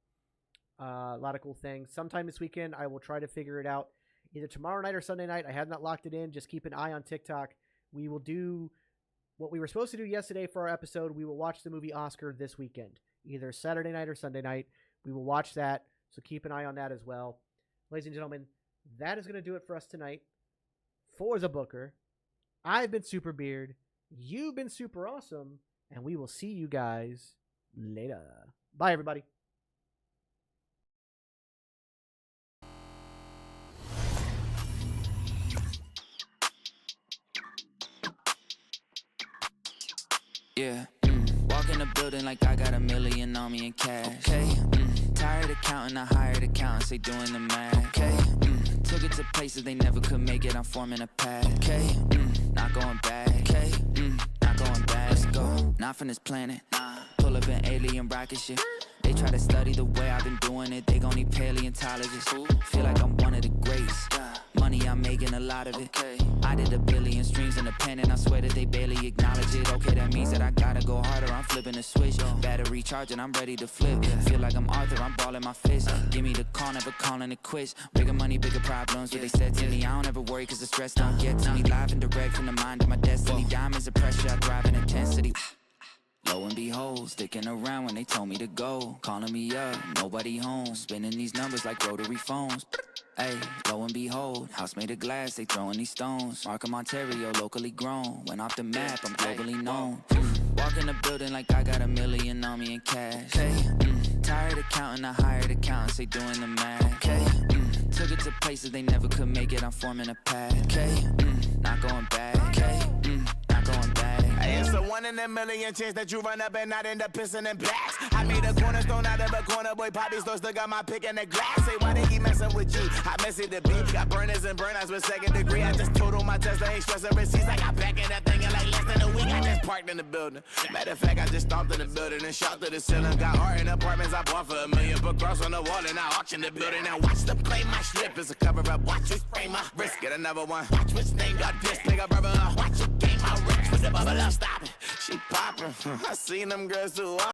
A lot of cool things. Sometime this weekend, I will try to figure it out. Either tomorrow night or Sunday night. I have not locked it in. Just keep an eye on TikTok. We will do what we were supposed to do yesterday for our episode. We will watch the movie Oscar this weekend. Either Saturday night or Sunday night. We will watch that. So keep an eye on that as well. Ladies and gentlemen, that is going to do it for us tonight. For the Booker, I've been Super Beard. You've been super awesome. And we will see you guys later. Bye, everybody.
Yeah, walk in the building like I got $1 million on me in cash. Okay, tired of counting, I hired accountants, they doing the math. Okay, took it to places they never could make it, I'm forming a path. Okay, not going back. Okay, not going back. Let's go, not from this planet. Pull up an alien rocket ship. They try to study the way I've been doing it, they gon' need paleontologists. Feel like I'm one of the greats. Money I'm making, a lot of it. I did 1 billion streams in the pen and I swear that they barely acknowledge it. Okay, that means that I gotta go harder, I'm flipping the switch. Battery charging, I'm ready to flip. Feel like I'm Arthur, I'm balling my fist. Give me the call, never calling it quits. Bigger money, bigger problems, what they said to me. I don't ever worry cause the stress don't get to me. Live and direct from the mind of my destiny. Diamonds of pressure, I thrive in intensity. Lo and behold, sticking around when they told me to go. Calling me up, nobody home. Spinning these numbers like rotary phones. Hey, lo and behold, house made of glass, they throwing these stones. Markham, Ontario, locally grown. Went off the map, I'm globally known. Walk in the building like I got $1 million on me in cash. Tired of counting, I hired accountants, they doing the math. Took it to places they never could make it, I'm forming a path. Not going back. Not going back.
Hey, it's a 1 in a million chance that you run up and not end up pissing in blacks. I made a cornerstone out of a corner, boy. Poppy still got my pick in the glass. Say, why they keep messing with you? I mess it the beat. Got burners and burnouts with 2nd degree. I just total my Tesla, ain't stressing receipts. I got back in that thing in like less than a week. I just parked in the building. Matter of fact, I just stomped in the building and shot to the ceiling. Got art in apartments I bought for $1 million. Put cross on the wall and I auction the building. Now watch them claim my strip is a cover up. Watch which frame my wrist. Get another one. Watch which name got this. Pick up brother. Watch it game my rich with the bubble up. Stop it. She poppin'. I seen them girls too.